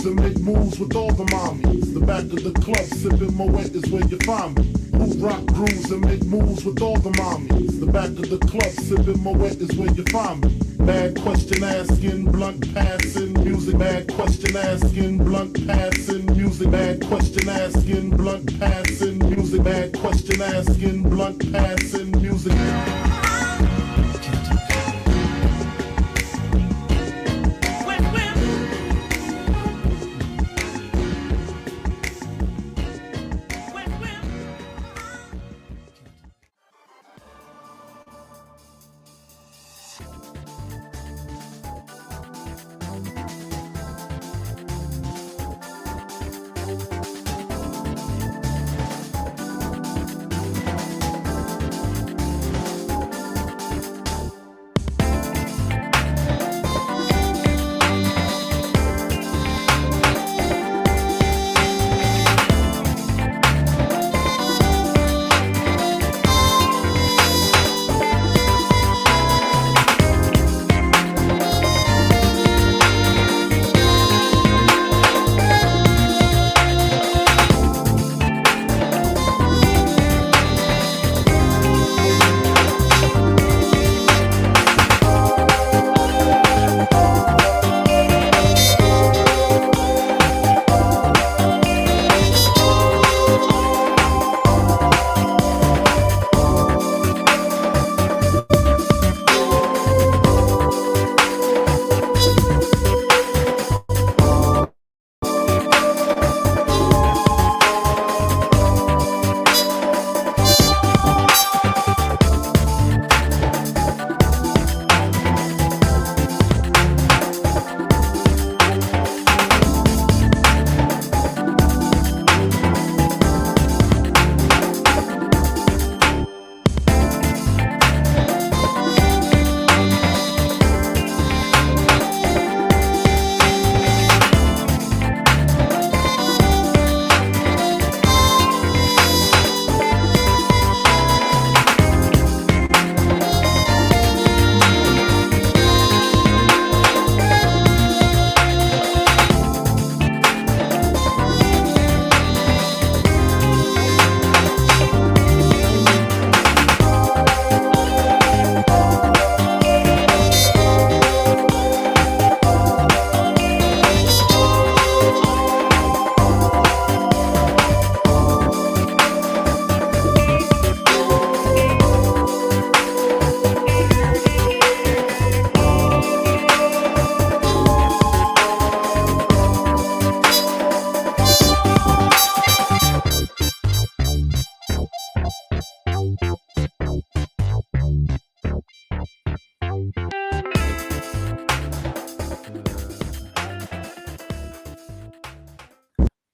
and make moves with all the mommies. The back of the club sipping Moet is where you find me. Who rock grooves and make moves with all the mommies. The back of the club sipping Moet is where you find me. Bad question asking, blunt passing music. Bad question asking, blunt passing music. Bad question asking, blunt passing music. Bad question asking, blunt passing music.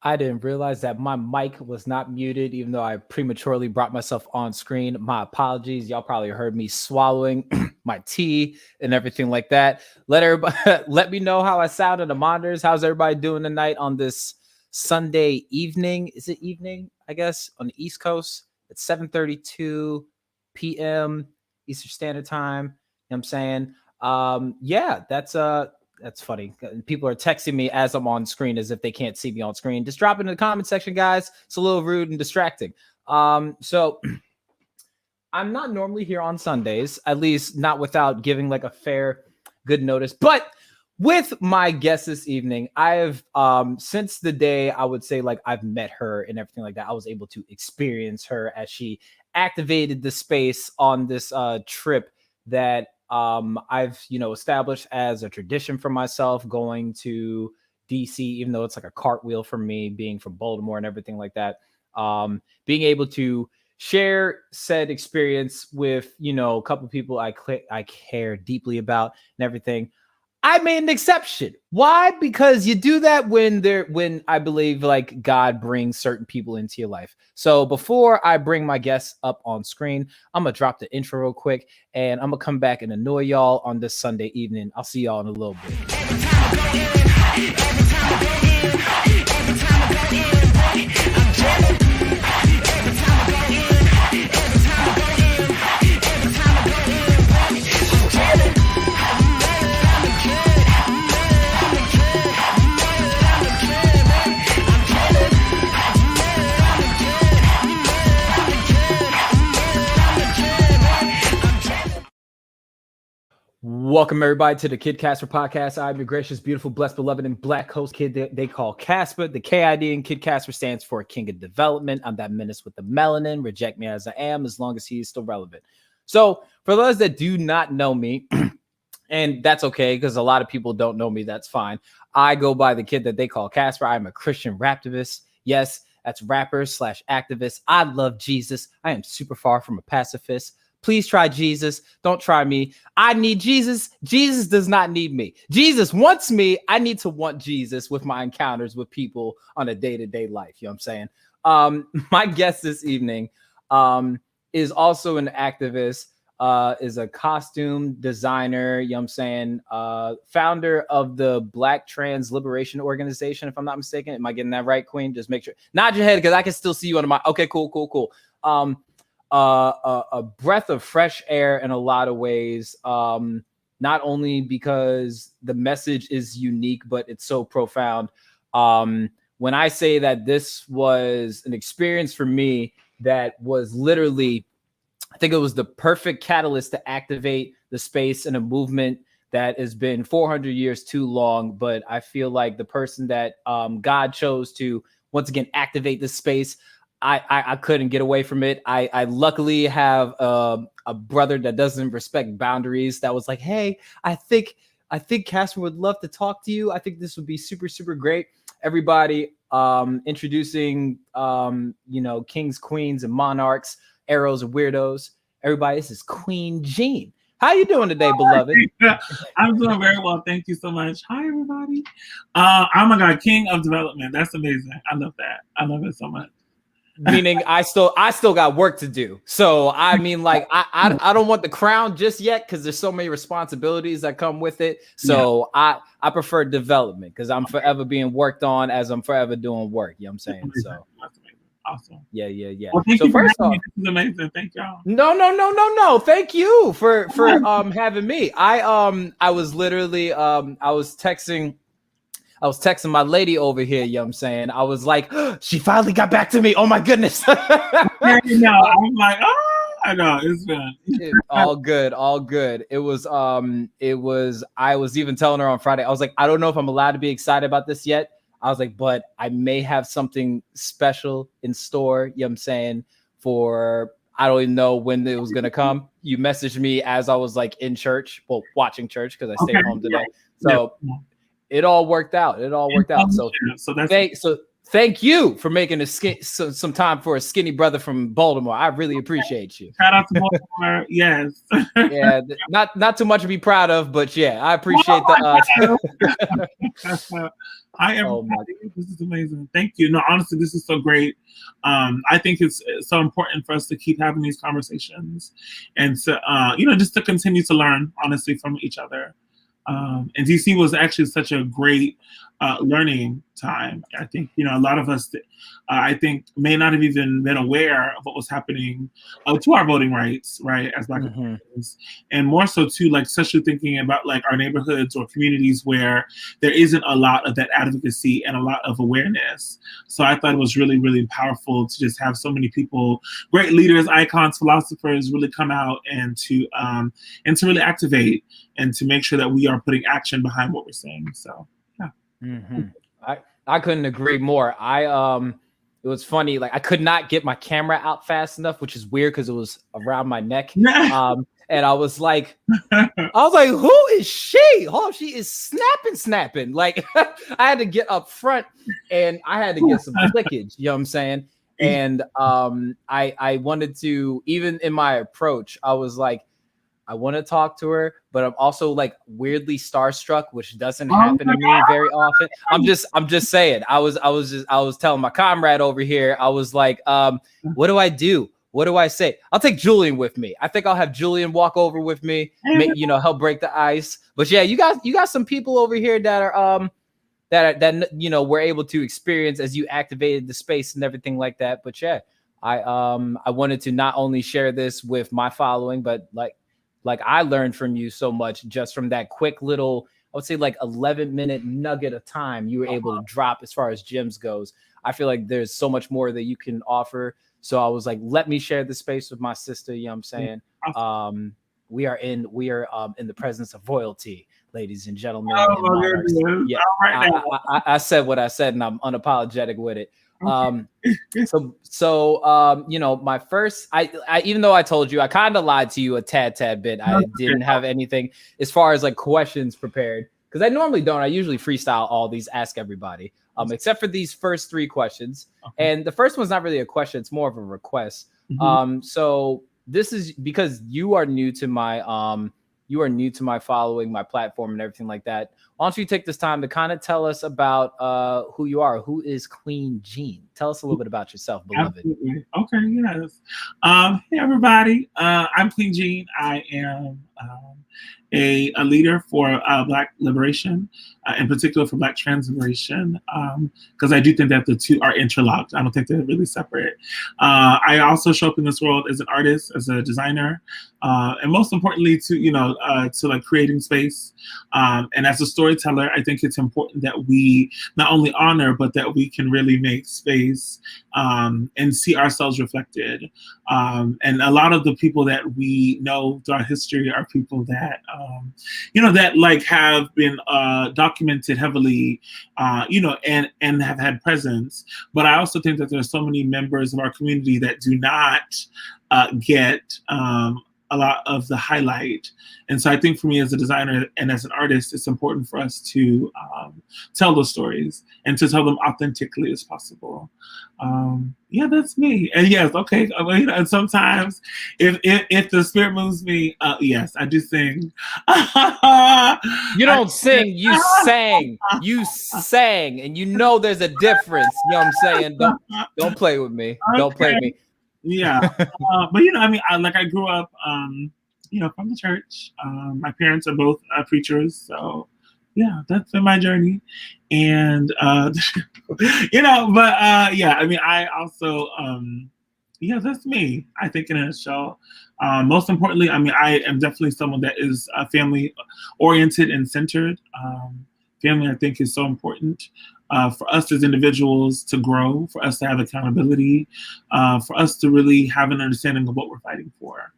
I didn't realize that my mic was not muted, even though I prematurely brought myself on screen. My apologies. Y'all probably heard me swallowing my tea and everything like that. Let me know how I sound on the monitors. How's everybody doing tonight on this Sunday evening? Is it evening? I guess on the East Coast. It's 7:32 p.m. Eastern Standard Time. You know what I'm saying? Yeah, that's funny. People are texting me as I'm on screen as if they can't see me on screen. Just drop it in the comment section, guys. It's a little rude and distracting. So I'm not normally here on Sundays, at least not without giving like a fair, good notice. But with my guest this evening, I've since the day I would say like I've met her and everything like that, I was able to experience her as she activated the space on this trip that I've, established as a tradition for myself, going to DC, even though it's like a cartwheel for me being from Baltimore and everything like that. Being able to share said experience with, a couple people I care deeply about and everything. I made an exception. Why? Because you do that when I believe like God brings certain people into your life. So before I bring my guests up on screen, I'm going to drop the intro real quick and I'm going to come back and annoy y'all on this Sunday evening. I'll see y'all in a little bit. Welcome everybody to the Kid Casper podcast. I'm your gracious, beautiful, blessed, beloved, and black host kid that they call Casper. The KID in Kid Casper stands for King of Development. I'm that menace with the melanin. Reject me as I am, as long as he is still relevant. So for those that do not know me, and that's okay because a lot of people don't know me, that's fine. I go by the kid that they call Casper. I'm a Christian raptivist. Yes, that's rapper / activist. I love Jesus. I am super far from a pacifist. Please try Jesus. Don't try me. I need Jesus. Jesus does not need me. Jesus wants me. I need to want Jesus with my encounters with people on a day-to-day life. You know what I'm saying? My guest this evening is also an activist, is a costume designer, you know what I'm saying? Founder of the Black Trans Liberation Organization, if I'm not mistaken. Am I getting that right, Qween? Just make sure. Nod your head because I can still see you under my... Okay, cool. A breath of fresh air in a lot of ways, not only because the message is unique, but it's so profound. When I say that this was an experience for me that was literally, I think it was the perfect catalyst to activate the space in a movement that has been 400 years too long. But I feel like the person that God chose to once again activate this space, I couldn't get away from it. I luckily have a brother that doesn't respect boundaries. That was like, hey, I think Casper would love to talk to you. I think this would be super, super great. Everybody, introducing kings, queens, and monarchs, arrows, and weirdos. Everybody, this is Queen Jean. How you doing today, beloved? I'm doing very well. Thank you so much. Hi, everybody. Oh my God, King of Development. That's amazing. I love that. I love it so much. Meaning I still got work to do. So I mean, like I don't want the crown just yet because there's so many responsibilities that come with it. So yeah. I prefer development because I'm forever being worked on as I'm forever doing work. You know what I'm saying? So that's amazing. Awesome. Yeah. Well, thank so you first off, this is amazing. Thank y'all. No. Thank you for having me. I was literally I was texting my lady over here, you know what I'm saying? I was like, oh, she finally got back to me. Oh my goodness. I'm like, I know, it's been all good. It was I was even telling her on Friday, I was like, I don't know if I'm allowed to be excited about this yet. I was like, but I may have something special in store, you know what I'm saying, for I don't even know when it was gonna come. You messaged me as I was like in church, well, watching church because I stayed home today. So it all worked out. So thank you for making some time for a skinny brother from Baltimore. I really appreciate you. Shout out to Baltimore. Yes. Yeah, not too much to be proud of, but yeah, I appreciate Hi, everybody. This is amazing. Thank you. No, honestly, this is so great. I think it's so important for us to keep having these conversations and to, just to continue to learn, honestly, from each other. And DC was actually such a great learning time. I think, a lot of us, I think, may not have even been aware of what was happening to our voting rights, right, as Black Americans. And more so, too, like, especially thinking about, like, our neighborhoods or communities where there isn't a lot of that advocacy and a lot of awareness. So I thought it was really, really powerful to just have so many people, great leaders, icons, philosophers, really come out and to really activate and to make sure that we are putting action behind what we're saying. So, yeah. I couldn't agree more. It was funny. Like I could not get my camera out fast enough, which is weird because it was around my neck. And I was like, who is she? Oh, she is snapping. Like I had to get up front and I had to get some clickage. You know what I'm saying? And I wanted to, even in my approach, I was like, I want to talk to her, but I'm also like weirdly starstruck, which doesn't happen to me very often. I'm just saying. I was telling my comrade over here. I was like, what do I do? What do I say? I'll take Julian with me. I think I'll have Julian walk over with me, help break the ice. But yeah, you got some people over here that are that we're able to experience as you activated the space and everything like that. But yeah, I wanted to not only share this with my following, but like I learned from you so much just from that quick little, I would say like 11-minute nugget of time you were able to drop as far as gems goes. I feel like there's so much more that you can offer. So I was like, let me share the space with my sister. You know what I'm saying? we are in the presence of royalty, ladies and gentlemen. Oh, and monarchs. Yeah, right now. I said what I said, and I'm unapologetic with it. You know, my first, I even though I told you, I kind of lied to you a tad bit. I didn't have anything as far as like questions prepared, because I normally don't. I usually freestyle all these, ask everybody, except for these first 3 questions. Okay. And the first one's not really a question; it's more of a request. So this is because you are new to my following, my platform, and everything like that. Why don't you take this time to kind of tell us about who you are? Who is Qween Jean? Tell us a little bit about yourself, beloved. Absolutely. Okay, yes. Hey, everybody. I'm Qween Jean. I am a leader for Black liberation, in particular for Black trans liberation, because I do think that the two are interlocked. I don't think they're really separate. I also show up in this world as an artist, as a designer, and most importantly, to like creating space. And as a storyteller, I think it's important that we not only honor, but that we can really make space and see ourselves reflected. And a lot of the people that we know throughout history are people that that like have been documented heavily, and have had presence. But I also think that there's so many members of our community that do not get a lot of the highlight. And so I think for me as a designer and as an artist, it's important for us to tell those stories and to tell them authentically as possible. Yeah, that's me. And yes, okay. And sometimes if the spirit moves me, yes, I do sing. You don't sing, you sang. You sang, and you know there's a difference. You know what I'm saying? Don't play with me. Okay. Don't play with me. Yeah. But I grew up from the church. My parents are both preachers, so yeah, that's been my journey. And I also that's me, I think, in a nutshell. Most importantly, I am definitely someone that is family oriented and centered. Family, I think, is so important for us as individuals to grow, for us to have accountability, for us to really have an understanding of what we're fighting for.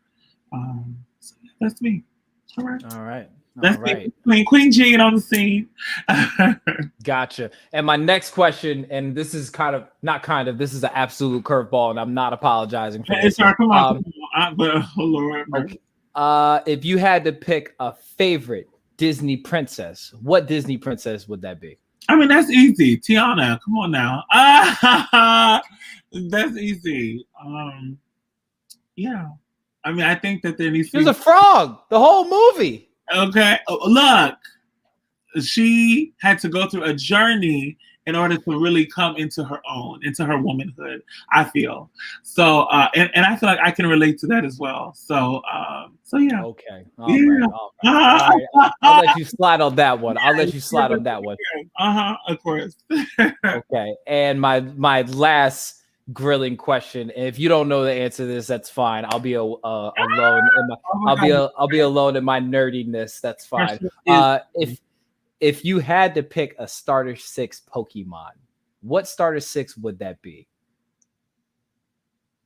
So yeah, that's me. All right. That's me. Qween Jean on the scene. Gotcha. And my next question, and this is this is an absolute curveball, and I'm not apologizing for this. Come on. But oh Lord. Okay. If you had to pick a favorite Disney princess, what Disney princess would that be? That's easy. Tiana, come on now. That's easy. Yeah. I think that there needs to be... There's a frog, the whole movie. Okay. Look, she had to go through a journey in order to really come into her own, into her womanhood, I feel. So, and I feel like I can relate to that as well. So yeah. Okay. All right. I'll let you slide on that one. Of course. Okay. And my last grilling question, and if you don't know the answer to this, that's fine. I'll be alone. I'll be alone in my nerdiness. That's fine. If you had to pick a starter 6 Pokemon, what starter 6 would that be?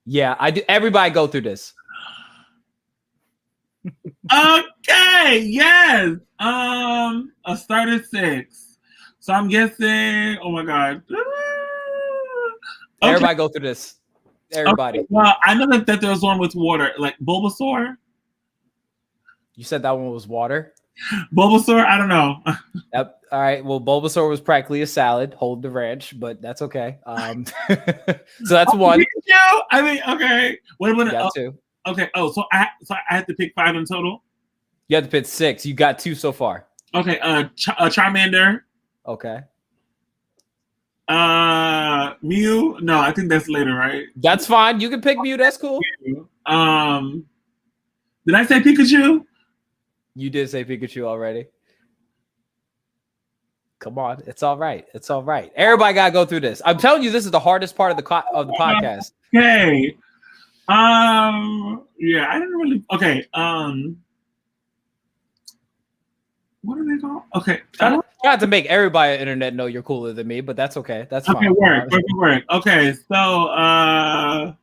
Yeah, I do. Everybody go through this. Okay, yes. A starter 6. So I'm guessing, oh my God. Okay. Everybody go through this. Everybody. Okay. Well, I know that there was one with water, like Bulbasaur. You said that one was water? Bulbasaur? I don't know. Yep. All right. Well, Bulbasaur was practically a salad. Hold the ranch, but that's okay. So that's one. Okay. What got 2. Okay. Oh, so I had to pick 5 in total? You had to pick 6. You got 2 so far. Okay. Charmander. Okay. Mew? No, I think that's later, right? That's fine. You can pick Mew. That's cool. Did I say Pikachu? You did say Pikachu already. Come on. It's all right. It's all right. Everybody got to go through this. I'm telling you, this is the hardest part of the podcast. Okay. Yeah, I didn't really. Okay. What are they called? Okay. I have to make everybody on the internet know you're cooler than me, but that's okay. That's fine. Okay, work. Okay, so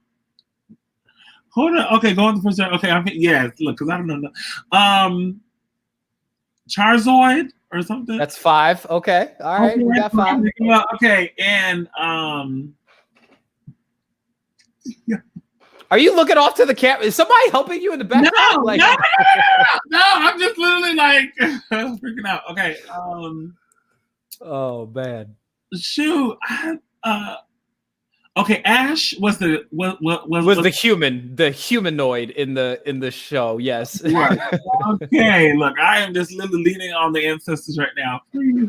Hold on. Okay, go on the first. Okay, yes. Look, because I don't know. Charizard or something. That's 5. Okay, all right, we got 5. Okay, and yeah. Are you looking off to the camera? Is somebody helping you in the background? No, I'm just literally like freaking out. Okay. Oh man. Shoot. Okay, Ash was the humanoid in the show. Yes. Right. Okay, look, I am just literally leaning on the ancestors right now. Please.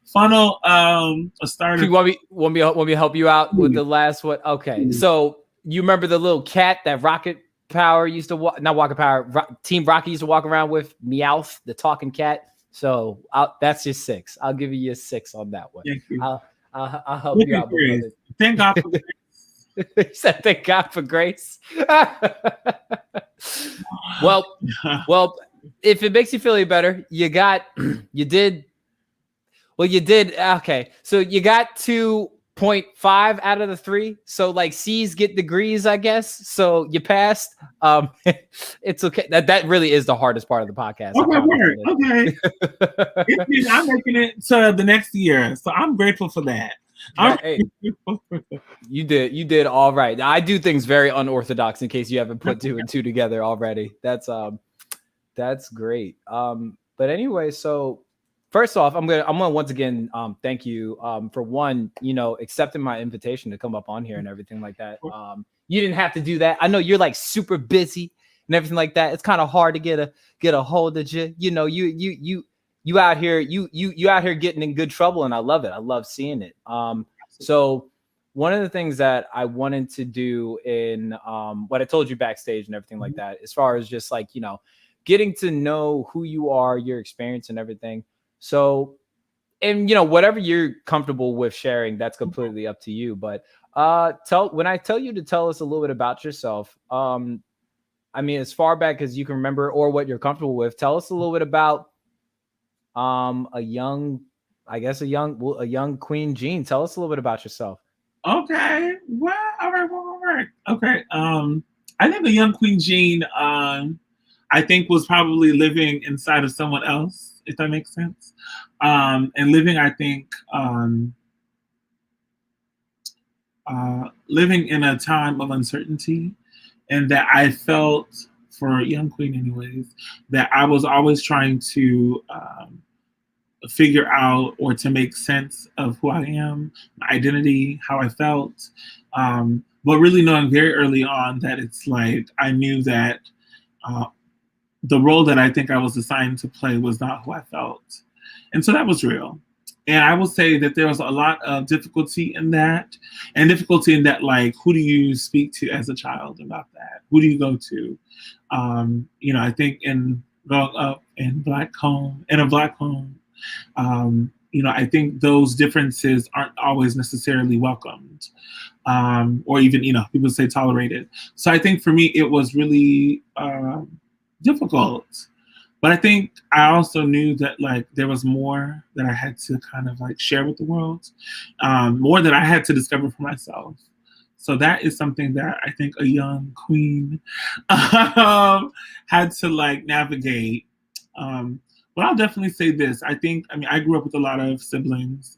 Funnel a starter. You want me to help you out with the last one? Okay. So you remember the little cat that Rocket Power used to walk, not Rocket Power, Team Rocket used to walk around with, Meowth, the talking cat. So that's your 6. I'll give you a 6 on that one. Thank you. I'll help you out. Thank God for grace. He said, "Thank God for grace." well, if it makes you feel any better, you did. Okay, so you got 2.5 out of the 3. So like C's get degrees, I guess. So you passed. It's okay. That really is the hardest part of the podcast. Okay. I'm making it to the next year, so I'm grateful for that. Hey, you did all right. I do things very unorthodox, in case you haven't put 2 and 2 together already. That's great. But anyway, so first off, I'm gonna once again thank you for one, accepting my invitation to come up on here and everything like that. You didn't have to do that. I know you're like super busy and everything like that. It's kind of hard to get a hold of you. You out here, you out here getting in good trouble, and I love it. I love seeing it. So one of the things that I wanted to do in what I told you backstage and everything like that, as far as just like, getting to know who you are, your experience and everything. So, and whatever you're comfortable with sharing, that's completely up to you. But when I tell you to tell us a little bit about yourself, I mean, as far back as you can remember or what you're comfortable with, tell us a little bit about a young Qween Jean. Tell us a little bit about yourself. Okay. Well, all right. Okay. I think a young Qween Jean, I think was probably living inside of someone else, if that makes sense. And living, I think, living in a time of uncertainty, and that I felt, for young Qween anyways, that I was always trying to figure out or to make sense of who I am, my identity, how I felt, but really knowing very early on that it's like I knew that the role that I think I was assigned to play was not who I felt. And so that was real. And I will say that there was a lot of difficulty in that, like, who do you speak to as a child about that? Who do you go to? I think in growing up in a black home, I think those differences aren't always necessarily welcomed, or even, people say tolerated. So I think for me, it was really difficult. But I think I also knew that like there was more that I had to kind of like share with the world, more that I had to discover for myself. So that is something that I think a young Qween had to like navigate. But I'll definitely say this. I grew up with a lot of siblings,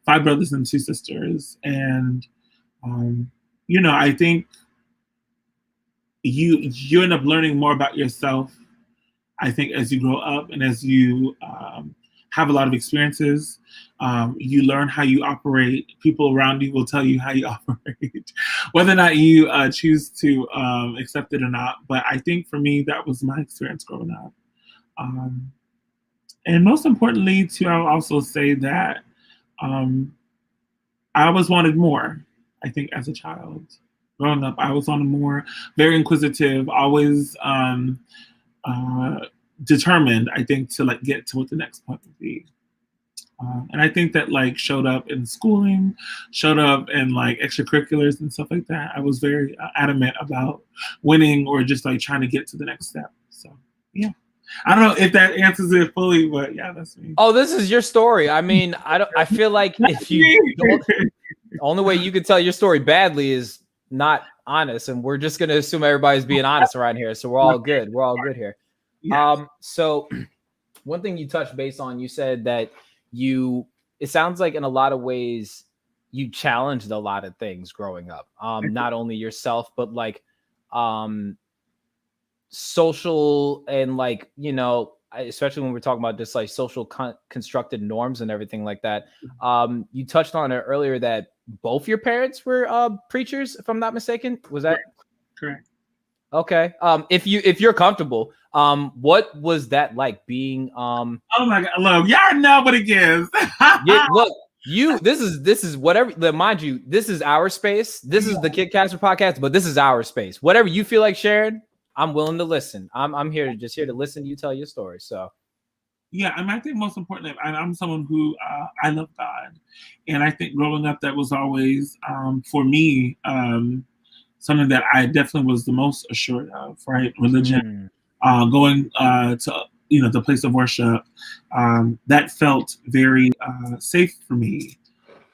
5 brothers and 2 sisters. And, I think you end up learning more about yourself, I think, as you grow up and as you have a lot of experiences. You learn how you operate. People around you will tell you how you operate, whether or not you choose to accept it or not. But I think for me, that was my experience growing up. And most importantly, too, I'll also say that I always wanted more, I think, as a child. Growing up, I was wanted more, very inquisitive, always determined, I think, to like get to what the next point would be. And I think that like showed up in schooling, showed up in like extracurriculars and stuff like that. I was very adamant about winning or just like trying to get to the next step. So, yeah. I don't know if that answers it fully, but yeah, that's me. Oh, this is your story. I mean, I feel like if you don't, the only way you can tell your story badly is not honest, and we're just gonna assume everybody's being honest around here. So we're all good. We're all good here. Yes. So one thing you touched base on, you said that it sounds like in a lot of ways you challenged a lot of things growing up. Not only yourself, but like social and like, especially when we're talking about just like social constructed norms and everything like that. You touched on it earlier that both your parents were preachers, if I'm not mistaken. Was that correct? Okay. If you're comfortable, what was that like being oh my God, look, y'all know what it is. Look, this is whatever, mind you, this is our space. This is the Casper podcast, but this is our space. Whatever you feel like sharing, I'm willing to listen. I'm here to listen to you tell your story. So yeah, and I think most importantly, I'm someone who I love God, and I think growing up that was always for me something that I definitely was the most assured of. Right, religion, going to the place of worship, that felt very safe for me,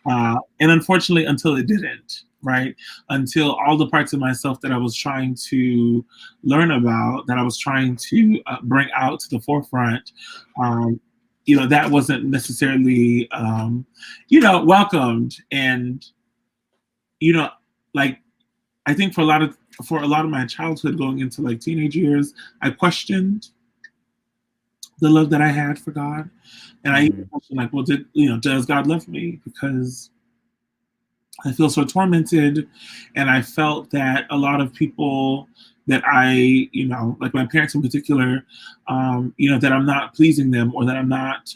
and unfortunately, until it didn't. Right, until all the parts of myself that I was trying to learn about, that I was trying to bring out to the forefront, that wasn't necessarily, welcomed. And, like, I think for a lot of my childhood going into like teenage years, I questioned the love that I had for God, and I even questioned like, well, does God love me? Because I feel so tormented, and I felt that a lot of people that I, like my parents in particular, that I'm not pleasing them, or that I'm not,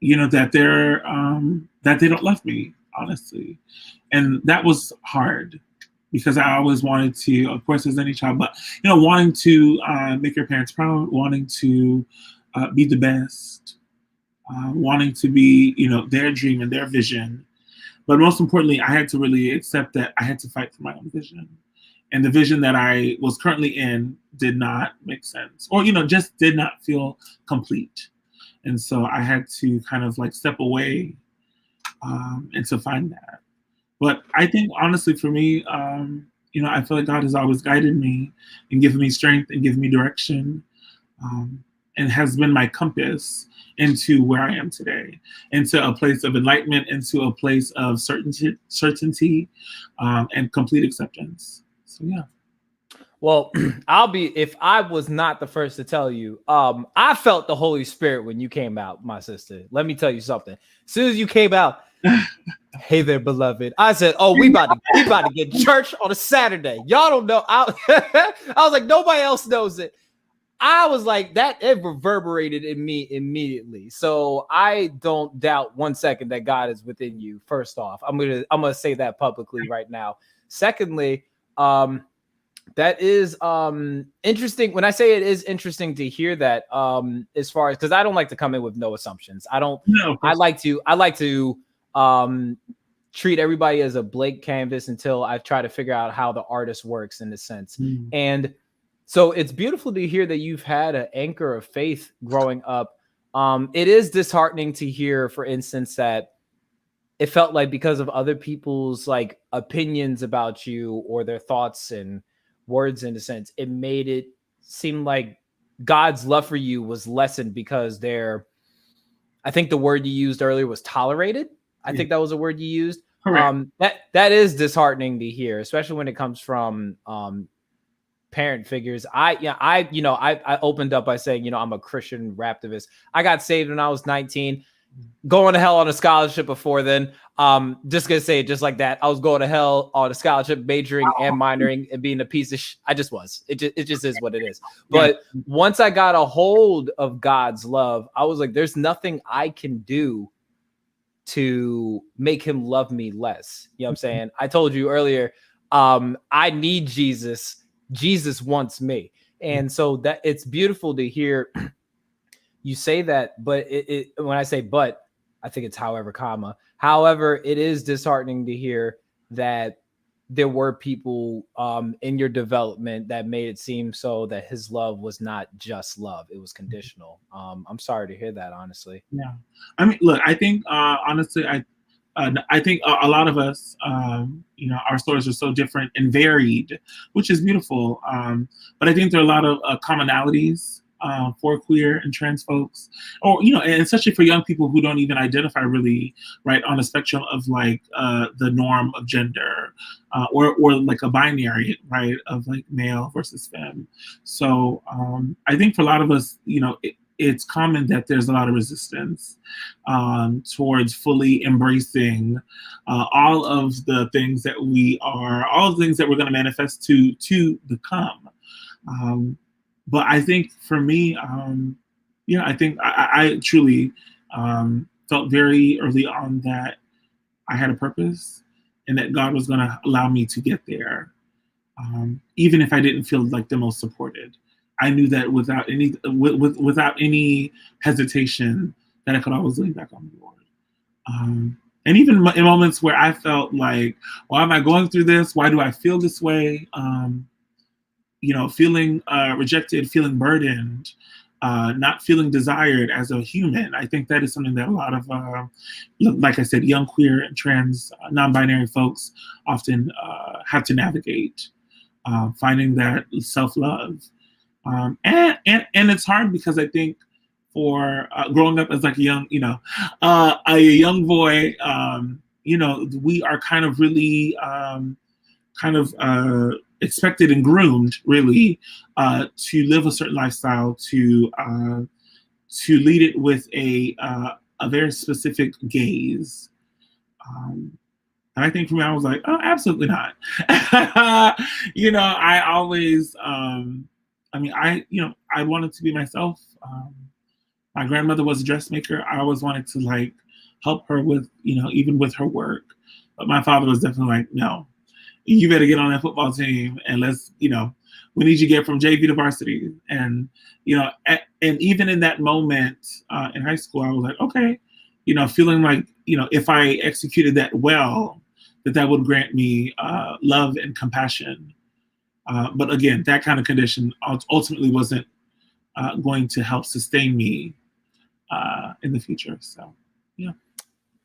that they don't love me, honestly. And that was hard because I always wanted to, of course, as any child, but, wanting to make your parents proud, wanting to be the best, wanting to be, their dream and their vision. But most importantly, I had to really accept that I had to fight for my own vision. And the vision that I was currently in did not make sense, or, just did not feel complete. And so I had to kind of like step away and to find that. But I think honestly for me, I feel like God has always guided me and given me strength and given me direction, and has been my compass into where I am today, into a place of enlightenment, into a place of certainty, and complete acceptance. So yeah. Well, if I was not the first to tell you, I felt the Holy Spirit when you came out, my sister. Let me tell you something. As soon as you came out, hey there, beloved. I said, oh, we about to get church on a Saturday. Y'all don't know. I was like, nobody else knows it. I was like, it reverberated in me immediately. So I don't doubt 1 second that God is within you. First off, I'm gonna say that publicly right now. Secondly, that is interesting. When I say it is interesting to hear that, as far as, because I don't like to come in with no assumptions. I like to treat everybody as a blank canvas until I try to figure out how the artist works in a sense. And so it's beautiful to hear that you've had an anchor of faith growing up. It is disheartening to hear, for instance, that it felt like because of other people's like opinions about you or their thoughts and words, in a sense, it made it seem like God's love for you was lessened because I think the word you used earlier was tolerated. I think that was a word you used. That is disheartening to hear, especially when it comes from parent figures. I opened up by saying, I'm a Christian raptivist. I got saved when I was 19, going to hell on a scholarship before then. Just gonna say it just like that. I was going to hell on a scholarship, majoring and minoring and being a piece of I just was. It just is what it is. But once I got a hold of God's love, I was like, there's nothing I can do to make him love me less. You know what I'm saying? I told you earlier, I need Jesus. Jesus wants me. And so that it's beautiful to hear you say that, but when I say but, I think it's however, it is disheartening to hear that there were people in your development that made it seem so that his love was not just love, it was conditional. I'm sorry to hear that, honestly. Yeah. I mean, look, I think honestly, I think a lot of us, our stories are so different and varied, which is beautiful. But I think there are a lot of commonalities for queer and trans folks, or and especially for young people who don't even identify really right on a spectrum of like the norm of gender, or like a binary, right, of like male versus femme. So I think for a lot of us, it's common that there's a lot of resistance towards fully embracing all of the things that all the things that we're going to manifest to become. But I think for me, I think I truly felt very early on that I had a purpose and that God was going to allow me to get there, even if I didn't feel like the most supported. I knew that without any hesitation, that I could always lean back on the Lord. And even in moments where I felt like, why am I going through this? Why do I feel this way? Feeling rejected, feeling burdened, not feeling desired as a human. I think that is something that a lot of, like I said, young queer and trans non-binary folks often have to navigate, finding that self-love. And it's hard because I think for growing up as like a young, a young boy, we are kind of really expected and groomed really to live a certain lifestyle, to lead it with a very specific gaze. And I think for me, I was like, oh, absolutely not. I always, I wanted to be myself. My grandmother was a dressmaker. I always wanted to like help her with, even with her work. But my father was definitely like, no, you better get on that football team and let's, we need you to get from JV to varsity. And, and even in that moment in high school, I was like, okay, feeling like, if I executed that well, that would grant me love and compassion. But again, that kind of condition ultimately wasn't going to help sustain me in the future. So, yeah.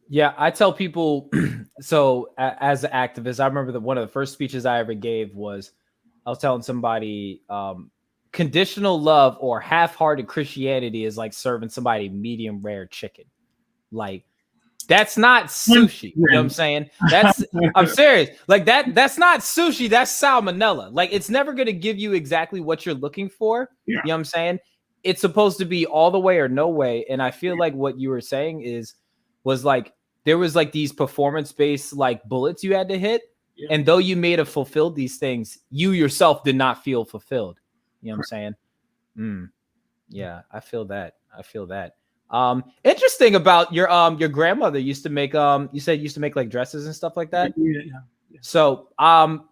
Yeah, I tell people, so as an activist, I remember that one of the first speeches I ever gave was, I was telling somebody, conditional love or half-hearted Christianity is like serving somebody medium rare chicken. Like, that's not sushi. You know what I'm saying? I'm serious. Like that's not sushi. That's salmonella. Like it's never going to give you exactly what you're looking for. Yeah. You know what I'm saying? It's supposed to be all the way or no way. And I feel like what you were saying was like, there was like these performance-based like bullets you had to hit. Yeah. And though you may have fulfilled these things, you yourself did not feel fulfilled. You know what I'm saying? Yeah, I feel that. Interesting about your grandmother used to make you said used to make like dresses and stuff like that. Yeah. So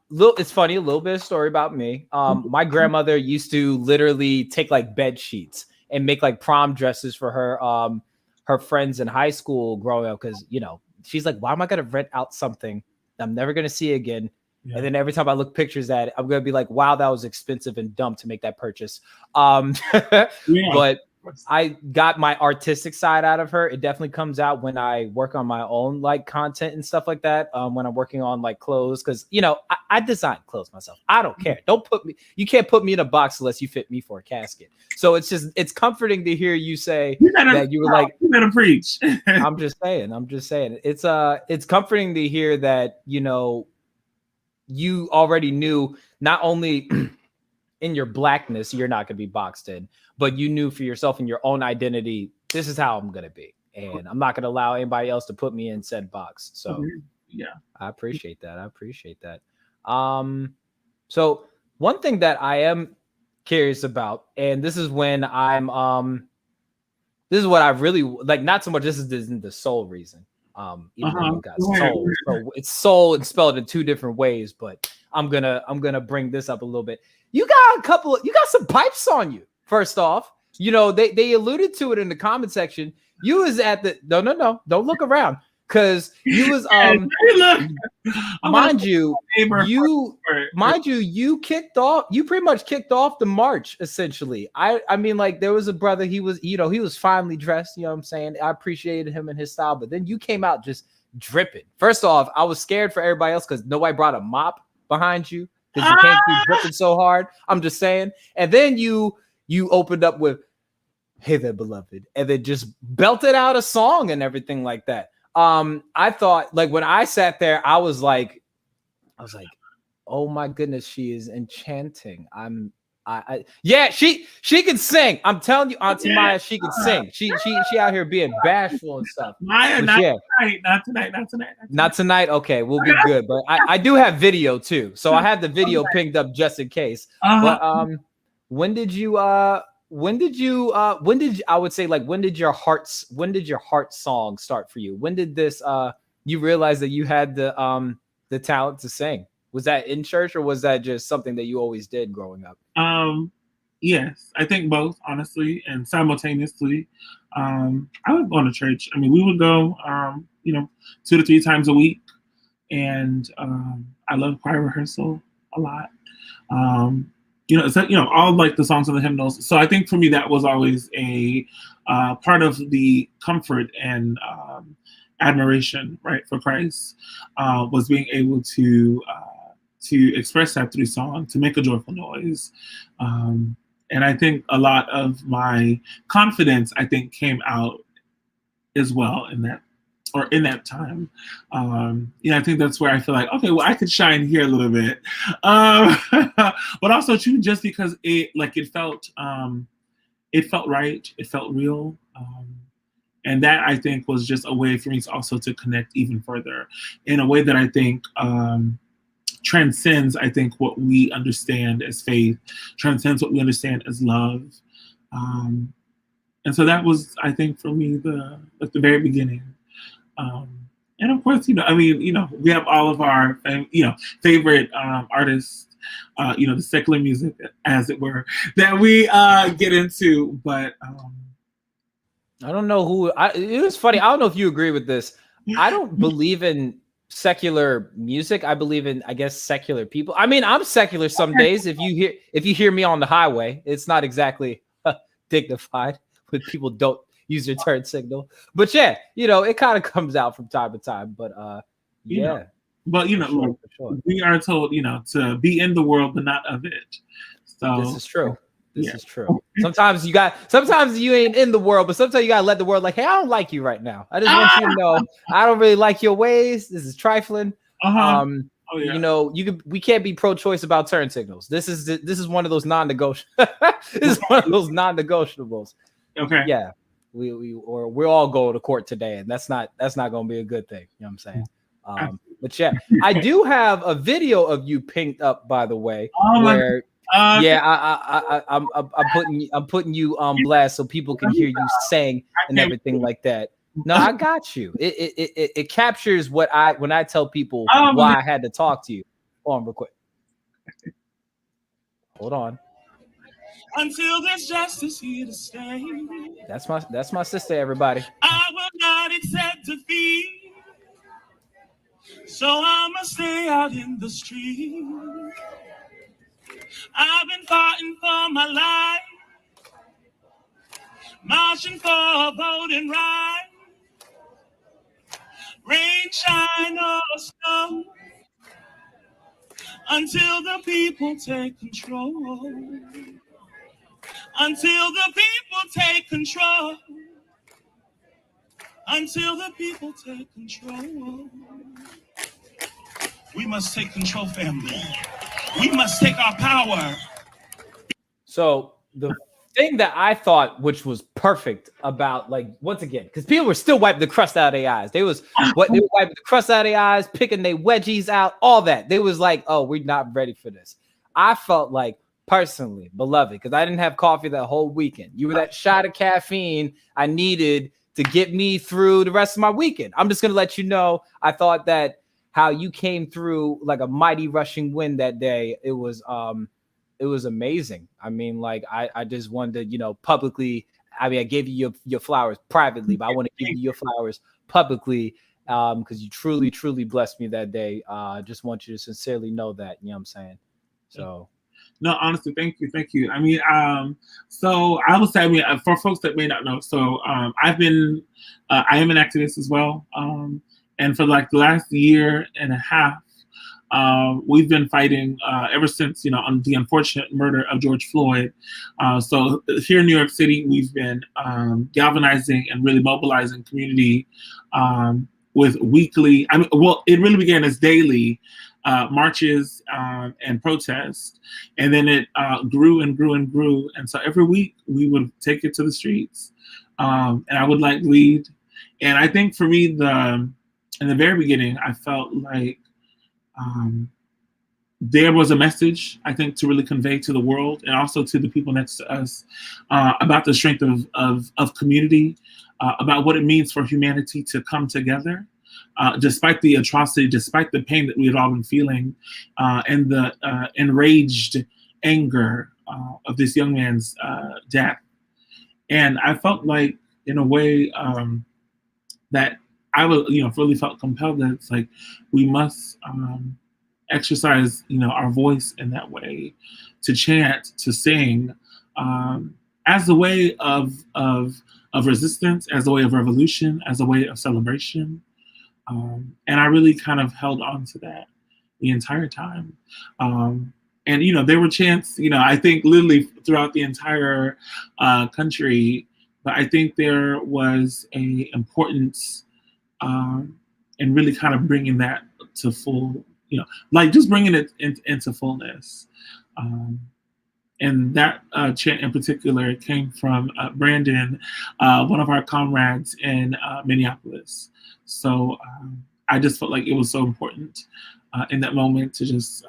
it's funny, a little bit of story about me. My grandmother used to literally take like bed sheets and make like prom dresses for her friends in high school growing up, because she's like, why am I gonna rent out something I'm never gonna see again? Yeah. And then every time I look pictures at it, I'm gonna be like, wow, that was expensive and dumb to make that purchase. But I got my artistic side out of her. It definitely comes out when I work on my own like content and stuff like that. When I'm working on like clothes, because I design clothes myself. I don't care. You can't put me in a box unless you fit me for a casket. So it's comforting to hear you say that you were like, you better preach. I'm just saying. It's comforting to hear that you already knew not only in your Blackness you're not going to be boxed in, but you knew for yourself in your own identity, this is how I'm going to be. And I'm not going to allow anybody else to put me in said box. So yeah, I appreciate that. So one thing that I am curious about, and this is when this is what I really like, not so much, this isn't the sole reason. Even though you got soul. So it's soul and spelled in two different ways, but I'm gonna bring this up a little bit. You got some pipes on you. First off, they alluded to it in the comment section. You was at the no, don't look around, because you was mind you, you kicked off. You pretty much kicked off the march essentially. I mean, like there was a brother. He was he was finely dressed. You know what I'm saying? I appreciated him and his style, but then you came out just dripping. First off, I was scared for everybody else because nobody brought a mop behind you because you can't be dripping so hard. I'm just saying. And then you opened up with "Hey there, beloved," and then just belted out a song and everything like that. I thought, like, when I sat there, I was like, oh my goodness, she is enchanting. Yeah, she can sing. I'm telling you, Auntie Maya, she can sing. She out here being bashful and stuff. Maya, not tonight. Okay, we'll be good. But I do have video too, so I have the video pinged up just in case. But when did I would say, like, when did your heart song start for you? When did this you realize that you had the talent to sing? Was that in church or was that just something that you always did growing up? Yes, I think both, honestly, and simultaneously. I would go to church. I mean, we would go 2 to 3 times a week, and I love choir rehearsal a lot. All like the songs and the hymnals. So I think for me, that was always a part of the comfort and admiration, right, for Christ, was being able to express that through song, to make a joyful noise. And I think a lot of my confidence, I think, came out as well in that time. I think that's where I feel like, okay, well, I could shine here a little bit. But also too, just because it felt right, it felt real. And that, I think, was just a way for me to also to connect even further in a way that I think transcends, I think, what we understand as faith, transcends what we understand as love. And so that was, I think, for me, the very beginning. And of course, we have all of our, favorite artists, the secular music, as it were, that we get into. But I don't know who. It was funny. I don't know if you agree with this. I don't believe in secular music. I believe in, I guess, secular people. I mean, I'm secular some days. If you hear me on the highway, it's not exactly dignified when people don't use your turn signal. But yeah, it kind of comes out from time to time. But yeah. But sure. We are told, to be in the world but not of it. So this is true. This is true. Sometimes you ain't in the world, but sometimes you gotta let the world, like, hey, I don't like you right now. I just want you to know I don't really like your ways. This is trifling. We can't be pro-choice about turn signals. This is one of those non-negotiables. This is one of those non-negotiables. Okay. Yeah. We're all going to court today, and that's not gonna be a good thing. You know what I'm saying? But yeah, I do have a video of you pinked up, by the way, where I'm putting you on blast so people can hear you sing and everything like that. No, I got you. It captures when I tell people why I had to talk to you. Hold on real quick. Hold on. Until there's justice here to stay. That's my sister, everybody. I will not accept defeat. So I'ma stay out in the street. I've been fighting for my life, marching for voting rights. Rain, shine, or snow, until the people take control. Until the people take control. Until the people take control. We must take control, family. We must take our power. So the thing that I thought, which was perfect about, like, once again, because people were still wiping the crust out of their eyes. They were wiping the crust out of their eyes, picking their wedgies out, all that. They was like, oh, we're not ready for this. I felt like, personally, beloved, because I didn't have coffee that whole weekend. You were that shot of caffeine I needed to get me through the rest of my weekend. I'm just going to let you know, I thought that how you came through like a mighty rushing wind that day, it was amazing. I mean, like, I just wanted to, publicly, I mean, I gave you your flowers privately, but I want to give you your flowers publicly because you truly, truly blessed me that day. Just want you to sincerely know that. You know what I'm saying? So. No, honestly, thank you. I mean, so I will say, I mean, for folks that may not know, so I am an activist as well, and for like the last year and a half, we've been fighting ever since, on the unfortunate murder of George Floyd. So here in New York City, we've been galvanizing and really mobilizing community with weekly. I mean, well, it really began as daily marches and protests, and then it grew and grew and grew. And so every week we would take it to the streets, and I would like lead. And I think for me, in the very beginning, I felt like there was a message, I think, to really convey to the world and also to the people next to us about the strength of community, about what it means for humanity to come together. Despite the atrocity, despite the pain that we had all been feeling, and the enraged anger of this young man's death. And I felt like, in a way, that I was, really felt compelled that it's like we must exercise, our voice in that way, to chant, to sing, as a way of resistance, as a way of revolution, as a way of celebration. And I really kind of held on to that the entire time. And, there were chants, I think literally throughout the entire country, but I think there was a importance in really kind of bringing that to full, like just bringing it into fullness. And that chant in particular came from Brandon, one of our comrades in Minneapolis. So I just felt like it was so important in that moment to just,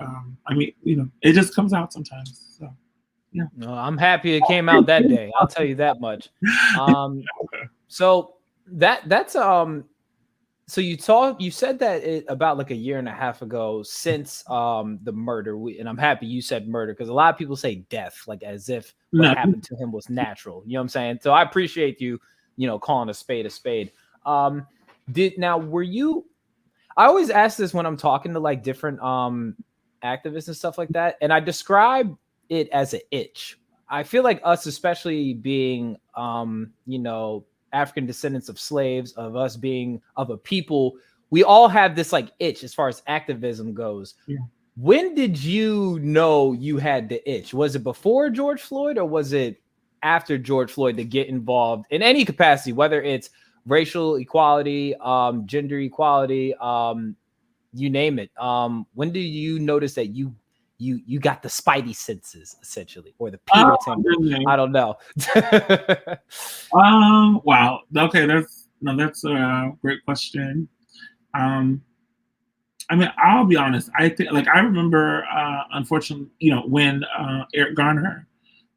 it just comes out sometimes. So, yeah. No, I'm happy it came out that day. I'll tell you that much. So that's so you said that about like a year and a half ago since the murder, and I'm happy you said murder because a lot of people say death, like as if what happened to him was natural. You know what I'm saying? So I appreciate you, calling a spade a spade. Were you, I always ask this when I'm talking to like different activists and stuff like that, and I describe it as an itch. I feel like us, especially being African descendants of slaves, of us being of a people, we all have this like itch as far as activism goes. Yeah. When did you know you had the itch? Was it before George Floyd or was it after George Floyd to get involved in any capacity, whether it's racial equality, gender equality, you name it? When did you notice that you got the spidey senses, essentially, or the Peter tingle? I don't know. Wow. Okay, that's a great question. I'll be honest. I think, like, I remember, unfortunately, when Eric Garner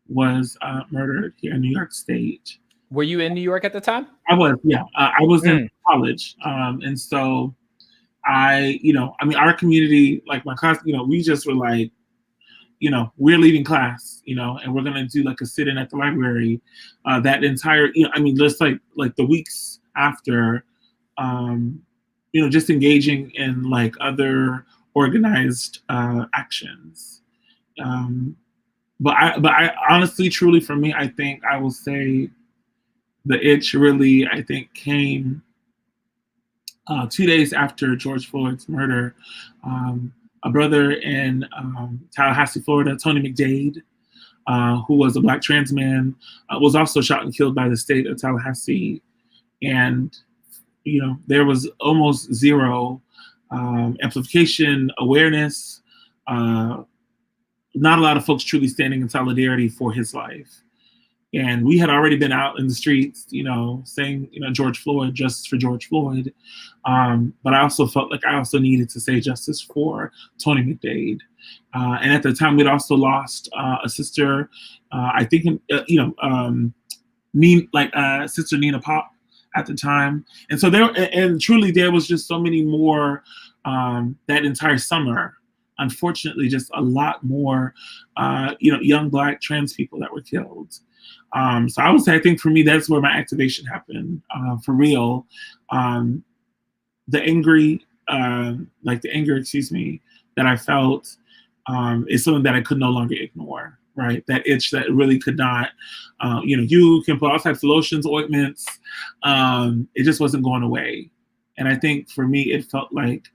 was murdered here in New York State. Were you in New York at the time? I was, yeah. I was in college, and so our community, like my class, we just were like, we're leaving class, and we're gonna do like a sit-in at the library. That entire, just like the weeks after, just engaging in like other organized actions. But I honestly, truly, for me, I think I will say the itch really, I think, came 2 days after George Floyd's murder. A brother in Tallahassee, Florida, Tony McDade, who was a Black trans man, was also shot and killed by the state of Tallahassee. And, there was almost zero amplification, awareness, not a lot of folks truly standing in solidarity for his life. And we had already been out in the streets, saying, George Floyd, justice for George Floyd. But I also felt like I also needed to say justice for Tony McDade. And at the time, we'd also lost a sister, I think, Sister Nina Pop at the time. And so truly there was just so many more that entire summer. Unfortunately, just a lot more, young Black trans people that were killed. So I would say, I think for me, that's where my activation happened, for real. the angry, the anger, excuse me, that I felt is something that I could no longer ignore, right? That itch that really could not, you can put all types of lotions, ointments, it just wasn't going away. And I think for me, it felt like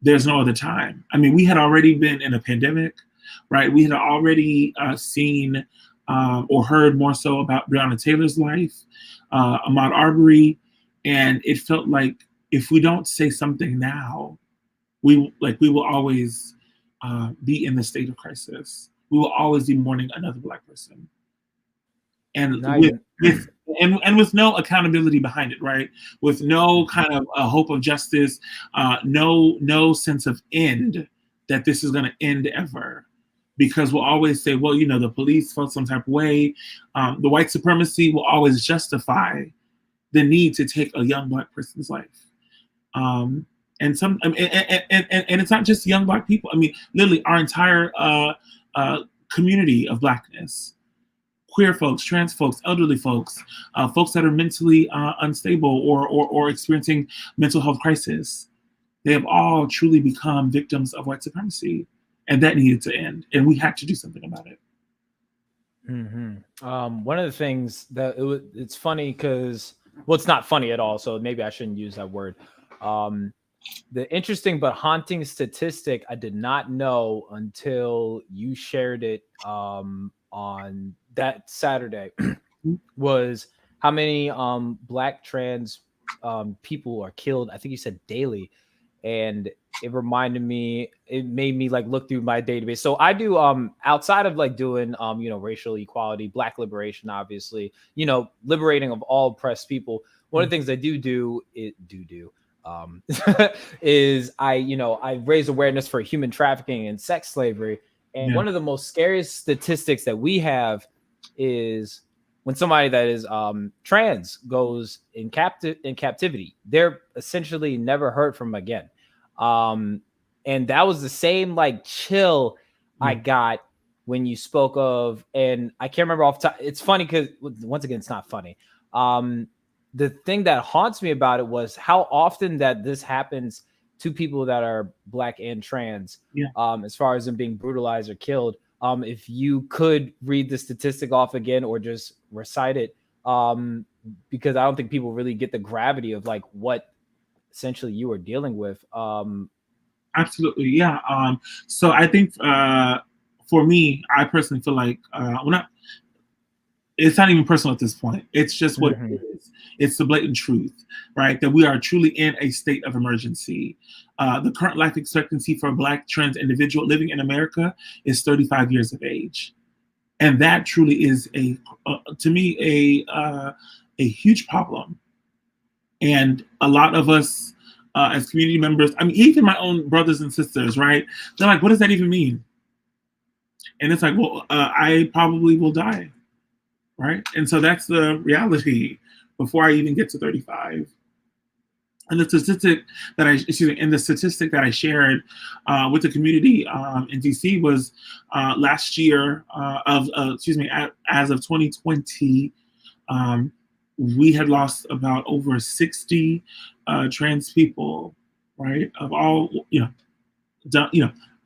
there's no other time. I mean, we had already been in a pandemic, right? We had already seen or heard more so about Breonna Taylor's life, Ahmaud Arbery, and it felt like if we don't say something now, we will always be in the state of crisis. We will always be mourning another Black person, and with no accountability behind it, right? With no kind of a hope of justice, no sense of end that this is going to end ever. Because we'll always say, well, the police felt some type of way. The white supremacy will always justify the need to take a young Black person's life. And it's not just young Black people. I mean, literally our entire community of Blackness, queer folks, trans folks, elderly folks, folks that are mentally unstable or experiencing mental health crisis. They have all truly become victims of white supremacy. And that needed to end, and we had to do something about it. Mm-hmm. One of the things that it's funny because, well, it's not funny at all, so maybe I shouldn't use that word. The interesting but haunting statistic I did not know until you shared it on that Saturday was how many Black trans people are killed. I think you said daily, and it made me like look through my database. So I do outside of like doing racial equality, Black liberation, obviously, liberating of all oppressed people. One of the things I do is I raise awareness for human trafficking and sex slavery. And one of the most scariest statistics that we have is when somebody that is trans goes in captivity, they're essentially never heard from again. And that was the same like chill I got when you spoke of, and I can't remember off the top. It's funny because once again, it's not funny. The thing that haunts me about it was how often that this happens to people that are Black and trans, as far as them being brutalized or killed. If you could read the statistic off again or just recite it, because I don't think people really get the gravity of like what essentially you were dealing with. Absolutely, yeah. So I think for me, I personally feel like it's not even personal at this point. It's just what it is. It's the blatant truth, right? That we are truly in a state of emergency. The current life expectancy for a Black trans individual living in America is 35 years of age. And that truly is to me, a huge problem. And a lot of us as community members, I mean, even my own brothers and sisters, right? They're like, what does that even mean? And it's like, well, I probably will die, right? And so that's the reality before I even get to 35. And the statistic that I shared with the community in DC was last year as of 2020, we had lost about over 60 trans people, right? Of all,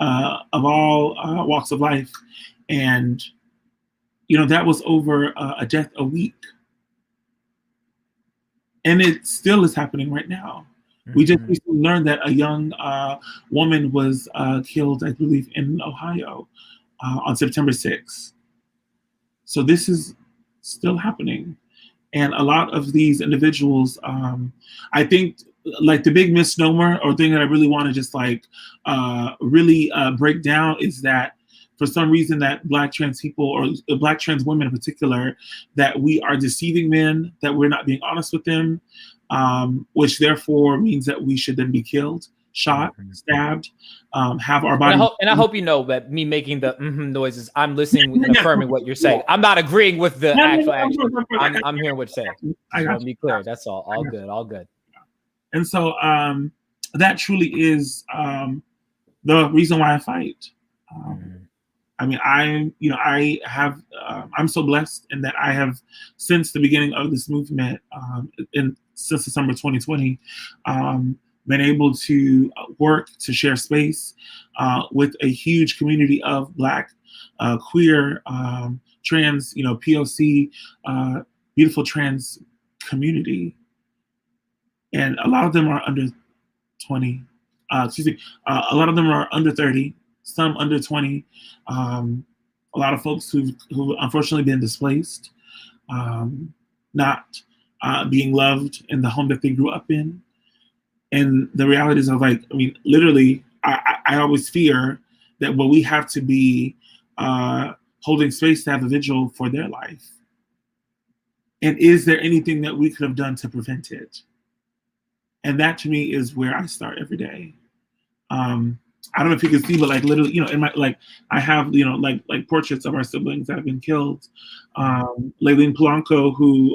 of all walks of life, and that was over a death a week, and it still is happening right now. We just recently learned that a young woman was killed, I believe, in Ohio on September 6th. So this is still happening. And a lot of these individuals, I think, like the big misnomer or thing that I really want to just really break down is that for some reason that Black trans people or Black trans women in particular, that we are deceiving men, that we're not being honest with them, which therefore means that we should then be killed, shot, stabbed, have our body. And I hope you know that me making the noises, I'm listening and affirming what you're saying. I'm not agreeing with the actual action. I'm hearing what you're saying. I want to be clear. That's all. All good. And so that truly is the reason why I fight. I mean, I'm so blessed in that I have, since the beginning of this movement, since December 2020, been able to work to share space with a huge community of Black, queer, trans, POC, beautiful trans community. And a lot of them are under 20, a lot of them are under 30, some under 20. A lot of folks who unfortunately been displaced, not being loved in the home that they grew up in. And the realities of literally, I always fear that we have to be holding space to have a vigil for their life. And is there anything that we could have done to prevent it? And that to me is where I start every day. I don't know if you can see, but literally, in my I have portraits of our siblings that have been killed. Layleen Polanco, who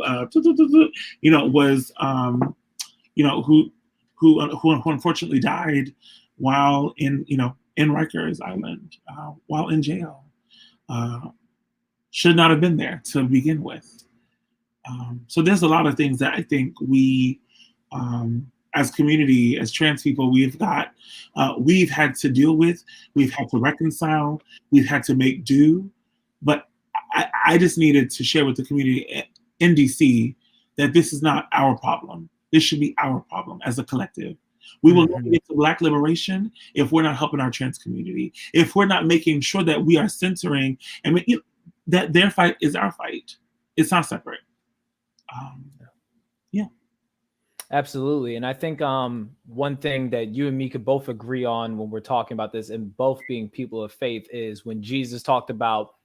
was who unfortunately died while in Rikers Island, while in jail. Should not have been there to begin with. So there's a lot of things that I think we, as community, as trans people, we've had to deal with, we've had to reconcile, we've had to make do. But I just needed to share with the community in DC that this is not our problem. This should be our problem as a collective. We will never get to Black liberation if we're not helping our trans community, if we're not making sure that we are centering and that their fight is our fight. It's not separate. Yeah. Absolutely. And I think one thing that you and me could both agree on when we're talking about this, and both being people of faith, is when Jesus talked about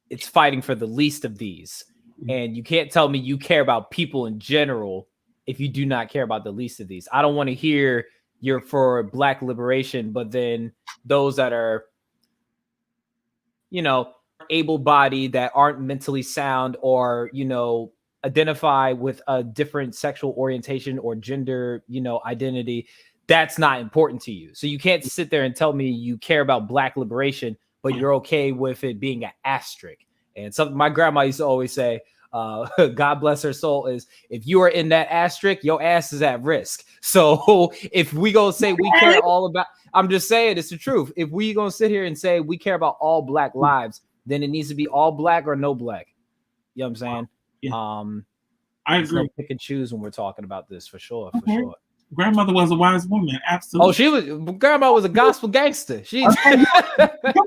it's fighting for the least of these. And you can't tell me you care about people in general if you do not care about the least of these. I don't want to hear you're for Black liberation, but then those that are, able-bodied, that aren't mentally sound, or, identify with a different sexual orientation or gender, identity, that's not important to you. So you can't sit there and tell me you care about Black liberation, but you're okay with it being an asterisk. And something my grandma used to always say, God bless her soul, is if you are in that asterisk, your ass is at risk. So if we go say we care all about, I'm just saying it's the truth. If we gonna sit here and say we care about all Black lives, then it needs to be all Black or no Black. You know what I'm saying? Yeah. I agree. No pick and choose when we're talking about this, for sure. For sure. Grandmother was a wise woman, absolutely. Grandma was a gospel gangster. Come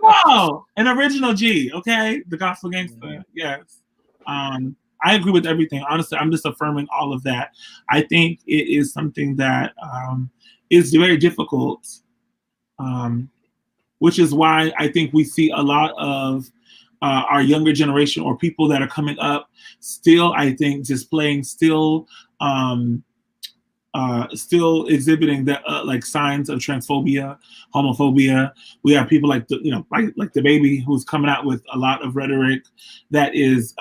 on, an original G, okay? The gospel gangster, yes. I agree with everything. Honestly, I'm just affirming all of that. I think it is something that is very difficult, which is why I think we see a lot of our younger generation, or people that are coming up, still, I think, displaying, still exhibiting the signs of transphobia, homophobia. We have people like the baby, who's coming out with a lot of rhetoric that is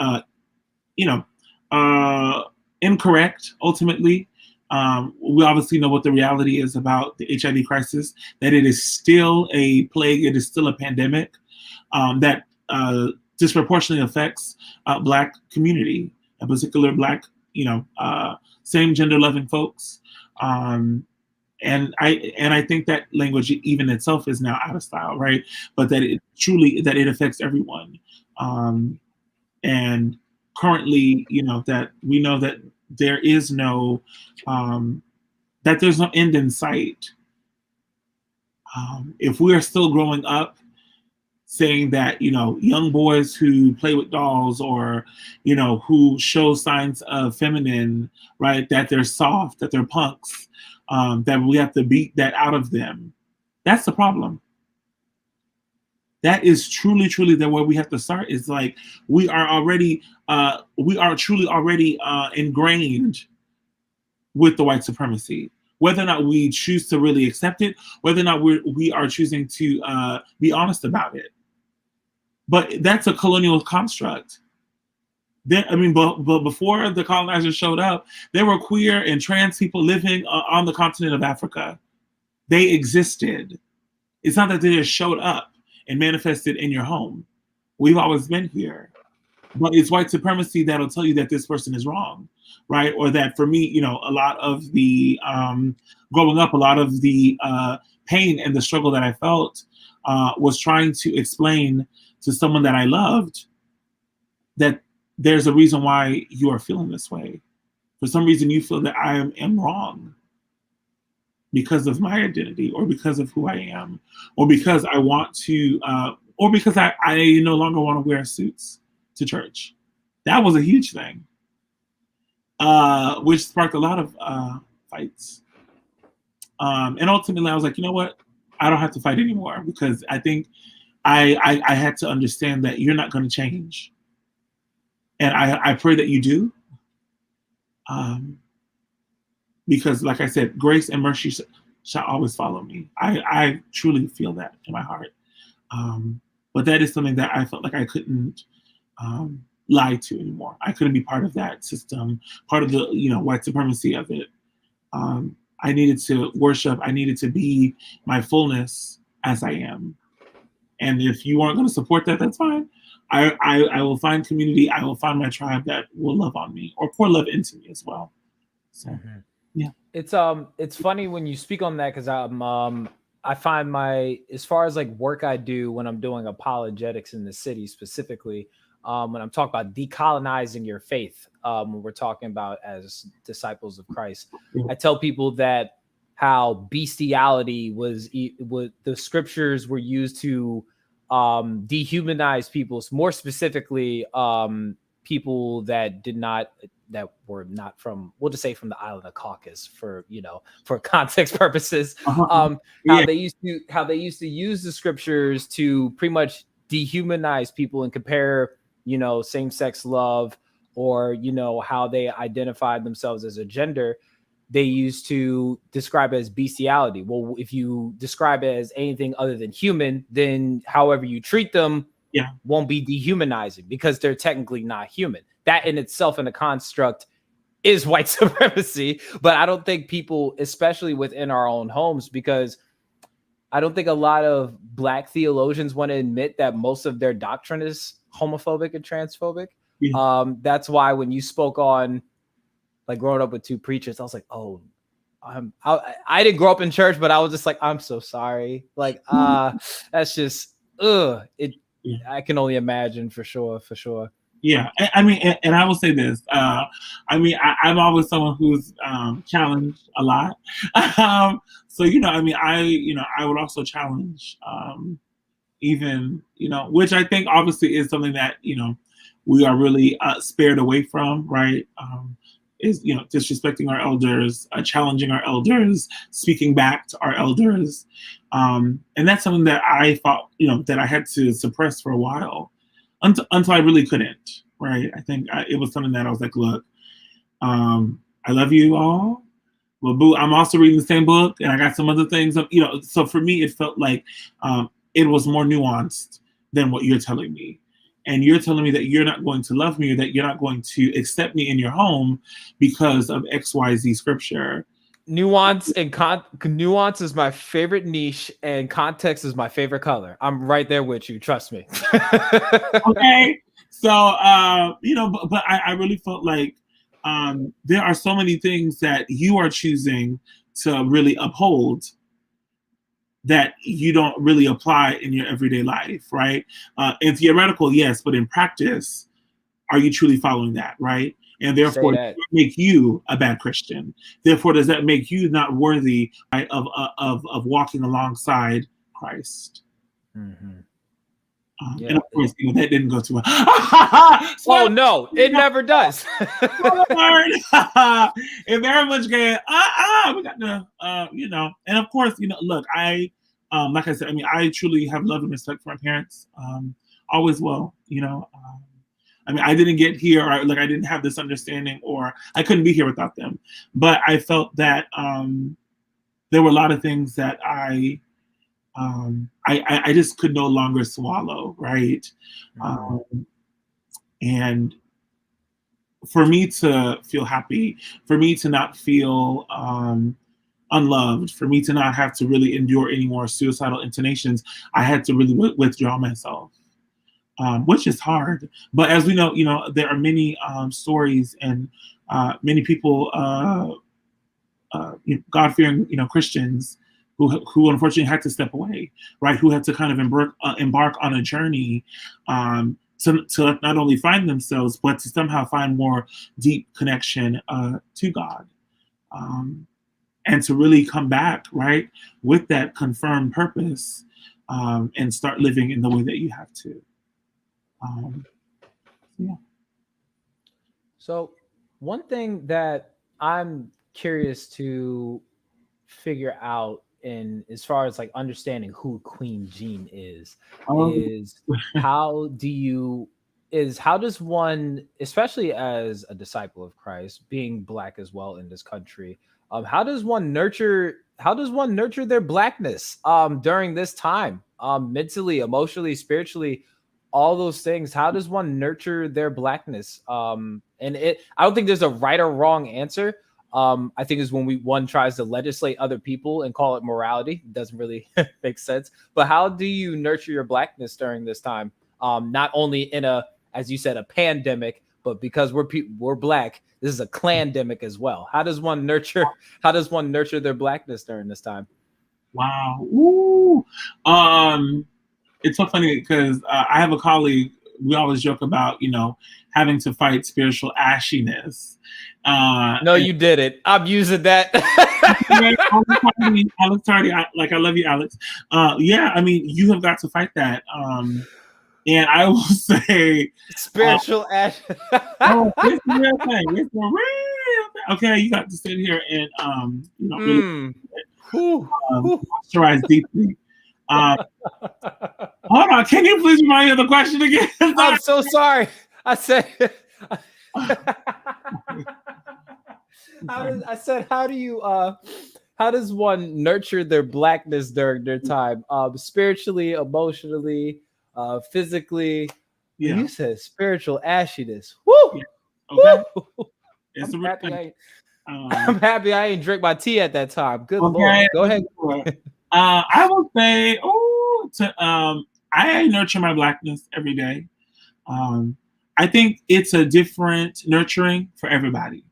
incorrect. Ultimately, we obviously know what the reality is about the HIV crisis, that it is still a plague, it is still a pandemic that disproportionately affects Black community, in particular Black, same gender loving folks. And I think that language even itself is now out of style, right? But that it affects everyone. And currently, that we know that there is no that there's no end in sight. If we are still growing up saying that, young boys who play with dolls, or, who show signs of feminine, right, that they're soft, that they're punks, that we have to beat that out of them, that's the problem. That is truly where we have to start. Is we are truly already ingrained with the white supremacy. Whether or not we choose to really accept it, whether or not we are choosing to be honest about it. But that's a colonial construct. But before the colonizers showed up, there were queer and trans people living on the continent of Africa. They existed. It's not that they just showed up and manifested in your home. We've always been here. But it's white supremacy that'll tell you that this person is wrong. right? Or that for me, a lot of the growing up, a lot of the pain and the struggle that I felt was trying to explain to someone that I loved that there's a reason why you are feeling this way. For some reason, you feel that I am wrong because of my identity, or because of who I am, or because I want to, or because I no longer want to wear suits to church. That was a huge thing, which sparked a lot of fights. And ultimately, I was like, you know what? I don't have to fight anymore, because I think I had to understand that you're not going to change. And I pray that you do. Because like I said, grace and mercy shall always follow me. I truly feel that in my heart. But that is something that I felt like I couldn't lie to anymore. I couldn't be part of that system, part of the white supremacy of it. I needed to worship. I needed to be my fullness as I am. And if you aren't going to support that, that's fine. I will find community. I will find my tribe that will love on me or pour love into me as well. So, yeah. It's funny when you speak on that, because I find as far as like work I do when I'm doing apologetics in the city specifically, when I'm talking about decolonizing your faith, when we're talking about as disciples of Christ, I tell people that how bestiality was the scriptures were used to dehumanize people, more specifically people that were not from, we'll just say from the island of Caucasus for context purposes. How they used to use the scriptures to pretty much dehumanize people and compare same-sex love, or how they identified themselves as a gender. They used to describe it as bestiality. Well, if you describe it as anything other than human, then however you treat them won't be dehumanizing, because they're technically not human. That in itself in a construct is white supremacy. But I don't think people, especially within our own homes, because I don't think a lot of Black theologians want to admit that most of their doctrine is homophobic and transphobic. That's why when you spoke on like growing up with two preachers, I was like, oh, I didn't grow up in church, but I was just like, I'm so sorry. Like, that's just, I can only imagine for sure. Yeah, I mean, and I will say this. I'm always someone who's challenged a lot. So I would also challenge, even which I think obviously is something that we are really spared away from, right? Is disrespecting our elders, challenging our elders, speaking back to our elders, and that's something that I thought that I had to suppress for a while. Until I really couldn't, right? I think it was something that I was like, look, I love you all. Well, boo, I'm also reading the same book, and I got some other things. So for me, it felt like it was more nuanced than what you're telling me. And you're telling me that you're not going to love me, or that you're not going to accept me in your home because of XYZ scripture. Nuance and nuance is my favorite niche, and context is my favorite color. I'm right there with you. Trust me. Okay. So, but I really felt like there are so many things that you are choosing to really uphold that you don't really apply in your everyday life, right? In theoretical, yes, but in practice, are you truly following that, right? And therefore, does that make you a bad Christian? Therefore, does that make you not worthy, right, of walking alongside Christ? Mm-hmm. And of course, that didn't go too well. Oh no, it never does. It very much get we got to and of course, look, I like I said, I truly have love and respect for my parents. Always will, I didn't get here, or like I didn't have this understanding, or I couldn't be here without them. But I felt that there were a lot of things that I just could no longer swallow, right? And for me to feel happy, for me to not feel unloved, for me to not have to really endure any more suicidal intonations, I had to really withdraw myself. Which is hard, but as we know, there are many stories and many people, God-fearing, Christians who unfortunately had to step away, right? Who had to kind of embark on a journey to not only find themselves, but to somehow find more deep connection to God. And to really come back, right, with that confirmed purpose, and start living in the way that you have to. Yeah. So one thing that I'm curious to figure out in as far as like understanding who Queen Jean is how does one, especially as a disciple of Christ, being Black as well in this country, how does one nurture their Blackness during this time, mentally, emotionally, spiritually, all those things? How does one nurture their Blackness? I don't think there's a right or wrong answer. I think is when one tries to legislate other people and call it morality. It doesn't really make sense. But how do you nurture your Blackness during this time? Not only in as you said, a pandemic, but because we're Black, this is a clandemic as well. How does one nurture their Blackness during this time? Wow. Ooh. It's so funny because I have a colleague. We always joke about, having to fight spiritual ashiness. No, you did it. I'm using that. Alex Tardy, I love you, Alex. Yeah, I mean, you have got to fight that. And I will say, spiritual ash. It's the real thing. It's the real thing. Okay, you got to sit here and really moisturize deeply. Hold on, can you please remind me of the question again? I'm so sorry. I said, how does one nurture their Blackness during their time, spiritually, emotionally, physically? Yeah. You said spiritual ashiness. Woo! Yeah. Okay. Woo! I'm happy I ain't drink my tea at that time. Good Lord. Go ahead. I will say, I nurture my Blackness every day. I think it's a different nurturing for everybody.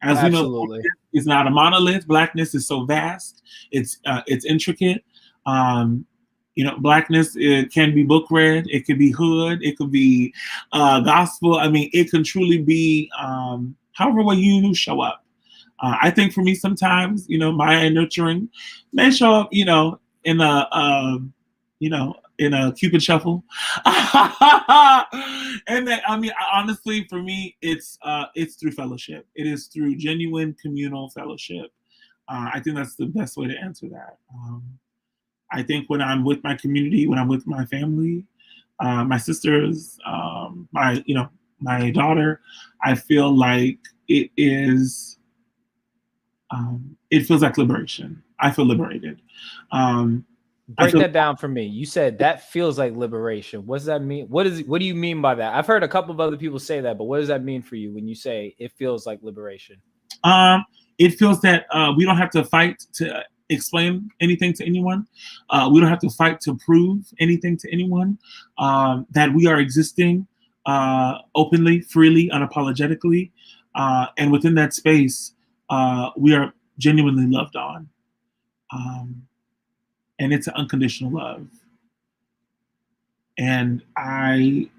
As absolutely, we know, it's not a monolith. Blackness is so vast. It's intricate. Blackness, it can be book read. It could be hood. It could be gospel. I mean, it can truly be however way you show up. I think for me, sometimes, my nurturing may show up, in a Cupid shuffle. And then, honestly, for me, it's through fellowship. It is through genuine communal fellowship. I think that's the best way to answer that. I think when I'm with my community, when I'm with my family, my sisters, my daughter, I feel like it is. It feels like liberation. I feel liberated. Break that down for me. You said that feels like liberation. What does that mean? What do you mean by that? I've heard a couple of other people say that, but what does that mean for you when you say it feels like liberation? It feels that we don't have to fight to explain anything to anyone. We don't have to fight to prove anything to anyone. That we are existing openly, freely, unapologetically, and within that space, we are genuinely loved on. And it's an unconditional love. And I'm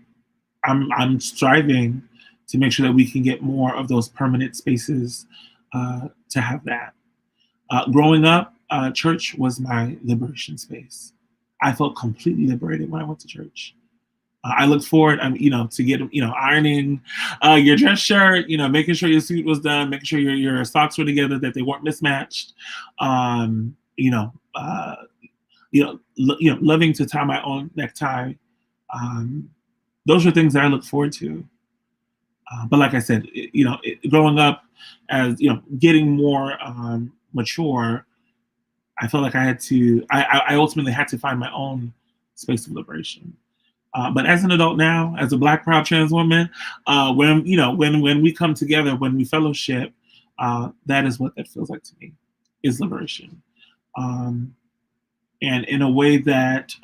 striving to make sure that we can get more of those permanent spaces to have that. Growing up, church was my liberation space. I felt completely liberated when I went to church. I looked forward, to get, ironing your dress shirt, making sure your suit was done, making sure your socks were together, that they weren't mismatched. Loving to tie my own necktie. Those are things that I look forward to. But like I said, growing up as, getting more mature, I felt like I ultimately had to find my own space of liberation. But as an adult now, as a Black proud trans woman, when we come together, when we fellowship, that is what that feels like to me, is liberation. And in a way that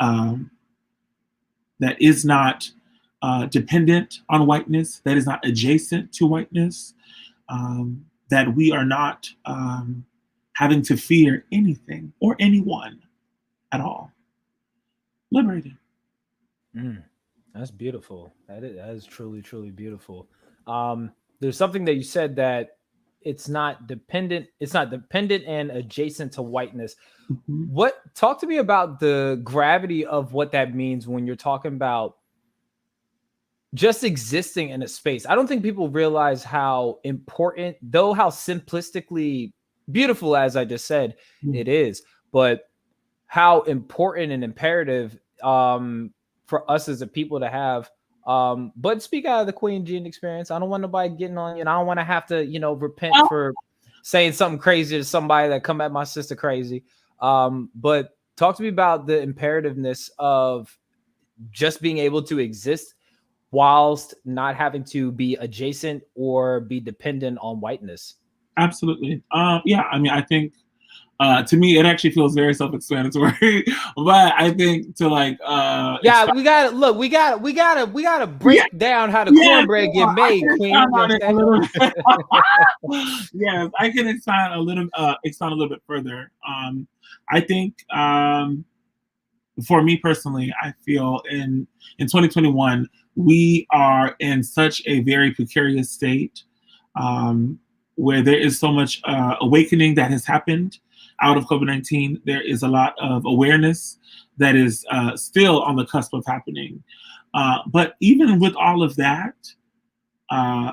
that is not dependent on whiteness, that is not adjacent to whiteness, that we are not having to fear anything or anyone at all. Liberated. That's beautiful. That is truly, truly beautiful. There's something that you said that it's not dependent and adjacent to whiteness. Talk to me about the gravity of what that means when you're talking about just existing in a space. I don't think people realize how important, though how simplistically beautiful, as I just said, it is, but how important and imperative for us as a people to have. But speak out of the Qween Gene experience. I don't want nobody getting on, I don't want to have to, repent for saying something crazy to somebody that come at my sister crazy. But talk to me about the imperativeness of just being able to exist whilst not having to be adjacent or be dependent on whiteness. Absolutely. Yeah, I mean, I think to me, it actually feels very self-explanatory, but I think to like, we gotta break down how the cornbread get made, Qween. Yes, I can expound a little bit further. I think for me personally, I feel in 2021 we are in such a very precarious state where there is so much awakening that has happened out of COVID-19. There is a lot of awareness that is still on the cusp of happening. But even with all of that,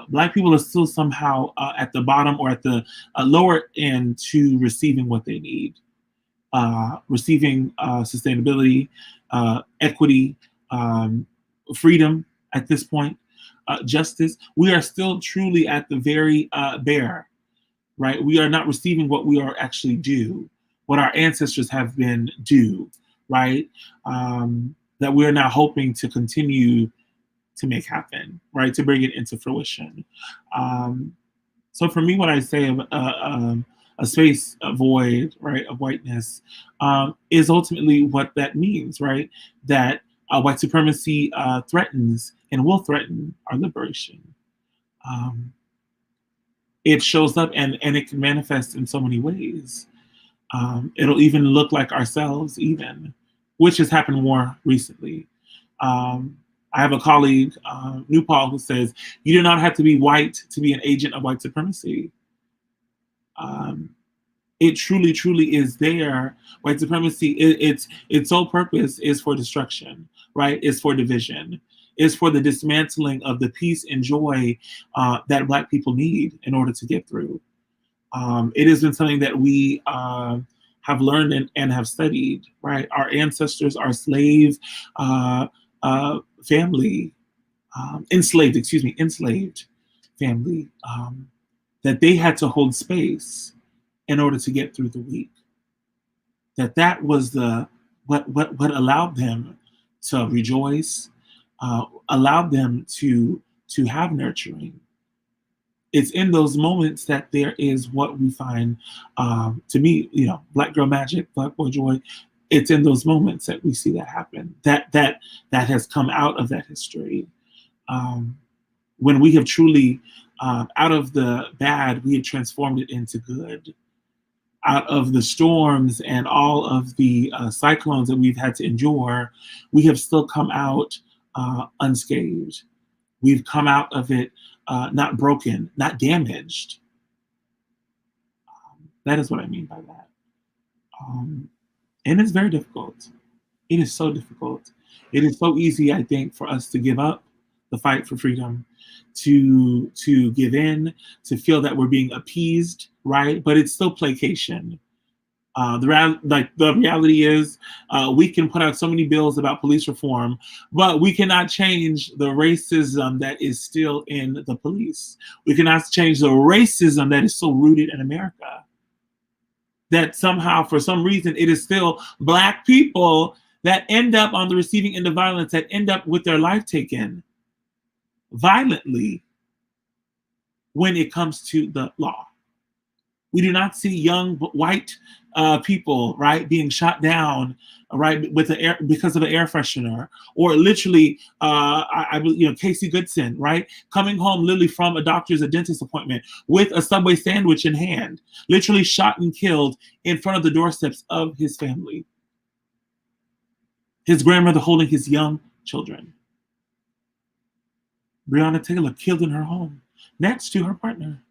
Black people are still somehow at the bottom or at the lower end to receiving what they need. Receiving sustainability, equity, freedom at this point, justice. We are still truly at the very bare, right? We are not receiving what we are actually due, what our ancestors have been due, right? That we are now hoping to continue to make happen, right? To bring it into fruition. So for me, what I say a space, a void, right, of whiteness, is ultimately what that means, right? That white supremacy threatens and will threaten our liberation. It shows up and it can manifest in so many ways. It'll even look like ourselves, even, which has happened more recently. I have a colleague, New Paul, who says, you do not have to be white to be an agent of white supremacy. It truly, truly is there. White supremacy, its sole purpose is for destruction, right? It's for division. It's for the dismantling of the peace and joy that Black people need in order to get through. It has been something that we have learned and have studied, right? Our ancestors, our slave family, enslaved family, that they had to hold space in order to get through the week. That was what allowed them to rejoice, allowed them to have nurturing. It's in those moments that there is what we find, to me, Black girl magic, Black boy joy. It's in those moments that we see that happen. That has come out of that history. When we have truly, out of the bad, we have transformed it into good. Out of the storms and all of the cyclones that we've had to endure, we have still come out unscathed. We've come out of it not broken, not damaged. That is what I mean by that. And it's very difficult. It is so difficult. It is so easy, I think, for us to give up the fight for freedom, to give in, to feel that we're being appeased, right? But it's still placation. The reality is, we can put out so many bills about police reform, but we cannot change the racism that is still in the police. We cannot change the racism that is so rooted in America. That somehow, for some reason, it is still Black people that end up on the receiving end of violence, that end up with their life taken violently when it comes to the law. We do not see young white people, right, being shot down, right, with the air because of an air freshener, or literally, Casey Goodson, right, coming home literally from a doctor's, a dentist appointment with a Subway sandwich in hand, literally shot and killed in front of the doorsteps of his family. His grandmother holding his young children. Breonna Taylor killed in her home next to her partner.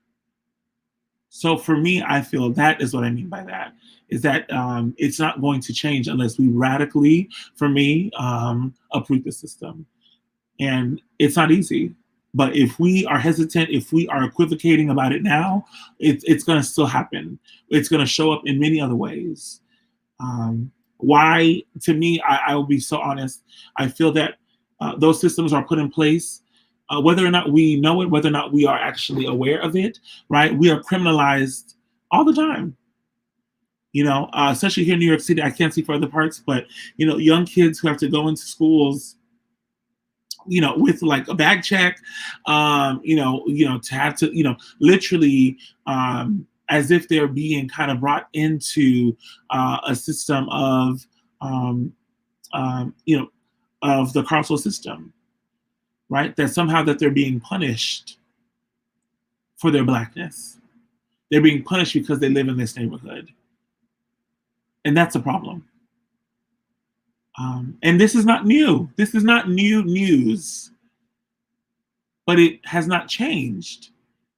So for me, I feel that is what I mean by that, is that it's not going to change unless we radically, for me, uproot the system. And it's not easy. But if we are hesitant, if we are equivocating about it now, it's going to still happen. It's going to show up in many other ways. Why, to me, I will be so honest, I feel that those systems are put in place. Whether or not we know it, whether or not we are actually aware of it, right? We are criminalized all the time. Especially here in New York City. I can't see for other parts, but young kids who have to go into schools, with like a bag check, to have to, literally, as if they're being kind of brought into a system of, of the carceral system. Right? That somehow that they're being punished for their Blackness. They're being punished because they live in this neighborhood. And that's a problem. And this is not new. This is not new news. But it has not changed.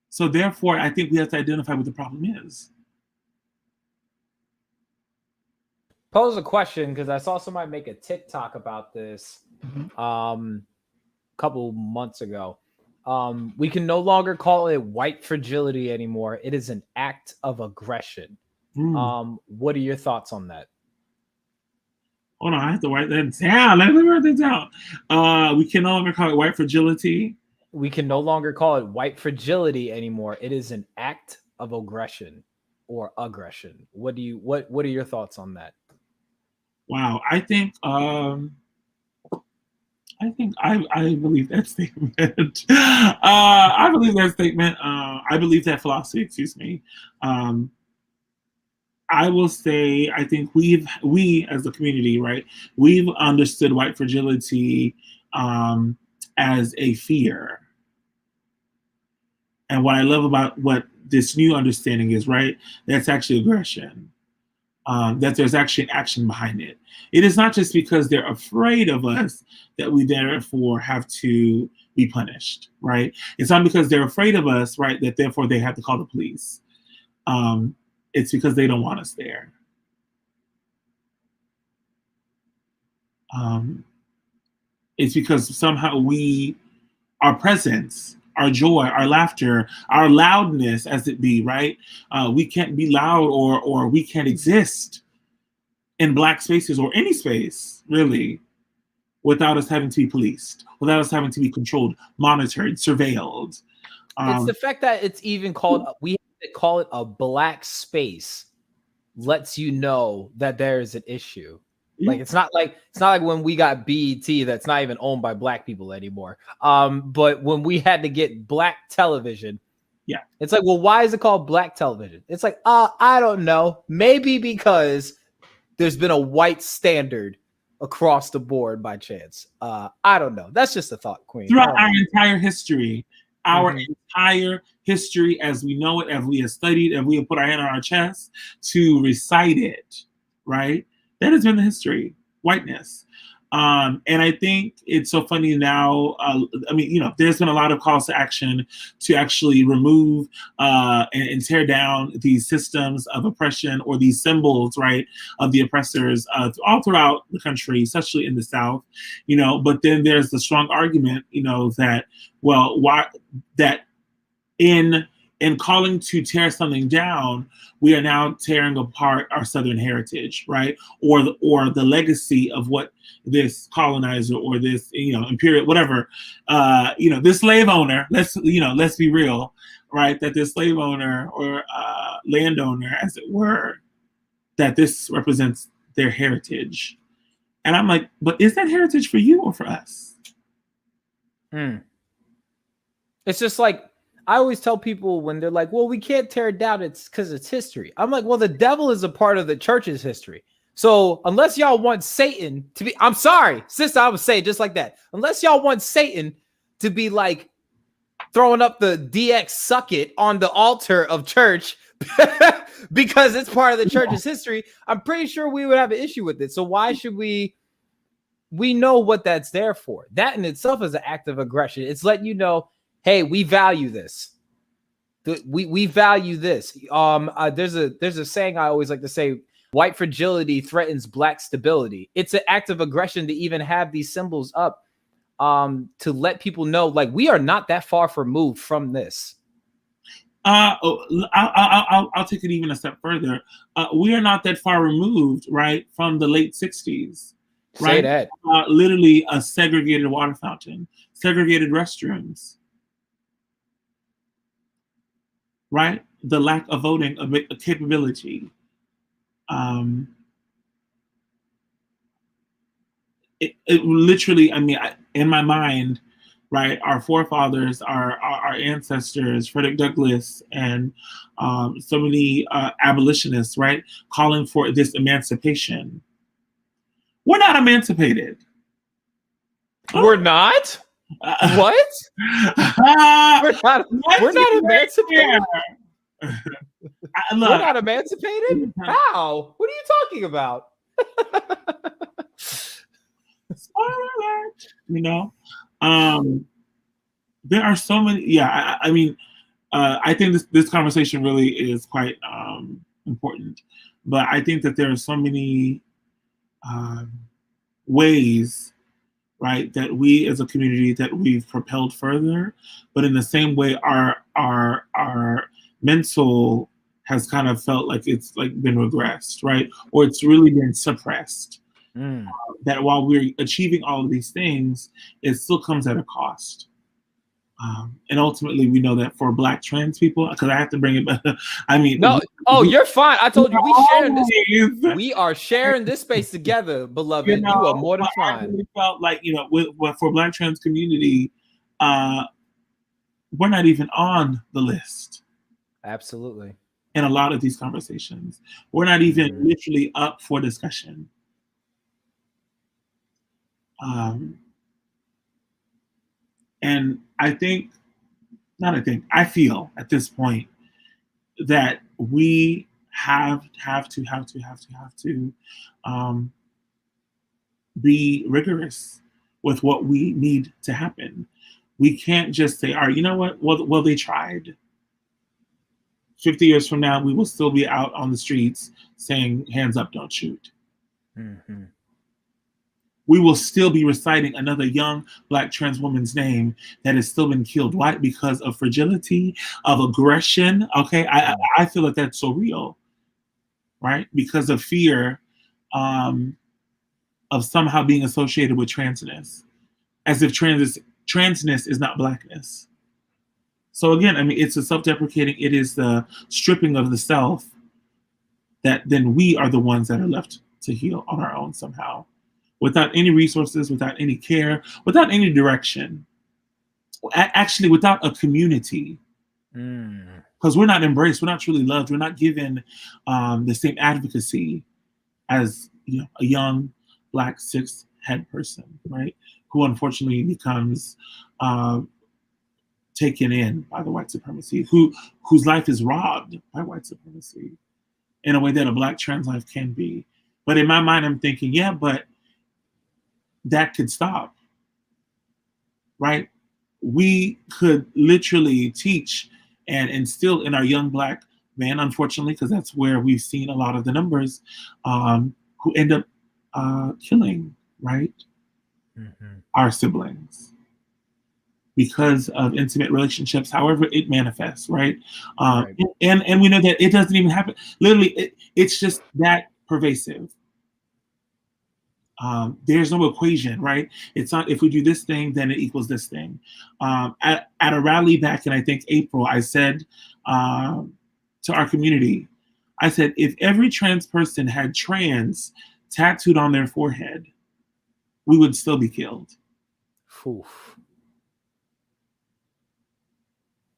So therefore, I think we have to identify what the problem is. Pose a question, because I saw somebody make a TikTok about this. Couple months ago. We can no longer call it white fragility anymore. It is an act of aggression. What are your thoughts on that? Hold on, I have to write that down. Let me write that down. We can no longer call it white fragility. We can no longer call it white fragility anymore. It is an act of aggression or aggression. What are your thoughts on that? Wow, I think I believe that statement. I believe that statement. I believe that philosophy, excuse me. I will say, I think we as a community, right, we've understood white fragility as a fear. And what I love about what this new understanding is, right, that's actually aggression. That there's actually an action behind it. It is not just because they're afraid of us that we therefore have to be punished, right? It's not because they're afraid of us, right, that therefore they have to call the police. It's because they don't want us there. It's because somehow our presence, our joy, our laughter, our loudness, as it be, right? We can't be loud or we can't exist in Black spaces or any space, really, without us having to be policed, without us having to be controlled, monitored, surveilled. It's the fact that it's even called, we have to call it a Black space, lets you know that there is an issue. Like it's not like when we got BET that's not even owned by Black people anymore. But when we had to get Black television, yeah, it's like, well, why is it called Black television? It's like, I don't know. Maybe because there's been a white standard across the board by chance. I don't know. That's just a thought, Qween. Throughout our entire history, entire history as we know it, as we have studied, and we have put our hand on our chest to recite it, right? That has been the history, whiteness. And I think it's so funny now. There's been a lot of calls to action to actually remove and tear down these systems of oppression or these symbols, right, of the oppressors all throughout the country, especially in the South. But then there's the strong argument, that, well, why that in calling to tear something down, we are now tearing apart our Southern heritage, right? Or the legacy of what this colonizer or this, imperial, whatever, this slave owner, let's be real, right? That this slave owner or landowner, as it were, that this represents their heritage. And I'm like, but is that heritage for you or for us? It's just like, I always tell people when they're like, well, we can't tear it down, it's because it's history. I'm like, well, the devil is a part of the church's history. So unless y'all want Satan to be, I'm sorry, sister, I would say it just like that. Unless y'all want Satan to be like throwing up the DX suck it on the altar of church because it's part of the church's history, I'm pretty sure we would have an issue with it. So why should we know what that's there for? That in itself is an act of aggression. It's letting you know, hey, we value this. We value this. There's a saying I always like to say, white fragility threatens black stability. It's an act of aggression to even have these symbols up to let people know, like, we are not that far removed from this. I'll take it even a step further. We are not that far removed, right, from the late 60s. Right? Say that. Literally a segregated water fountain, segregated restrooms, right? The lack of voting capability. It literally, I mean, in my mind, right, our forefathers, our ancestors, Frederick Douglass, and so many abolitionists, right, calling for this emancipation. We're not emancipated. We're not? What? We're not emancipated. We're not emancipated? How? What are you talking about? You know, there are so many. Yeah, I mean, I think this conversation really is quite important. But I think that there are so many ways, right, that we as a community that we've propelled further, but in the same way, our mental has kind of felt like it's like been regressed, right, or it's really been suppressed. That while we're achieving all of these things, it still comes at a cost. And ultimately, we know that for Black trans people, because I have to bring it back. I mean, no, you're fine. I told you we are sharing this space together, beloved. You are more than fine. I really felt like, for Black trans community, we're not even on the list. Absolutely. In a lot of these conversations, we're not even literally up for discussion. And I feel at this point that we have to be rigorous with what we need to happen. We can't just say, all right, you know what? Well, they tried. 50 years from now, we will still be out on the streets saying, hands up, don't shoot. Mm-hmm. We will still be reciting another young Black trans woman's name that has still been killed. Why? Because of fragility, of aggression. Okay, I feel like that's so real, right? Because of fear of somehow being associated with transness, as if transness is not Blackness. So again, I mean, it's a self-deprecating. It is the stripping of the self that then we are the ones that are left to heal on our own somehow. Without any resources, without any care, without any direction, actually without a community, because we're not embraced, we're not truly loved, we're not given the same advocacy as a young Black cis-het person, right? Who unfortunately becomes taken in by the white supremacy, whose life is robbed by white supremacy in a way that a Black trans life can be. But in my mind, I'm thinking, yeah, but that could stop, right? We could literally teach and instill in our young Black men, unfortunately, because that's where we've seen a lot of the numbers who end up killing, right? Our siblings because of intimate relationships, however it manifests, right? Right. And we know that it doesn't even happen. Literally, it's just that pervasive. There's no equation, right? It's not if we do this thing, then it equals this thing. At a rally back in, I think, April, I said to our community, I said, if every trans person had trans tattooed on their forehead, we would still be killed. Oof.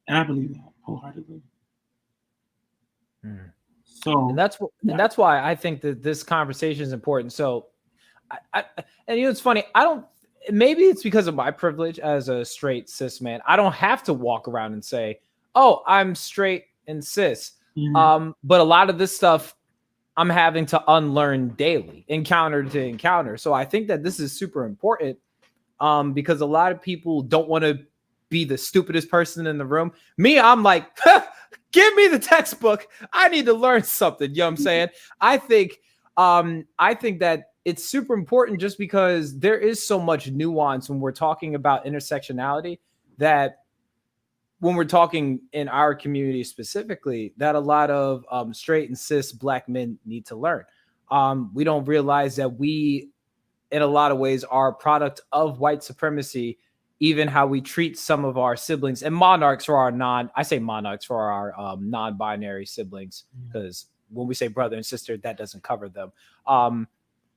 And I believe that wholeheartedly. So, and that's why I think that this conversation is important. So, and it's funny. Maybe it's because of my privilege as a straight cis man. I don't have to walk around and say, "Oh, I'm straight and cis." But a lot of this stuff I'm having to unlearn daily, encounter to encounter. So I think that this is super important because a lot of people don't want to be the stupidest person in the room. Me, I'm like, give me the textbook. I need to learn something. You know what I'm saying? I think that it's super important just because there is so much nuance when we're talking about intersectionality that when we're talking in our community specifically, that a lot of straight and cis Black men need to learn. We don't realize that we, in a lot of ways, are a product of white supremacy, even how we treat some of our siblings and monarchs for our non-binary siblings, because when we say brother and sister, that doesn't cover them.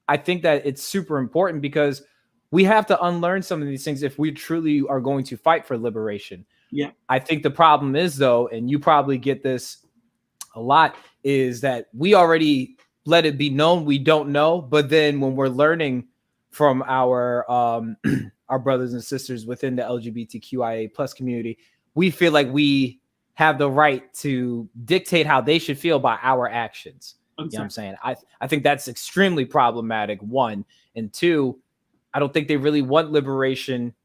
I think that it's super important because we have to unlearn some of these things if we truly are going to fight for liberation. Yeah. I think the problem is, though, and you probably get this a lot, is that we already let it be known we don't know. But then when we're learning from our our brothers and sisters within the LGBTQIA plus community, we feel like we have the right to dictate how they should feel by our actions. You know what I'm saying? I think that's extremely problematic, one. And two, I don't think they really want liberation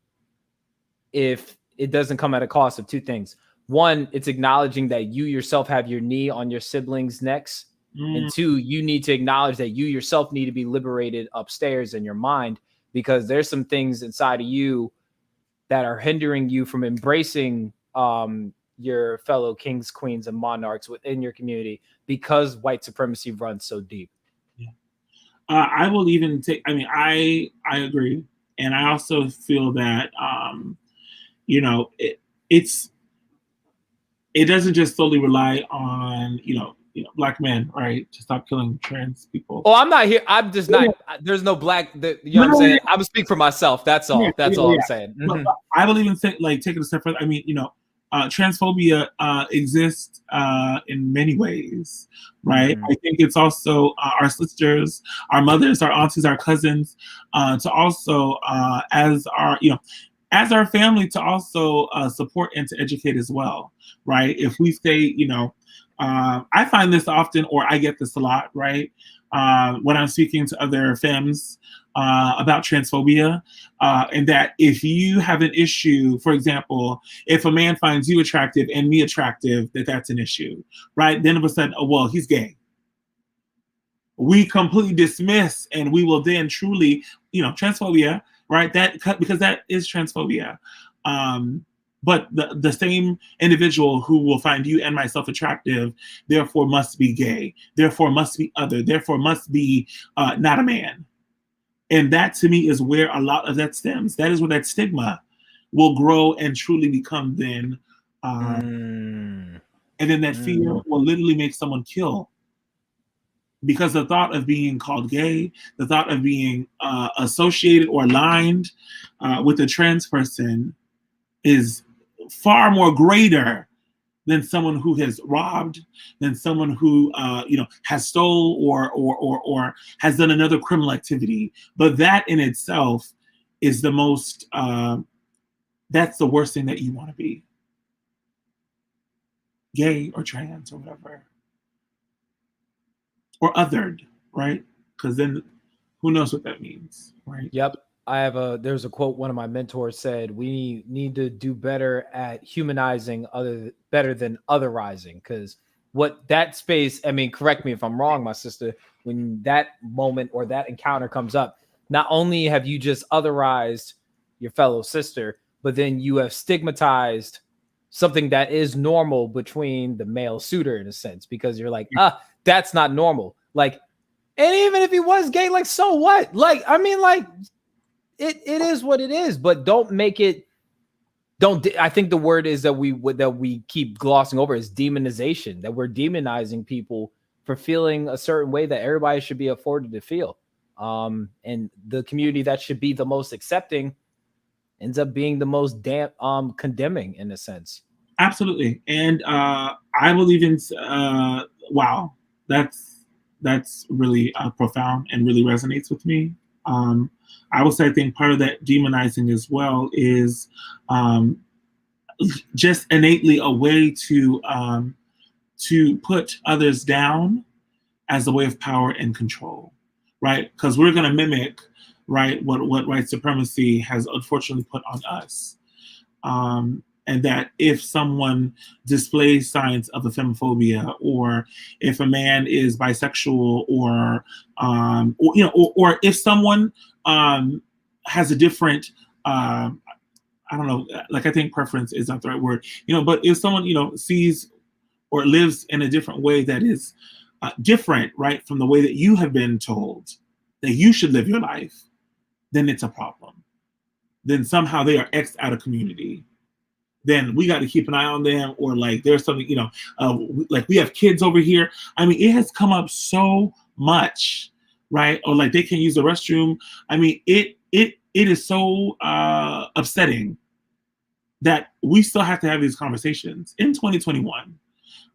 if it doesn't come at a cost of two things. One, it's acknowledging that you yourself have your knee on your siblings' necks. And two, you need to acknowledge that you yourself need to be liberated upstairs in your mind, because there's some things inside of you that are hindering you from embracing your fellow kings, queens, and monarchs within your community because white supremacy runs so deep. Yeah. I will even take, I agree. And I also feel that, it doesn't just solely rely on, Black men, right, to stop killing trans people. Oh, I'm not here. I'm just not. There's no Black. You know what I'm saying? I'm speaking for myself. That's all. That's all I'm saying. But I will even say, take it a step further. Transphobia exists in many ways, right? I think it's also our sisters, our mothers, our aunties, our cousins, to also as our family to also support and to educate as well, right? If we say, I find this often, or I get this a lot, right? When I'm speaking to other femmes about transphobia, and that if you have an issue, for example, if a man finds you attractive and me attractive, that's an issue, right? Then all of a sudden, oh, well, he's gay. We completely dismiss, and we will then truly, transphobia, right? Because that is transphobia. But the same individual who will find you and myself attractive, therefore must be gay, therefore must be other, therefore must be not a man. And that, to me, is where a lot of that stems. That is where that stigma will grow and truly become then. And then that fear will literally make someone kill. Because the thought of being called gay, the thought of being associated or aligned with a trans person is far more greater than someone who has robbed, than someone who has stole or has done another criminal activity. But that in itself is the most that's the worst thing that you want to be. Gay or trans or whatever. Or othered, right? Because then who knows what that means, right? Yep. There's a quote one of my mentors said, we need to do better at humanizing better than otherizing, because what that space, correct me if I'm wrong, my sister, when that moment or that encounter comes up, not only have you just otherized your fellow sister, but then you have stigmatized something that is normal between the male suitor, in a sense, because you're like, that's not normal. Like, and even if he was gay, like, so what? Like, it is what it is, but don't make it. I think the word is that we keep glossing over is demonization, that we're demonizing people for feeling a certain way that everybody should be afforded to feel. And the community that should be the most accepting ends up being the most condemning, in a sense. Absolutely. And I believe in, wow, that's really profound and really resonates with me. I would say I think part of that demonizing as well is just innately a way to put others down as a way of power and control, right? Because we're going to mimic, right, what white supremacy has unfortunately put on us. And that if someone displays signs of femophobia, or if a man is bisexual, or if someone has a different, I don't know, like I think preference is not the right word, but if someone sees or lives in a different way that is different, right, from the way that you have been told that you should live your life, then it's a problem. Then somehow they are X'd out of community. Then we got to keep an eye on them, or like there's something, like we have kids over here. I mean, it has come up so much, right? Or like they can use the restroom. I mean, it is so upsetting that we still have to have these conversations in 2021.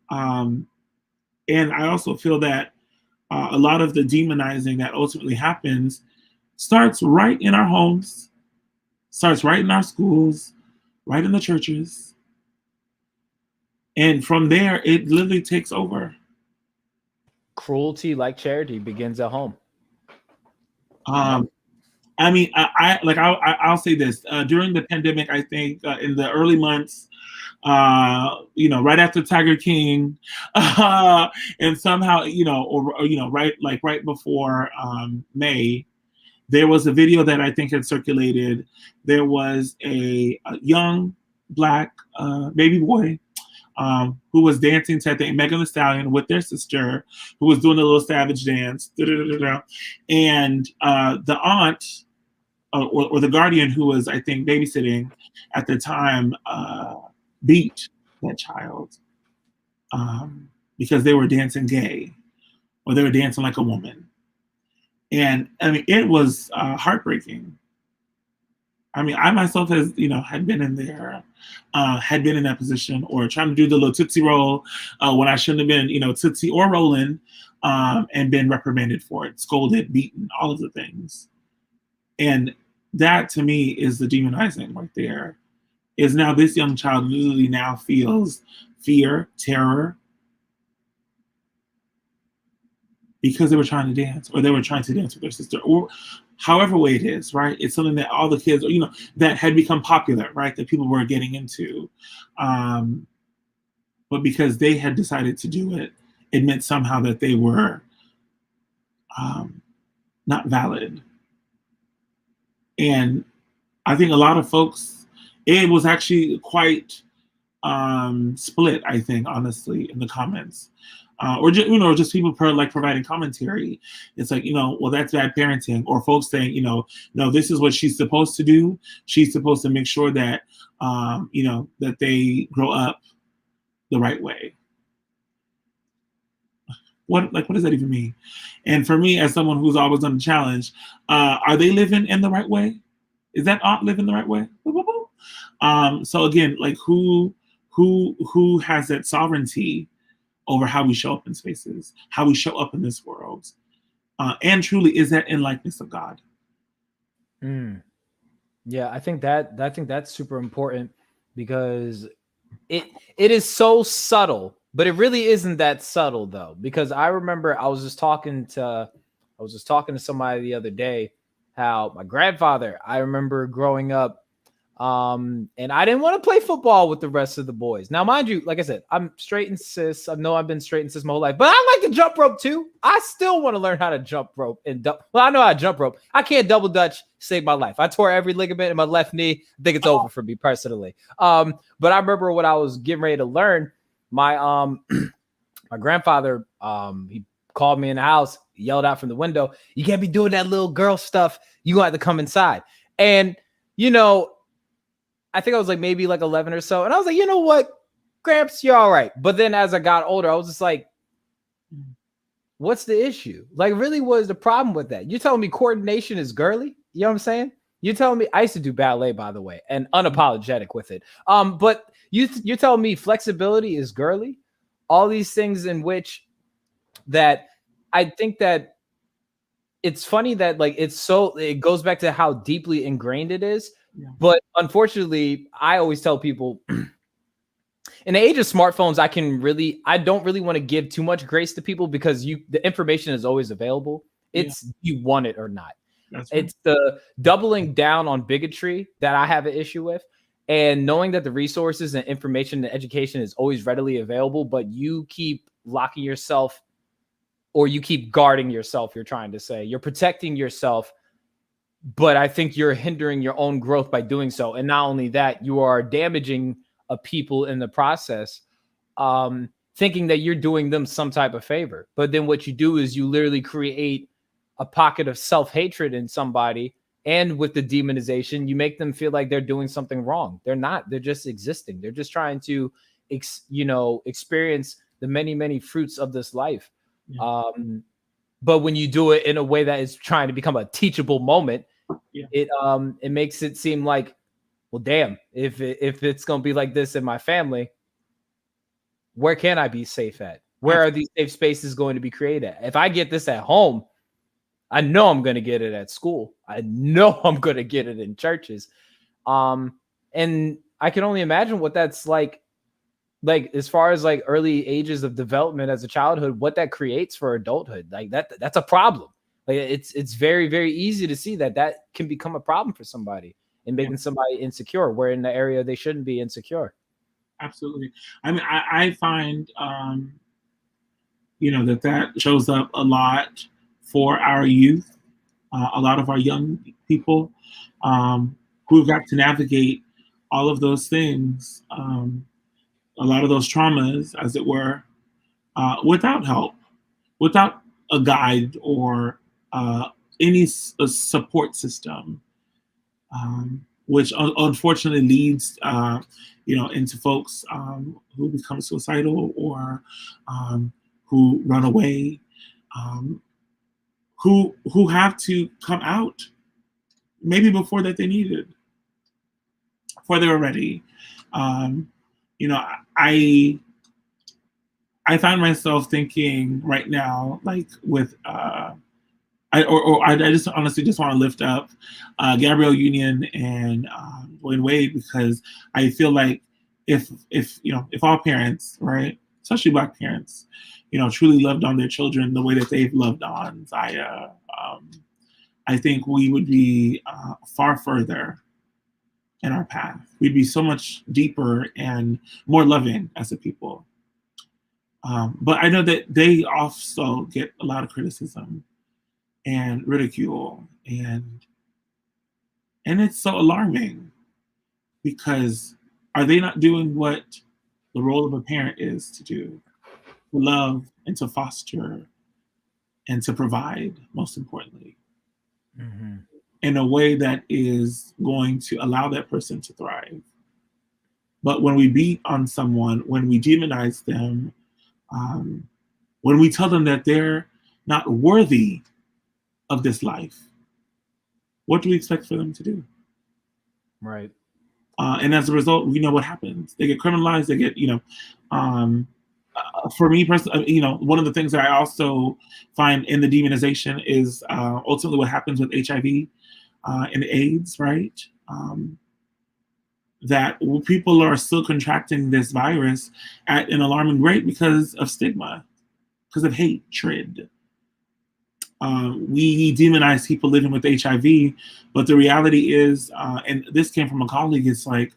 And I also feel that a lot of the demonizing that ultimately happens starts right in our homes, starts right in our schools, right in the churches. And from there, it literally takes over. Cruelty, like charity, begins at home. I mean, I'll say this. During the pandemic, I think in the early months, right after Tiger King, and somehow, right before May, there was a video that I think had circulated. There was a young Black baby boy who was dancing to, I think, Megan Thee Stallion with their sister, who was doing a little savage dance. And the aunt, or the guardian who was, I think, babysitting at the time, beat that child because they were dancing gay, or they were dancing like a woman. And I mean, it was heartbreaking. I mean, I myself had been in there, had been in that position, or trying to do the little Tootsie Roll when I shouldn't have been, Tootsie or rolling, and been reprimanded for it, scolded, beaten, all of the things. And that to me is the demonizing right there. Is now this young child literally now feels fear, terror, because they were trying to dance, or they were trying to dance with their sister, or however way it is, right? It's something that all the kids, that had become popular, right? That people were getting into. But because they had decided to do it, it meant somehow that they were not valid. And I think a lot of folks, it was actually quite split, I think, honestly, in the comments. Or just people providing commentary. It's like, well, that's bad parenting. Or folks saying, no, this is what she's supposed to do. She's supposed to make sure that, that they grow up the right way. What does that even mean? And for me, as someone who's always on the challenge, are they living in the right way? Is that aunt living the right way? So again, like who has that sovereignty over how we show up in spaces, how we show up in this world, and truly, is that in likeness of God? Yeah, I think that's super important, because it is so subtle, but it really isn't that subtle though. Because I remember I was just talking to somebody the other day, how my grandfather, I remember growing up, and I didn't want to play football with the rest of the boys. Now, mind you, like I said, I'm straight and cis. I know I've been straight and cis my whole life, but I like to jump rope too. I still want to learn how to jump rope. Well, I know how to jump rope. I can't double dutch, save my life. I tore every ligament in my left knee. I think it's over for me personally. But I remember when I was getting ready to learn, my my grandfather, he called me in the house, yelled out from the window, "You can't be doing that little girl stuff. You gonna have to come inside." And I think I was maybe 11 or so. And I was like, you know what, Gramps, you're all right. But then as I got older, I was just like, what's the issue? Really, what is the problem with that? You're telling me coordination is girly? You know what I'm saying? You're telling me, I used to do ballet, by the way, and unapologetic with it. But you're telling me flexibility is girly? All these things in which that I think that it's funny that like it goes back to how deeply ingrained it is. Yeah. But unfortunately, I always tell people in the age of smartphones, I don't really want to give too much grace to people because the information is always available. It's you want it or not. That's right. It's the doubling down on bigotry that I have an issue with, and knowing that the resources and information and education is always readily available, but you keep locking yourself or you keep guarding yourself. You're trying to say you're protecting yourself, but I think you're hindering your own growth by doing so. And not only that, you are damaging a people in the process, thinking that you're doing them some type of favor. But then what you do is you literally create a pocket of self-hatred in somebody, and with the demonization, you make them feel like they're doing something wrong. They're not. They're just existing. They're just trying to, experience the many, many fruits of this life. Yeah. But when you do it in a way that is trying to become a teachable moment, it makes it seem like, well, damn, if it's gonna be like this in my family, where can I be safe at? Where are these safe spaces going to be created at? If I get this at home, I know I'm going to get it at school. I know I'm going to get it in churches. And I can only imagine what that's like as far as like early ages of development as a childhood, what that creates for adulthood. Like that's a problem. Like it's very, very easy to see that can become a problem for somebody and making somebody insecure, where in the area they shouldn't be insecure. Absolutely. I mean, I find, that shows up a lot for our youth, a lot of our young people who've got to navigate all of those things, a lot of those traumas, as it were, without help, without a guide or any support system, which unfortunately leads, into folks who become suicidal or who run away. Who have to come out maybe before that they needed, before they were ready. I find myself thinking right now, like with I just honestly just want to lift up Gabrielle Union and Dwayne Wade, because I feel like if all parents, right, especially Black parents, truly loved on their children the way that they've loved on Zaya, I think we would be far further in our path. We'd be so much deeper and more loving as a people. But I know that they also get a lot of criticism and ridicule, and it's so alarming, because are they not doing what the role of a parent is to do? To love and to foster and to provide, most importantly, in a way that is going to allow that person to thrive. But when we beat on someone, when we demonize them, when we tell them that they're not worthy of this life, what do we expect for them to do? Right. And as a result, we know what happens. They get criminalized. They get, for me personally, one of the things that I also find in the demonization is ultimately what happens with HIV and AIDS, right? That people are still contracting this virus at an alarming rate because of stigma, because of hatred. We demonize people living with HIV, but the reality is, and this came from a colleague, it's like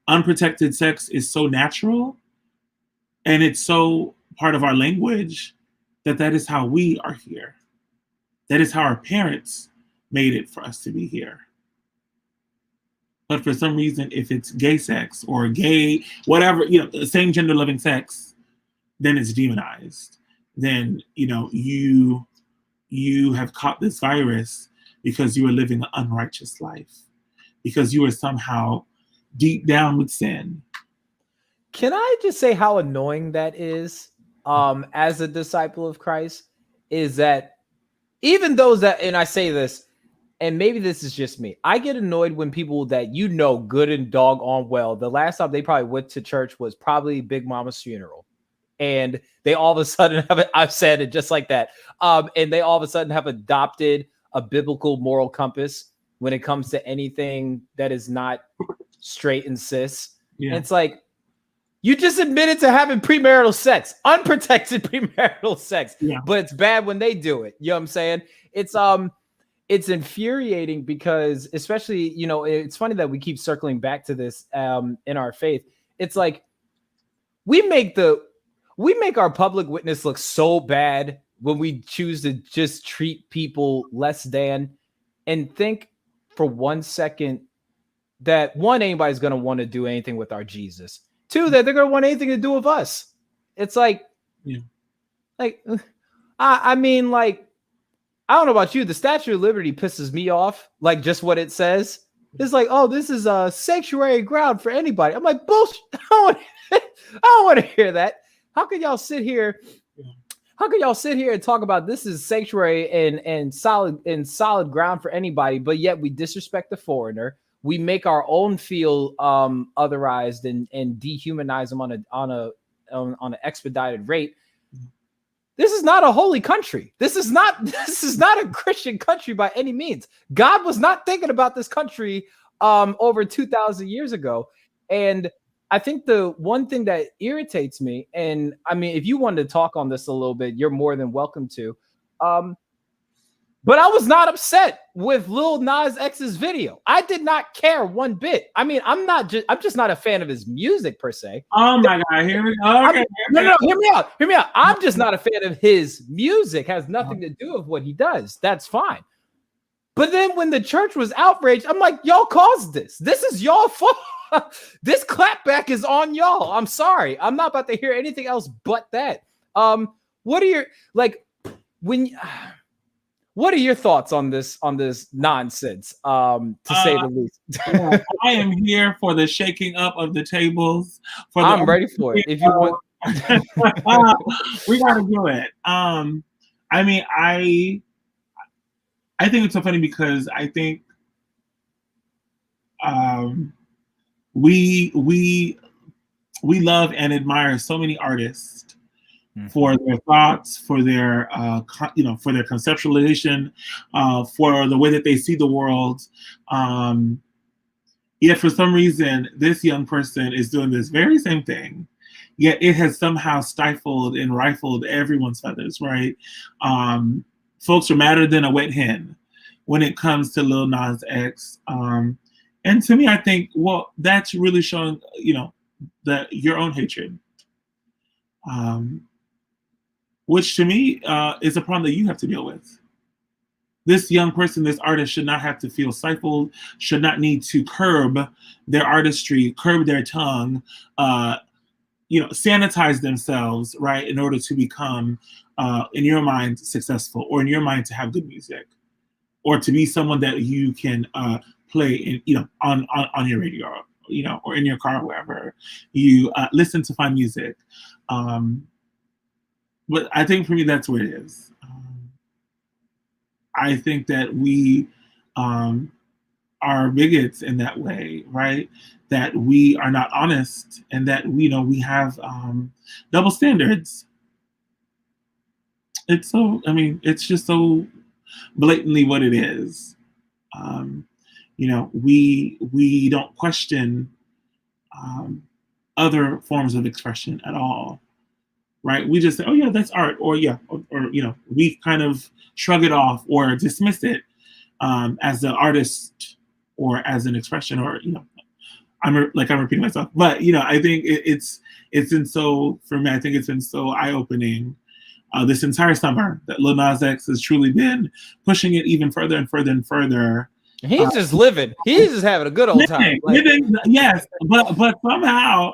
unprotected sex is so natural and it's so part of our language that is how we are here. That is how our parents made it for us to be here. But for some reason, if it's gay sex or gay, whatever, the same gender loving sex, then it's demonized. Then, you have caught this virus because you are living an unrighteous life, because you are somehow deep down with sin. Can I just say how annoying that is as a disciple of Christ? Is that even those that, and I say this, and maybe this is just me, I get annoyed when people that good and doggone well, the last time they probably went to church was probably Big Mama's funeral. And they all of a sudden I've said it just like that. And they all of a sudden have adopted a biblical moral compass when it comes to anything that is not straight and cis. Yeah. And it's like, you just admitted to having premarital sex, unprotected premarital sex, but it's bad when they do it. You know what I'm saying? It's infuriating because, especially, it's funny that we keep circling back to this in our faith. It's like we make our public witness look so bad when we choose to just treat people less than, and think for 1 second that anybody's going to want to do anything with our Jesus. 2, that they're going to want anything to do with us. It's like, I mean, like, I don't know about you. The Statue of Liberty pisses me off. Like, just what it says. It's like, oh, this is a sanctuary ground for anybody. I'm like, bullshit. I don't want to hear that. How could y'all sit here? How could y'all sit here and talk about this is sanctuary and solid ground for anybody, but yet we disrespect the foreigner? We make our own feel otherized and dehumanize them on an expedited rate. This is not a holy country. This is not a Christian country by any means. God was not thinking about this country over 2,000 years ago. And I think the one thing that irritates me, and I mean, if you wanted to talk on this a little bit, you're more than welcome to. But I was not upset with Lil Nas X's video. I did not care one bit. I mean, I'm just not a fan of his music per se. Oh my God, here we go. Okay, no, hear me out. I'm just not a fan of his music. Has nothing to do with what he does. That's fine. But then when the church was outraged, I'm like, y'all caused this. This is y'all fault. This clapback is on y'all. I'm sorry. I'm not about to hear anything else but that. What are your What are your thoughts on this nonsense, to say the least? I am here for the shaking up of the tables. I'm ready for it. If you want, we gotta do it. I mean, I think it's so funny because I think we love and admire so many artists for their thoughts, for their for their conceptualization, for the way that they see the world. Yet for some reason, this young person is doing this very same thing. Yet it has somehow stifled and rifled everyone's feathers, right? Folks are madder than a wet hen when it comes to Lil Nas X. And to me, I think, well, that's really showing, that your own hatred. Which to me is a problem that you have to deal with. This young person, this artist should not have to feel stifled, should not need to curb their artistry, curb their tongue, sanitize themselves, right, in order to become, in your mind, successful, or in your mind to have good music, or to be someone that you can play in, on your radio, or in your car, wherever you listen to fine music. But I think for me, that's what it is. I think that we are bigots in that way, right? That we are not honest, and that we have double standards. It's just so blatantly what it is. We don't question other forms of expression at all. Right? We just say, oh yeah, that's art, or we kind of shrug it off or dismiss it as an artist or as an expression, or I'm repeating myself, but I think it's been so, for me, I think it's been so eye-opening this entire summer that Lil Nas X has truly been pushing it even further and further and further. He's just living. He's just having a good old time. Living, yes, but somehow,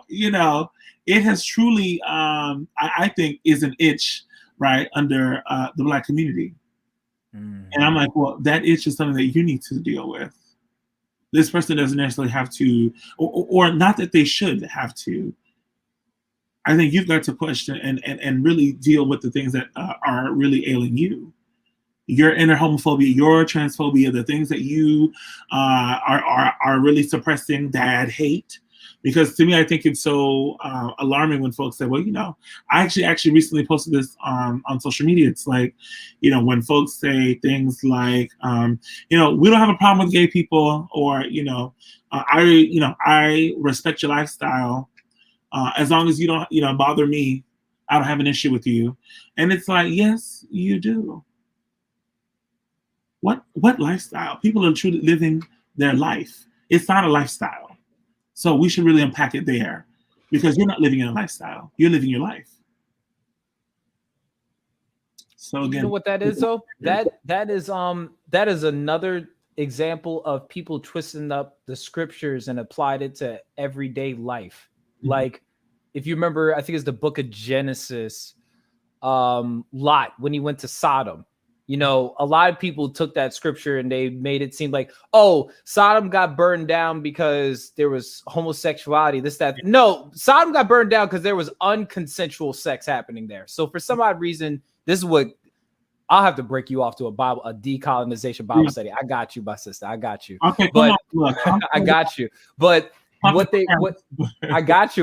it has truly, I think, is an itch, right, under the Black community. And I'm like, well, that itch is something that you need to deal with. This person doesn't necessarily have to, or not that they should have to. I think you've got to question and really deal with the things that are really ailing you. your inner homophobia, your transphobia, the things that you are really suppressing, that hate. Because to me, I think it's so alarming when folks say, well, you know, I actually recently posted this on social media. It's like, you know, when folks say things like, you know, we don't have a problem with gay people, or, you know, I respect your lifestyle. As long as you don't, you know, bother me, I don't have an issue with you. And it's like, yes, you do. What lifestyle? People are truly living their life. It's not a lifestyle. So we should really unpack it there, because you're not living in a lifestyle. You're living your life. So again, you know what that is though? That is another example of people twisting up the scriptures and applied it to everyday life. Mm-hmm. Like, if you remember, I think it's the book of Genesis, Lot, when he went to Sodom. You know, a lot of people took that scripture and they made it seem like, oh, Sodom got burned down because there was homosexuality, this, that. No, Sodom got burned down because there was unconsensual sex happening there. So for some odd reason, this is what I'll have to break you off to a decolonization Bible study. I got you, my sister. I got you. Okay, but I got you. But I got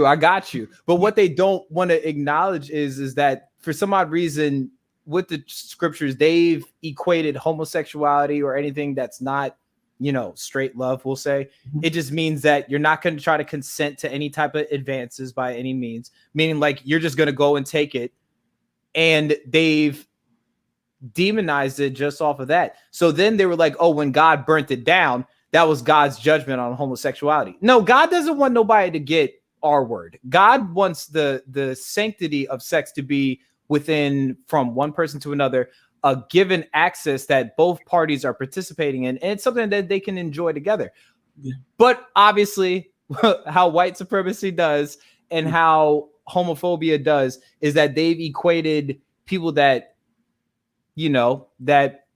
you. But what they don't want to acknowledge is that for some odd reason, with the scriptures, they've equated homosexuality or anything that's not, you know, straight love, we'll say. It just means that you're not going to try to consent to any type of advances by any means, meaning like you're just going to go and take it. And they've demonized it just off of that. So then they were like, oh, when God burnt it down, that was God's judgment on homosexuality. No, God doesn't want nobody to get our word. God wants the sanctity of sex to be within, from one person to another, a given access that both parties are participating in, and it's something that they can enjoy together. Yeah. But obviously, how white supremacy does and how homophobia does is that they've equated people that, you know, that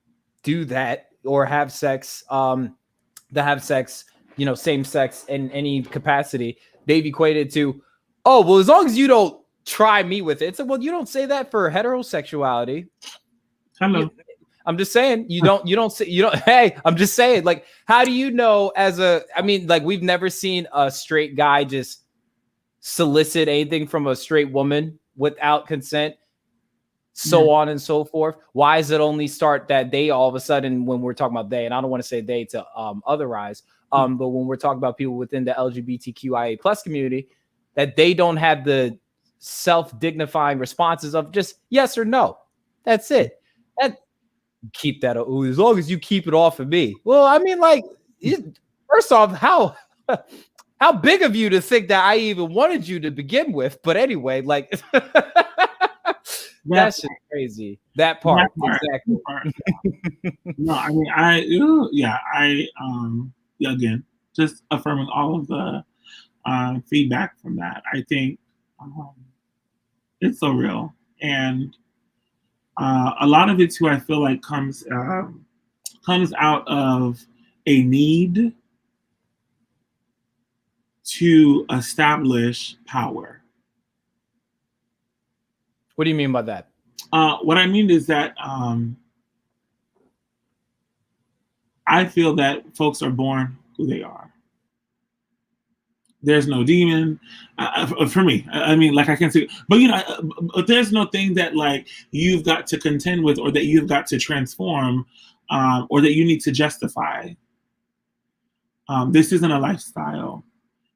do that or have sex, you know, same sex in any capacity, they've equated to, oh, well, as long as you don't try me with it. It's like, well, you don't say that for heterosexuality. Hello. I'm just saying hey, I'm just saying, like, how do you know I mean, like, we've never seen a straight guy just solicit anything from a straight woman without consent, so on and so forth. Why does it only start that they all of a sudden, when we're talking about they, and I don't want to say they to otherize, but when we're talking about people within the LGBTQIA plus community, that they don't have the self-dignifying responses of just yes or no. That's it. And keep that as long as you keep it off of me. Well, I mean, like, first off, how big of you to think that I even wanted you to begin with? But anyway, like, that's just crazy. That part. Exactly. No, I mean, I again, just affirming all of the feedback from that. I think it's so real, and a lot of it too, I feel like comes out of a need to establish power. What do you mean by that? What I mean is that I feel that folks are born who they are. There's no demon for me. I mean, like, I can see, but you know, but there's no thing that like you've got to contend with, or that you've got to transform, or that you need to justify. This isn't a lifestyle.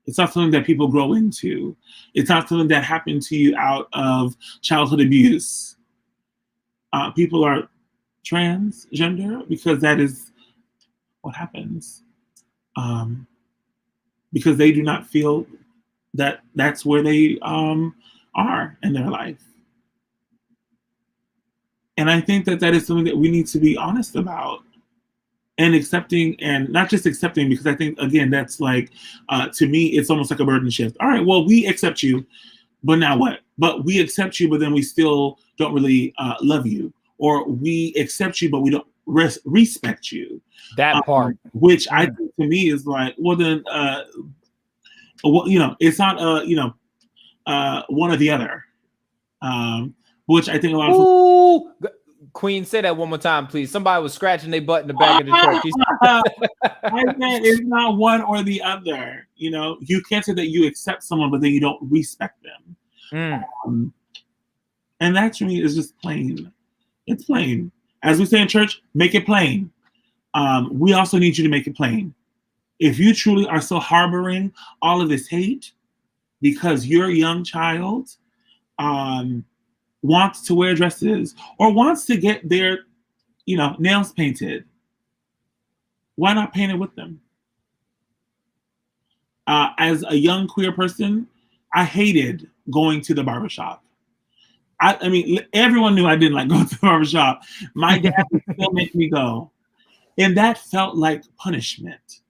It's not something that people grow into. It's not something that happened to you out of childhood abuse. People are transgender because that is what happens. Because they do not feel that that's where they are in their life. And I think that that is something that we need to be honest about and accepting, and not just accepting, because I think, again, that's like, to me, it's almost like a burden shift. All right, well, we accept you, but now what? But we accept you, but then we still don't really love you. Or we accept you, but we don't respect you. That part. Which I think to me is like, well, then, well, you know, it's not, you know, one or the other. Which I think a lot of Qween, say that one more time, please. Somebody was scratching their butt in the back of the church. I said it's not one or the other. You know, you can't say that you accept someone, but then you don't respect them. And that to me is just plain. It's plain. As we say in church, make it plain. We also need you to make it plain. If you truly are still harboring all of this hate because your young child wants to wear dresses or wants to get their, nails painted, why not paint it with them? As a young queer person, I hated going to the barbershop. I mean, everyone knew I didn't like going to the barbershop. My dad would still make me go. And that felt like punishment.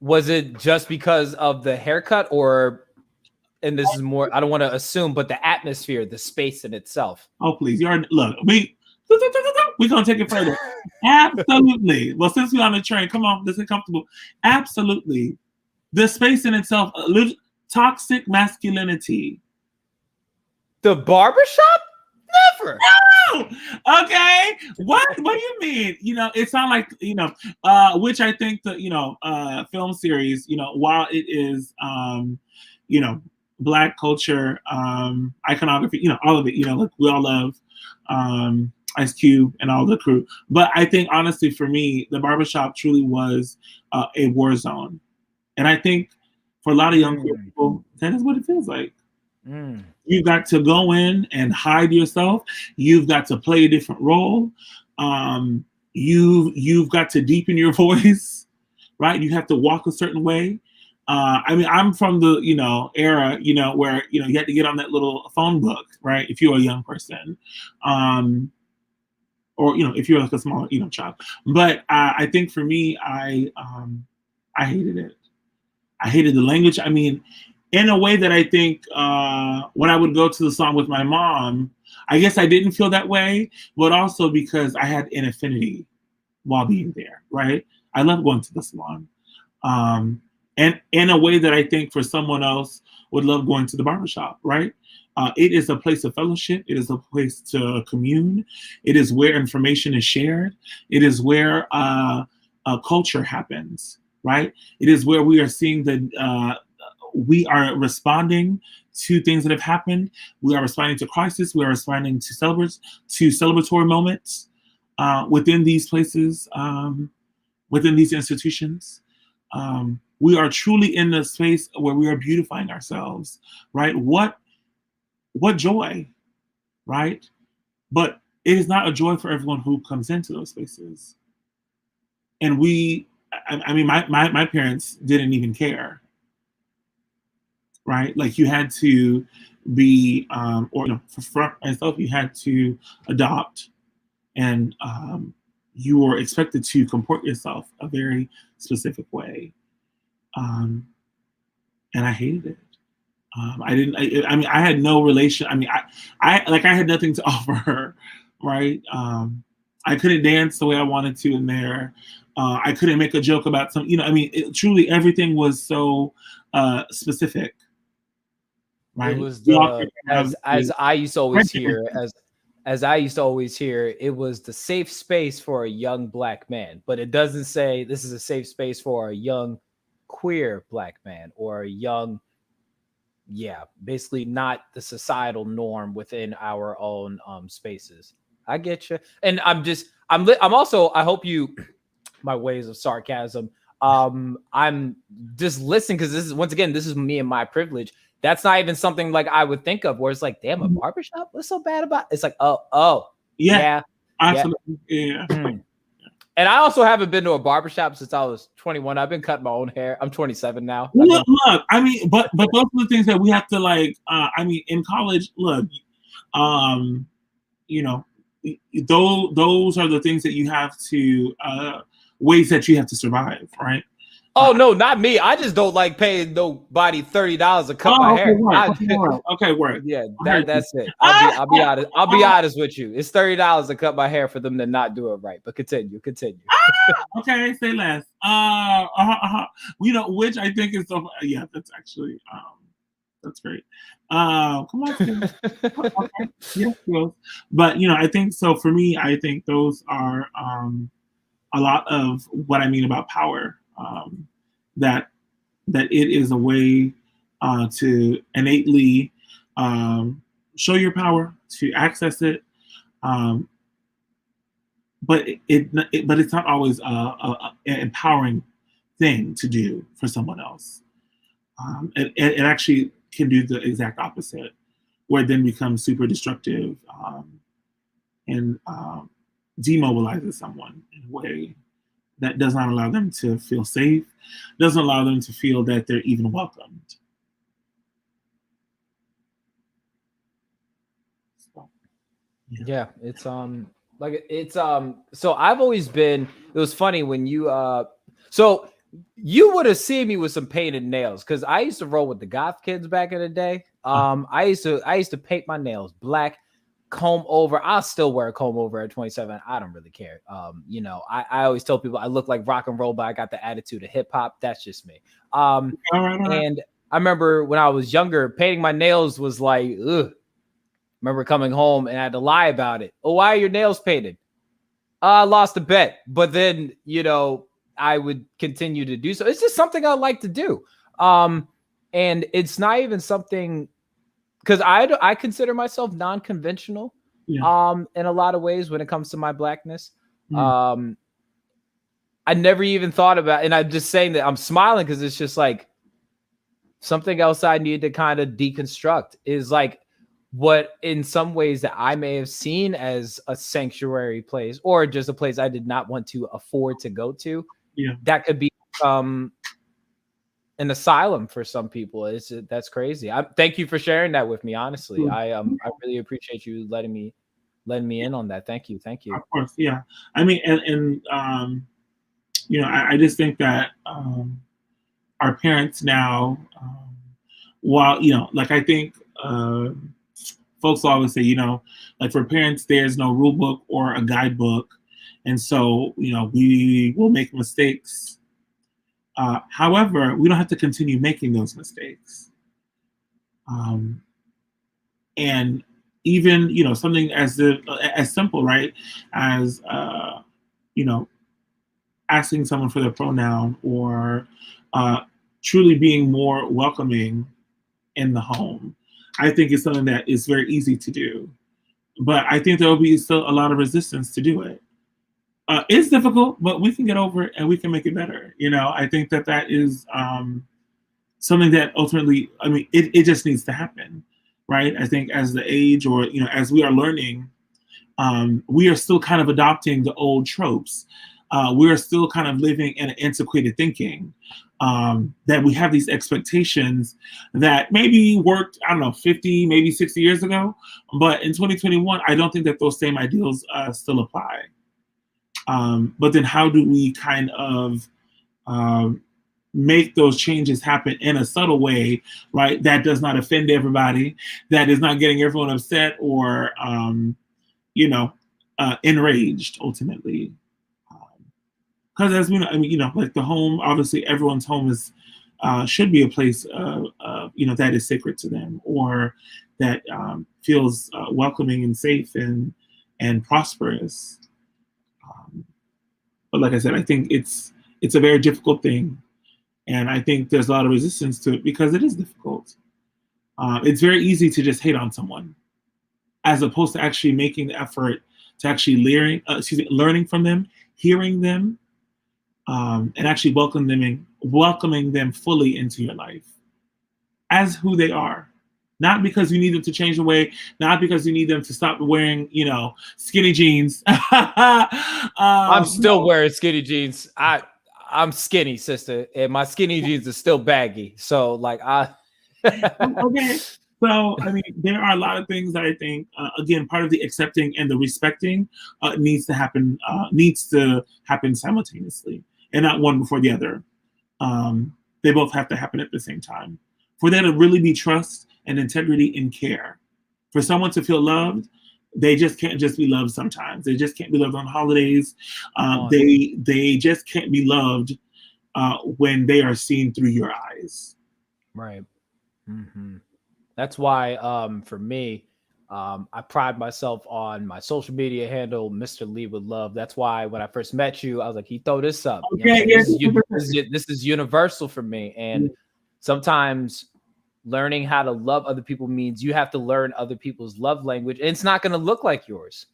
Was it just because of the haircut, or, and this is more, I don't want to assume, but the atmosphere, the space in itself? Oh, please. Look, we're going to take it further. Absolutely. Well, since we're on the train, come on, let's get comfortable. Absolutely. The space in itself, toxic masculinity. The barbershop? Never. No! Okay. What do you mean? It's not like, which I think the, film series, while it is, Black culture, iconography, all of it, like we all love Ice Cube and all the crew. But I think, honestly, for me, the barbershop truly was a war zone. And I think for a lot of young people, that is what it feels like. You've got to go in and hide yourself. You've got to play a different role. You've got to deepen your voice, right? You have to walk a certain way. I mean, I'm from the era where you had to get on that little phone book, right? If you're a young person, or if you're like a small child. But I think for me, I hated it. I hated the language. I mean, in a way that I think when I would go to the salon with my mom, I guess I didn't feel that way, but also because I had an affinity while being there, right? I love going to the salon. And in a way that I think for someone else would love going to the barbershop, right? It is a place of fellowship. It is a place to commune. It is where information is shared. It is where culture happens, right? It is where we are seeing we are responding to things that have happened. We are responding to crisis. We are responding to celebratory moments within these places, within these institutions. We are truly in the space where we are beautifying ourselves, right? What joy, right? But it is not a joy for everyone who comes into those spaces. And I mean, my parents didn't even care, right? Like you had to be, for myself, you had to adopt, and you were expected to comport yourself a very specific way. And I hated it. I had no relation. I mean, I had nothing to offer her, right? I couldn't dance the way I wanted to in there. I couldn't make a joke about truly everything was so specific. Right? It was as I used to always hear, it was the safe space for a young Black man, but it doesn't say this is a safe space for a young queer Black man or a young, basically not the societal norm within our own spaces. I get you. And I'm also, I hope you, my ways of sarcasm, I'm just listening because this is me and my privilege. That's not even something like I would think of where it's like, damn, a barbershop? What's so bad about it? It's like, yeah. Absolutely. Yeah. And I also haven't been to a barbershop since I was 21. I've been cutting my own hair. I'm 27 now. Look, I mean, but those are the things that we have to in college, look, those are the things that you have to, ways that you have to survive, right? Oh no, not me. I just don't like paying nobody $30 to cut my hair. Okay, word. Yeah, that's it. I'll be honest. I'll be honest with you. It's $30 to cut my hair for them to not do it right. But continue. Okay, say less. Which I think is so. Yeah, that's actually. That's great. Come on, Skills. Okay. Yeah, Skills. But I think so. For me, I think those are a lot of what I mean about power. That it is a way to innately show your power, to access it, um, but but it's not always an empowering thing to do for someone else. It actually can do the exact opposite, where it then becomes super destructive and demobilizes someone in a way that does not allow them to feel safe, doesn't allow them to feel that they're even welcomed. So, Yeah, it's so I've always been, it was funny when you so you would have seen me with some painted nails, because I used to roll with the goth kids back in the day. I used to paint my nails black, comb over. I'll still wear a comb over at 27. I don't really care. I always tell people I look like rock and roll, but I got the attitude of hip hop. That's just me. all right. And I remember when I was younger, painting my nails was like, ugh. Remember coming home and I had to lie about it. Oh, why are your nails painted? I lost a bet. But then, I would continue to do so. It's just something I like to do. And it's not even something, because I consider myself non-conventional in a lot of ways when it comes to my Blackness. I never even thought about, and I'm just saying that I'm smiling because it's just like something else I need to kind of deconstruct is like, what in some ways that I may have seen as a sanctuary place or just a place I did not want to afford to go to, that could be an asylum for some people. That's crazy. Thank you for sharing that with me. Honestly, I really appreciate you letting me in on that. Thank you. Of course, yeah. I mean, and I just think that our parents now, while like I think. Folks always say, like for parents, there's no rule book or a guidebook. And so, we will make mistakes. However, we don't have to continue making those mistakes. And even, something as simple, right, as, asking someone for their pronoun or truly being more welcoming in the home. I think it's something that is very easy to do, but I think there will be still a lot of resistance to do it. It's difficult, but we can get over it and we can make it better. I think that is something that ultimately, I mean, it just needs to happen, right? I think as the age or, as we are learning, we are still kind of adopting the old tropes. We are still kind of living in an antiquated thinking. That we have these expectations that maybe worked, 50, maybe 60 years ago. But in 2021, I don't think that those same ideals still apply. But then how do we kind of make those changes happen in a subtle way, right? That does not offend everybody, that is not getting everyone upset or, enraged ultimately. Because as we know, I mean, like the home, obviously everyone's home is should be a place that is sacred to them or that feels welcoming and safe and prosperous. But like I said, I think it's a very difficult thing, and I think there's a lot of resistance to it because it is difficult. It's very easy to just hate on someone, as opposed to actually making the effort to actually learning from them, hearing them. And actually welcoming them fully into your life as who they are. Not because you need them to change the way, not because you need them to stop wearing, skinny jeans. I'm still wearing skinny jeans. I'm skinny, sister, and my skinny jeans are still baggy. So like okay. So, I mean, there are a lot of things that I think, again, part of the accepting and the respecting needs to happen simultaneously and not one before the other. They both have to happen at the same time. For there to really be trust and integrity and care. For someone to feel loved, they just can't just be loved sometimes. They just can't be loved on holidays. They just can't be loved when they are seen through your eyes. Right. Mm-hmm. That's why, for me, I pride myself on my social media handle, Mr. Lee with Love. That's why when I first met you, I was like, "He throw this up." You know what I'm saying? This is universal for me. And sometimes learning how to love other people means you have to learn other people's love language, and it's not going to look like yours.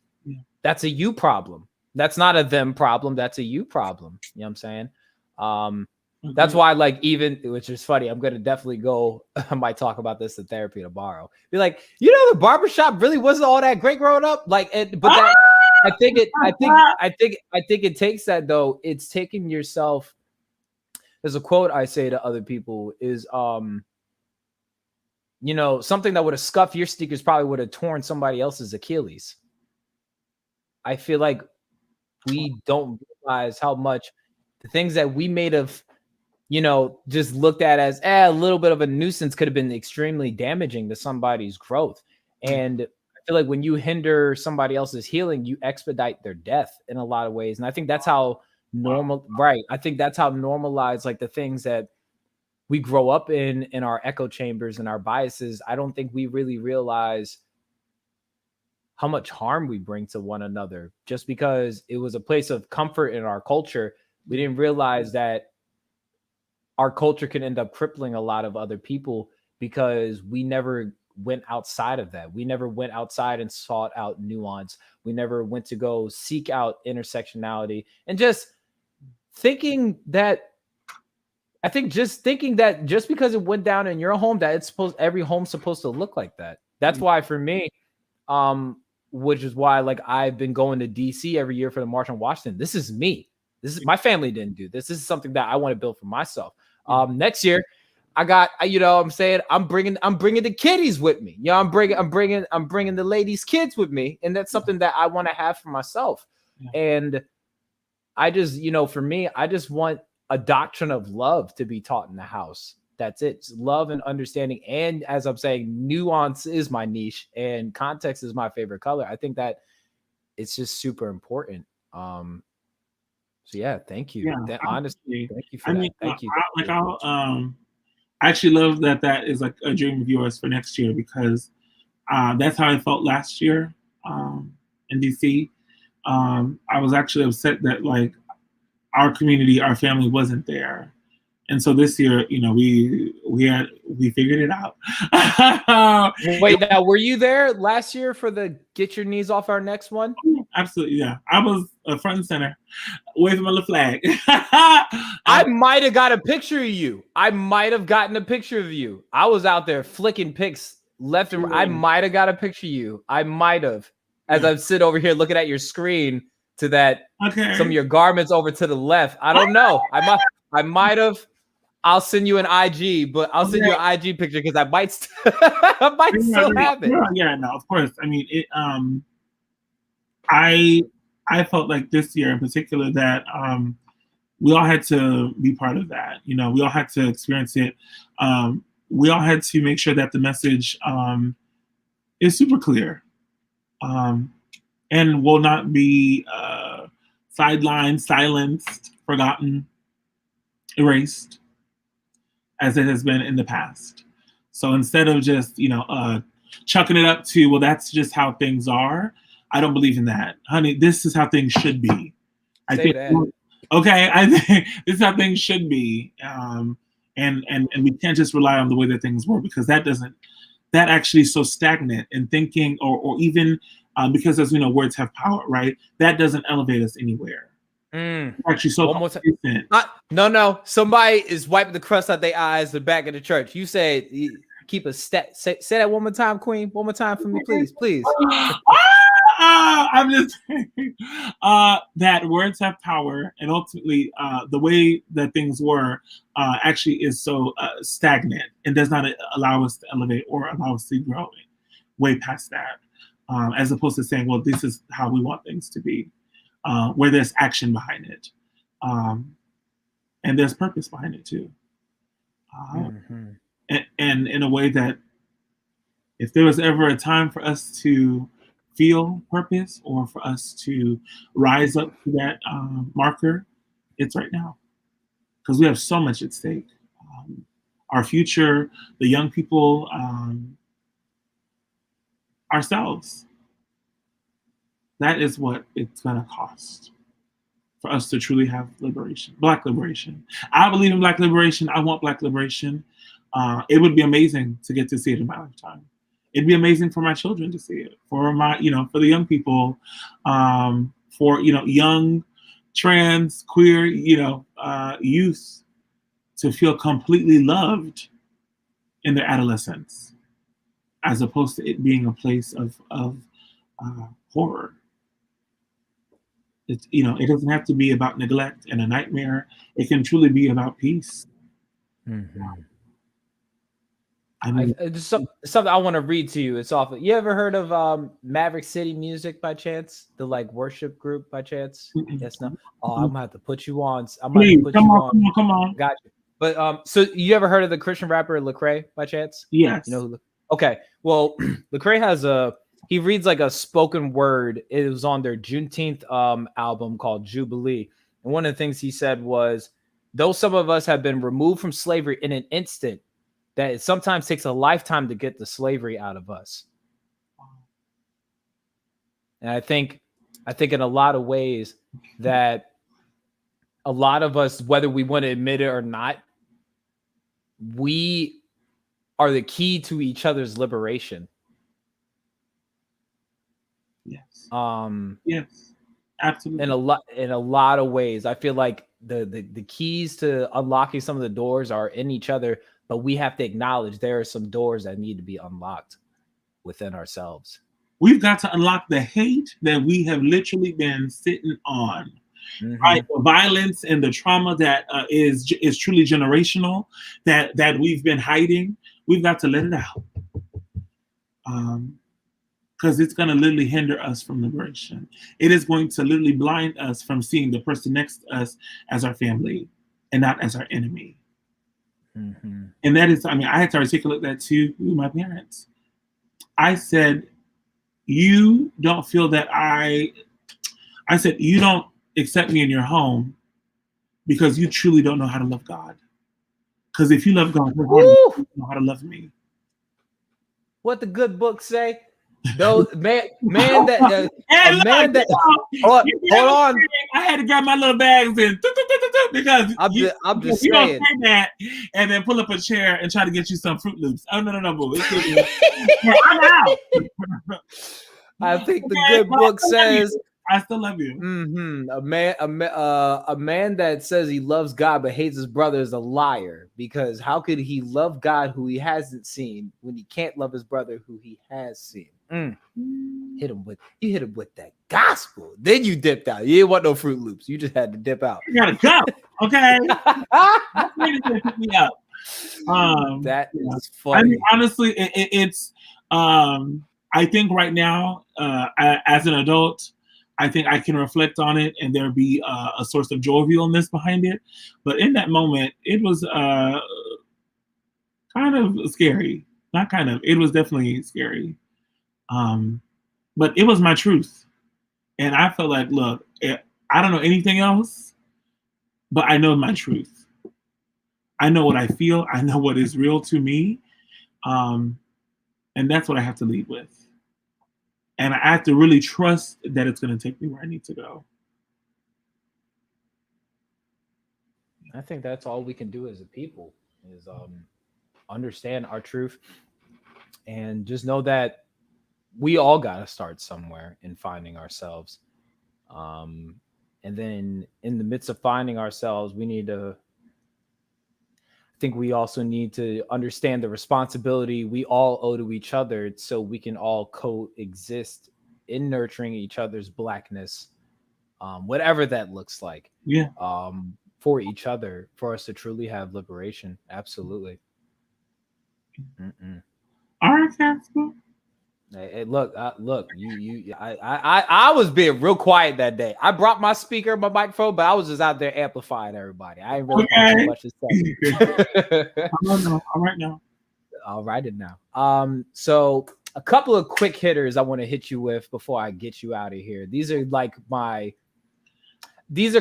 That's a you problem. That's not a them problem. That's a you problem. You know what I'm saying? That's why, like, even, which is funny, I'm gonna definitely go. I might talk about this in therapy tomorrow. Be like, you know, the barbershop really wasn't all that great growing up. Like, but that I think it takes that, though. It's taking yourself. There's a quote I say to other people is, you know, something that would have scuffed your sneakers probably would have torn somebody else's Achilles. I feel like we don't realize how much the things that we made of, you know, just looked at as a little bit of a nuisance could have been extremely damaging to somebody's growth. And I feel like when you hinder somebody else's healing, you expedite their death in a lot of ways. And I think that's how I think that's how normalized, like, the things that we grow up in our echo chambers and our biases. I don't think we really realize how much harm we bring to one another just because it was a place of comfort in our culture. We didn't realize that our culture can end up crippling a lot of other people because we never went outside of that. We never went outside and sought out nuance. We never went to go seek out intersectionality, and just thinking that just because it went down in your home, that every home's supposed to look like that. That's why for me, which is why, like, I've been going to DC every year for the March on Washington. This is me. This is my family didn't do this. This is something that I want to build for myself. Next year, I got, you know what I'm saying, I'm bringing the kiddies with me. You know, I'm bringing the ladies' kids with me, and that's something that I want to have for myself. And I just, you know, for me, I just want a doctrine of love to be taught in the house. That's it. It's love and understanding. And as I'm saying, nuance is my niche and context is my favorite color. I think that it's just super important. So yeah, thank you. Yeah, honestly, thank you for that. Thank you. I actually love that is like a dream of yours for next year, because that's how I felt last year in DC. I was actually upset that, like, our community, our family wasn't there. And so this year, you know, we figured it out. Wait, now, were you there last year for the Get Your Knees Off Our Necks one? Absolutely, yeah. I was a front and center, waving my little flag. I might have got a picture of you. I might have gotten a picture of you. I was out there flicking pics left and right. I might have got a picture of you. I might have. As I sit over here looking at your screen to that, some of your garments over to the left. I don't know. I might have. I'll send you an IG, but I'll send you an IG picture because I might still have it. Yeah, no, of course. I mean, it. I felt like this year in particular that we all had to be part of that. You know, we all had to experience it. We all had to make sure that the message is super clear and will not be sidelined, silenced, forgotten, erased, as it has been in the past. So instead of just, you know, chucking it up to, well, that's just how things are, I don't believe in that. Honey, this is how things should be. I think this is how things should be. And we can't just rely on the way that things were, because that actually is so stagnant in thinking, or even because, as we know, words have power, right? That doesn't elevate us anywhere. Actually, so no. Somebody is wiping the crust out their eyes. The back of the church. You said keep a stat. Say that one more time, Qween. One more time for me, please. I'm just saying that words have power, and ultimately, the way that things were actually is so stagnant and does not allow us to elevate or allow us to grow way past that. As opposed to saying, well, this is how we want things to be. Where there's action behind it, and there's purpose behind it too, and in a way that if there was ever a time for us to feel purpose or for us to rise up to that marker, it's right now, because we have so much at stake. Our future, the young people ourselves. That is what it's going to cost for us to truly have liberation, Black liberation. I believe in Black liberation. I want Black liberation. It would be amazing to get to see it in my lifetime. It'd be amazing for my children to see it, for my, for the young people, for, young, trans, queer, youth to feel completely loved in their adolescence, as opposed to it being a place of horror. It's, it doesn't have to be about neglect and a nightmare. It can truly be about peace. Mm-hmm. I mean, just something I want to read to you. It's off. You ever heard of Maverick City Music by chance? The worship group by chance? Mm-mm. Yes, no. Oh, I'm gonna have to put you on. Please, come on. Got you. But so you ever heard of the Christian rapper Lecrae by chance? Yes. Okay. Well, Lecrae has he reads like a spoken word. It was on their Juneteenth album called Jubilee. And one of the things he said was, though some of us have been removed from slavery in an instant, that it sometimes takes a lifetime to get the slavery out of us. And I think in a lot of ways that a lot of us, whether we want to admit it or not, we are the key to each other's liberation. Yes. Yes, absolutely. In a lot of ways, I feel like the keys to unlocking some of the doors are in each other, but we have to acknowledge there are some doors that need to be unlocked within ourselves. We've got to unlock the hate that we have literally been sitting on. Mm-hmm. Right, the violence and the trauma that is truly generational, that we've been hiding. We've got to let it out, because it's going to literally hinder us from liberation. It is going to literally blind us from seeing the person next to us as our family and not as our enemy. Mm-hmm. And that is, I had to articulate that to my parents. I said, you don't feel that I said, you don't accept me in your home because you truly don't know how to love God. Because if you love God, you know how to love me. What the good book say? Those hold on. I had to grab my little bags in because I'm just you saying don't say that and then pull up a chair and try to get you some Fruit Loops. Oh no, boo. I'm out. I think the good book says, I still love you. Mm-hmm. A man that says he loves God but hates his brother is a liar, because how could he love God who he hasn't seen when he can't love his brother who he has seen? You hit him with that gospel. Then you dipped out. You didn't want no Fruit Loops. You just had to dip out. You gotta go. Okay. Pick me up. That is funny. Honestly, it's I think right now, as an adult, I think I can reflect on it and there be a source of jovialness behind it. But in that moment, it was kind of scary. Not kind of. It was definitely scary. But it was my truth. And I felt like, look, I don't know anything else, but I know my truth. I know what I feel. I know what is real to me. And that's what I have to lead with. And I have to really trust that it's going to take me where I need to go. I think that's all we can do as a people is understand our truth and just know that we all got to start somewhere in finding ourselves. And then in the midst of finding ourselves, I think we also need to understand the responsibility we all owe to each other so we can all coexist in nurturing each other's Blackness, whatever that looks like. Yeah. For each other, for us to truly have liberation. Absolutely. All right, Casper. Hey, look, I was being real quiet that day. I brought my speaker, my microphone, but I was just out there amplifying everybody. I ain't really got too much to say. All right now. So a couple of quick hitters I want to hit you with before I get you out of here. These are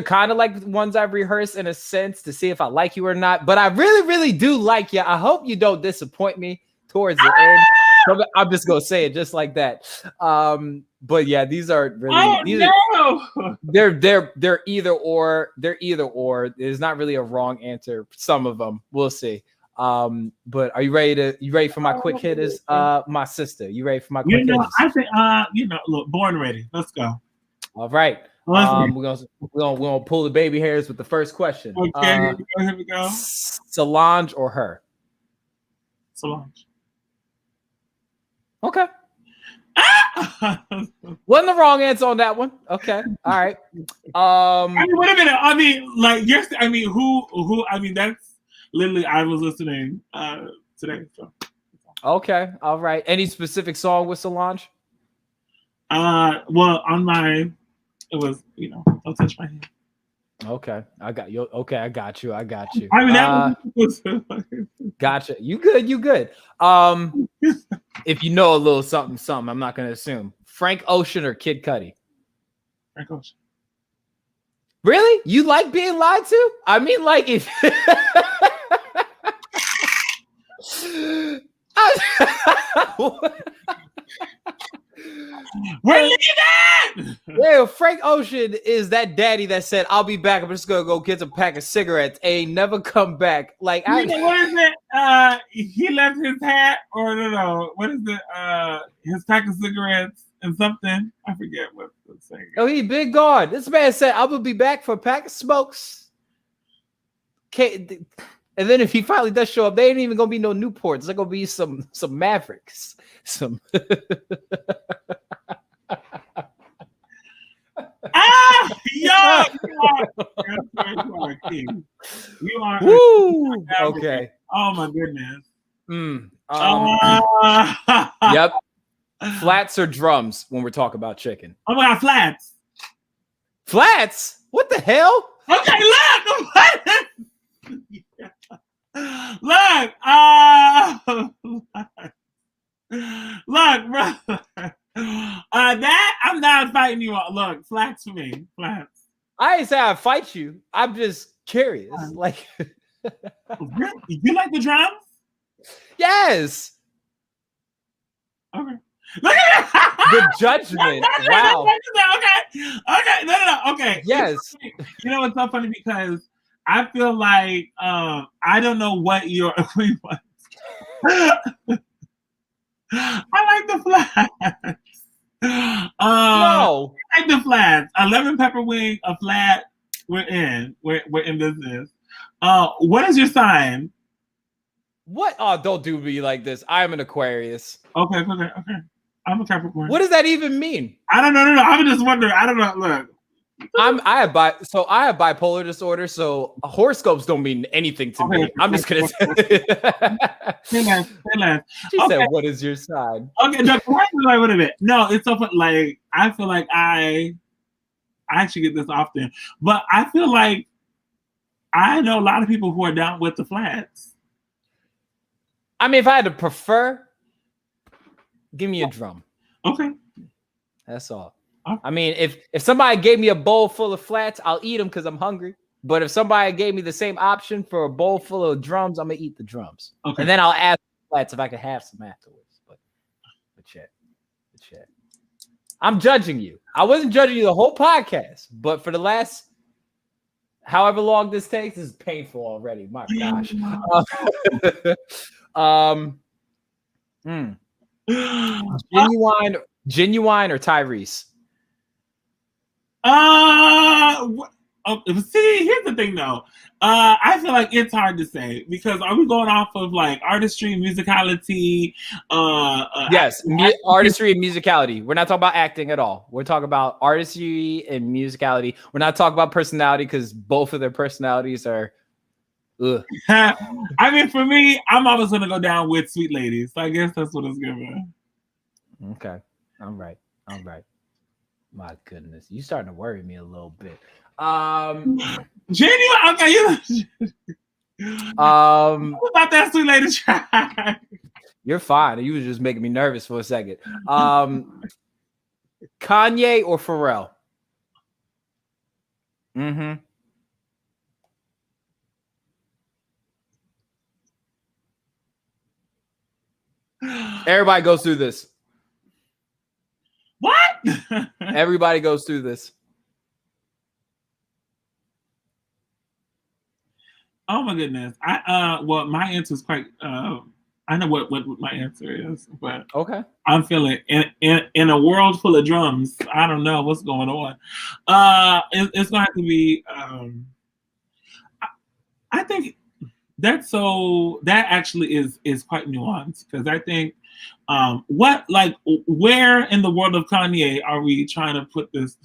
kind of like the ones I've rehearsed in a sense to see if I like you or not, but I really, really do like you. I hope you don't disappoint me towards the end. I'm just gonna say it just like that. But yeah, these are really they're either or. They're either or. There's not really a wrong answer. Some of them, we'll see. But are you ready for my quick hitters? My sister, you ready for my quick hitters? I think look, born ready. Let's go. All right. We're gonna pull the baby hairs with the first question. Okay, here we go. Solange or her? Solange. Okay. Wasn't the wrong answer on that one. Okay. All right. I mean, wait a minute. I mean, like, yes. I mean, who? I mean, that's literally. I was listening today. So. Okay. All right. Any specific song with Solange? Well, on my, it was, Don't Touch My Hand. Okay, I got you. Okay, I got you. I mean, that was gotcha. You good. If you know a little something, I'm not gonna assume. Frank Ocean or Kid Cudi? Frank Ocean. Really? You like being lied to? I mean, like if Where you at? Yeah, Frank Ocean is that daddy that said, "I'll be back. I'm just gonna go get a pack of cigarettes." Ain't never come back. Like, what is it? He left his hat, or no? What is it? His pack of cigarettes and something. I forget what the saying. Oh, he been gone. This man said, "I will be back for a pack of smokes." Okay, and then if he finally does show up, they ain't even gonna be no Newports. They're gonna be some Mavericks. Some. You are a king. You are. Woo! Okay. Oh my goodness. Yep. Flats or drums when we're talking about chicken? Oh my God, flats. Flats? What the hell? Okay, look, bro. That I'm not fighting you. Look, flats for me. Flats. I ain't say I fight you. I'm just curious. Like, really? You like the drums? Yes. Okay. Look at that. The judgment. Wow. Okay. No. Okay. Yes. You know, it's so funny because I feel like I don't know what your Qween was. I like the flats. No. I like the flats. A lemon pepper wing, a flat. We're in business. What is your sign? What? Oh, don't do me like this. I'm an Aquarius. Okay. I'm a Capricorn. What does that even mean? I don't know. No. I'm just wondering. I don't know. Look. I have bipolar disorder, so horoscopes don't mean anything to me. I'm just gonna say. Say less. She said, "What is your sign?" Okay, no, wait a minute. No, it's so fun. Like, I feel like I actually get this often, but I feel like I know a lot of people who are down with the flats. I mean, if I had to prefer, give me a drum. Okay, that's all. I mean, if somebody gave me a bowl full of flats, I'll eat them because I'm hungry. But if somebody gave me the same option for a bowl full of drums, I'm gonna eat the drums. Okay. And then I'll ask flats if I could have some afterwards. But shit. I'm judging you. I wasn't judging you the whole podcast, but for the last however long this takes, this is painful already. My gosh. Genuine or Tyrese? See, here's the thing though. I feel like it's hard to say because are we going off of like artistry, musicality? Yes, artistry and musicality. We're not talking about acting at all. We're talking about artistry and musicality. We're not talking about personality because both of their personalities are. Ugh. I mean, for me, I'm always gonna go down with Sweet Lady. So I guess that's what it's giving. Okay, all right. My goodness, you starting to worry me a little bit. Genuine. Okay, what about that Sweet Lady track? You're fine. You was just making me nervous for a second. Kanye or Pharrell? Mm-hmm. Everybody goes through this. What? Everybody goes through this. Oh my goodness. Well, my answer is quite I know what my answer is, but Okay. I'm feeling in a world full of drums. I don't know what's going on. It's going to have to be. I think that actually is quite nuanced, because I think where in the world of Kanye are we trying to put this?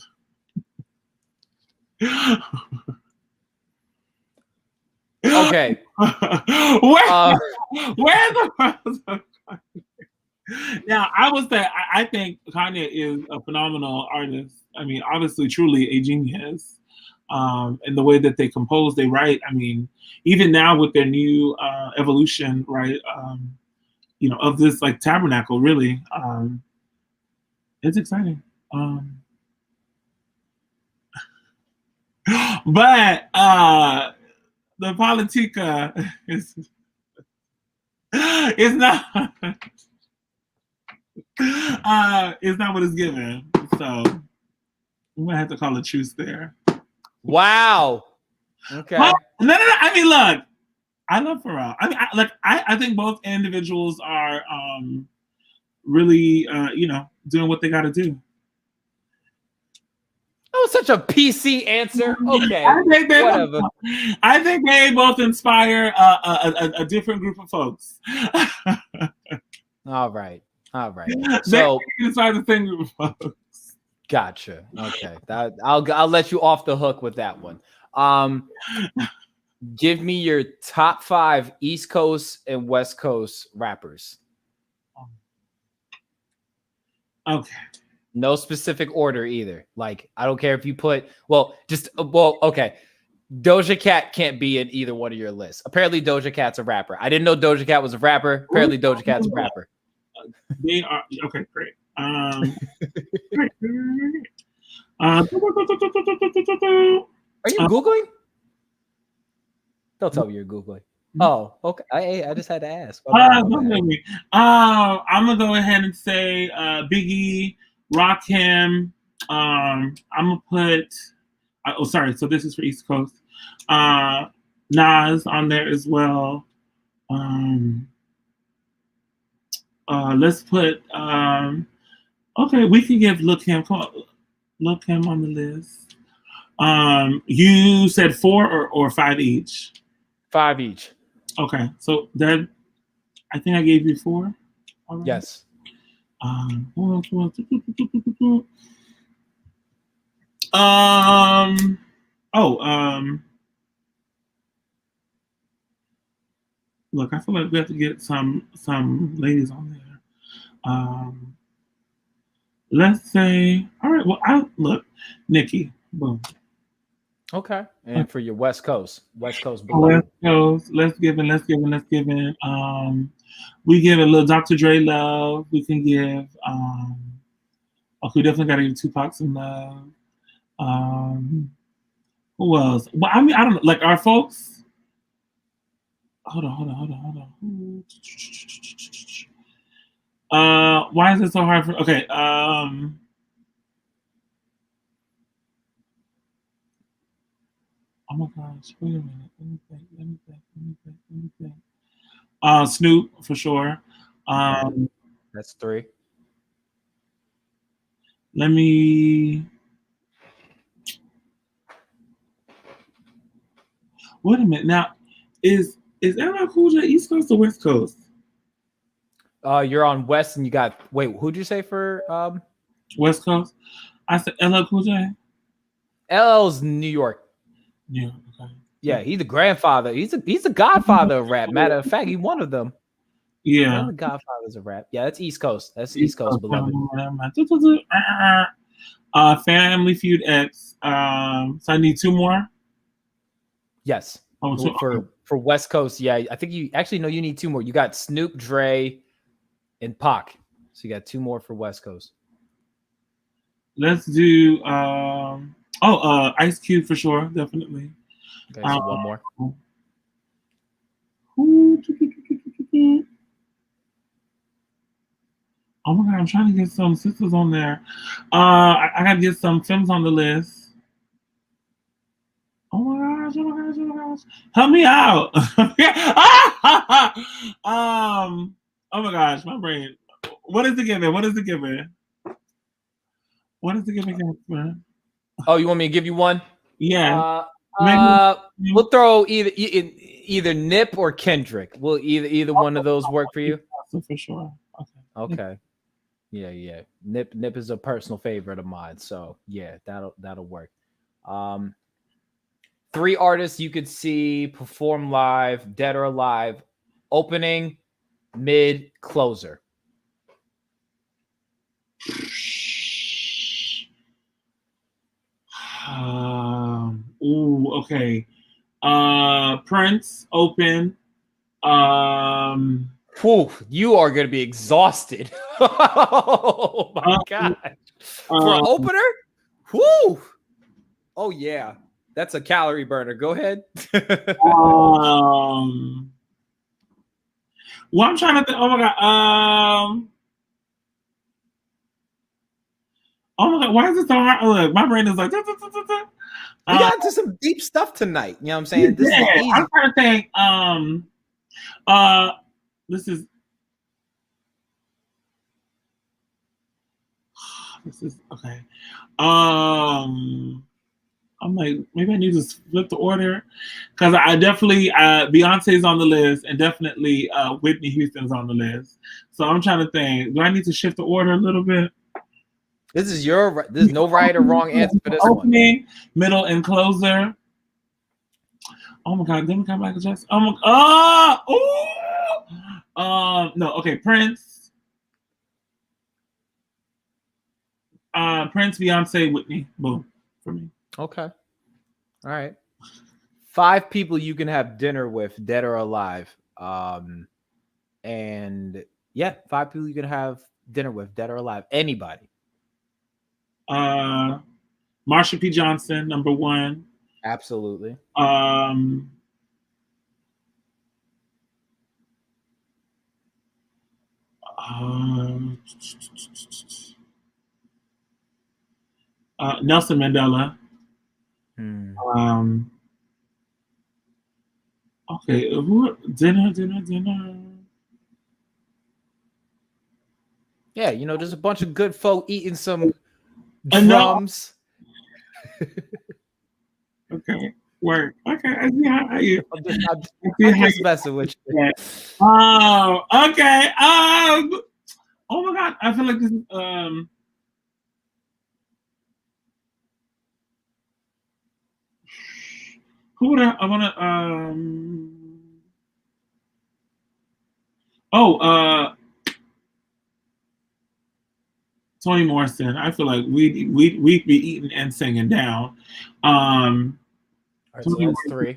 Okay. Where the world of Kanye? Now, I would say I think Kanye is a phenomenal artist. I mean, obviously, truly a genius. And the way that they compose, they write. I mean, even now with their new evolution, right? Of this like tabernacle, really, it's exciting. But the Politica is not. It's not what it's given. So I'm gonna have to call a truce there. Wow. Okay. Well, no. I mean, look, I love Pharrell. I mean, I think both individuals are really, doing what they got to do. That was such a PC answer. Okay. Whatever. I think they both inspire a different group of folks. All right. So they inspire the same group of folks. Gotcha. Okay. I'll let you off the hook with that one. Give me your top 5 East Coast and West Coast rappers. Okay. No specific order either. Like, I don't care if you put, okay. Doja Cat can't be in either one of your lists. Apparently Doja Cat's a rapper. I didn't know Doja Cat was a rapper. Apparently Doja Cat's a rapper. They are okay, great. Are you Googling? Don't tell me you're Googling. Oh, okay. I just had to ask. I'm gonna go ahead and say Biggie, Rakim. I'm gonna put. Sorry. So this is for East Coast. Nas on there as well. Let's put. Okay, we can give Lil' Kim. Come on, Lil' Kim on the list. You said 4 or 5 each. 5 each. Okay, so that I think I gave you 4. Right. Yes. Look, I feel like we have to get some ladies on there. Let's say, all right. Well, Nikki. Boom. Okay. And for your West Coast below. West Coast. Let's give in. We give a little Dr. Dre love. We can give. We definitely got to give Tupac some love. Who else? Well, I mean, I don't know. Like our folks. Hold on. Why is it so hard for? Okay. Oh my gosh! Wait a minute. Let me think. Snoop for sure. That's 3. Let me. Wait a minute. Now, is LL Cool J East Coast or West Coast? You're on West, and you got. Wait, who'd you say for West Coast? I said LL Cool J. LL's New York. Yeah. Okay. Yeah, he's the grandfather. He's a godfather of rap. Matter of fact, he's one of them. Yeah. One of the godfathers of rap. Yeah, that's East Coast. That's East Coast, beloved. Family Feud X. So I need 2 more. Yes. For West Coast, yeah. I think you need 2 more. You got Snoop, Dre, and Pac. So you got 2 more for West Coast. Let's do Ice Cube for sure, definitely. Okay, so 1 more. Oh my God, I'm trying to get some sisters on there. I gotta get some films on the list. Oh my gosh, oh my gosh, oh my gosh. Help me out. Oh my gosh, my brain. What is it giving? What is it giving? What is it giving, Casper? Oh, you want me to give you one? Yeah. We'll throw either Nip or Kendrick. Will either one of those work for you? For sure. Okay. Yeah. Nip is a personal favorite of mine, so yeah, that'll work. 3 artists you could see perform live, dead or alive, opening, mid, closer. Okay. Prince, open. Whew, you are going to be exhausted. Oh my God. For an opener? Whew. Oh yeah. That's a calorie burner. Go ahead. Well, I'm trying to think. Oh my God. Oh my God. Why is it so hard? Look, my brain is like. We got into some deep stuff tonight. You know what I'm saying? This is easy. I'm trying to think. This is okay. I'm like, maybe I need to flip the order because I definitely Beyonce's on the list and definitely Whitney Houston's on the list. So I'm trying to think, do I need to shift the order a little bit? There's no right or wrong answer for this opening, middle, and closer. Oh my God, then we got Michael Jackson. Oh my no, okay, Prince. Prince, Beyonce, Whitney. Boom. For me. Okay. All right. 5 people you can have dinner with, dead or alive. And yeah, 5 people you can have dinner with, dead or alive. Anybody. Marsha P. Johnson, number 1. Absolutely. Nelson Mandela. Okay, dinner. Yeah, there's a bunch of good folk eating some drums. Okay, work. Okay, I see how you. I'm just messing with you. Yeah. Oh, okay. Oh my God, I feel like this is who would I want to Toni Morrison. I feel like we'd be eating and singing down. All right, so that's 3.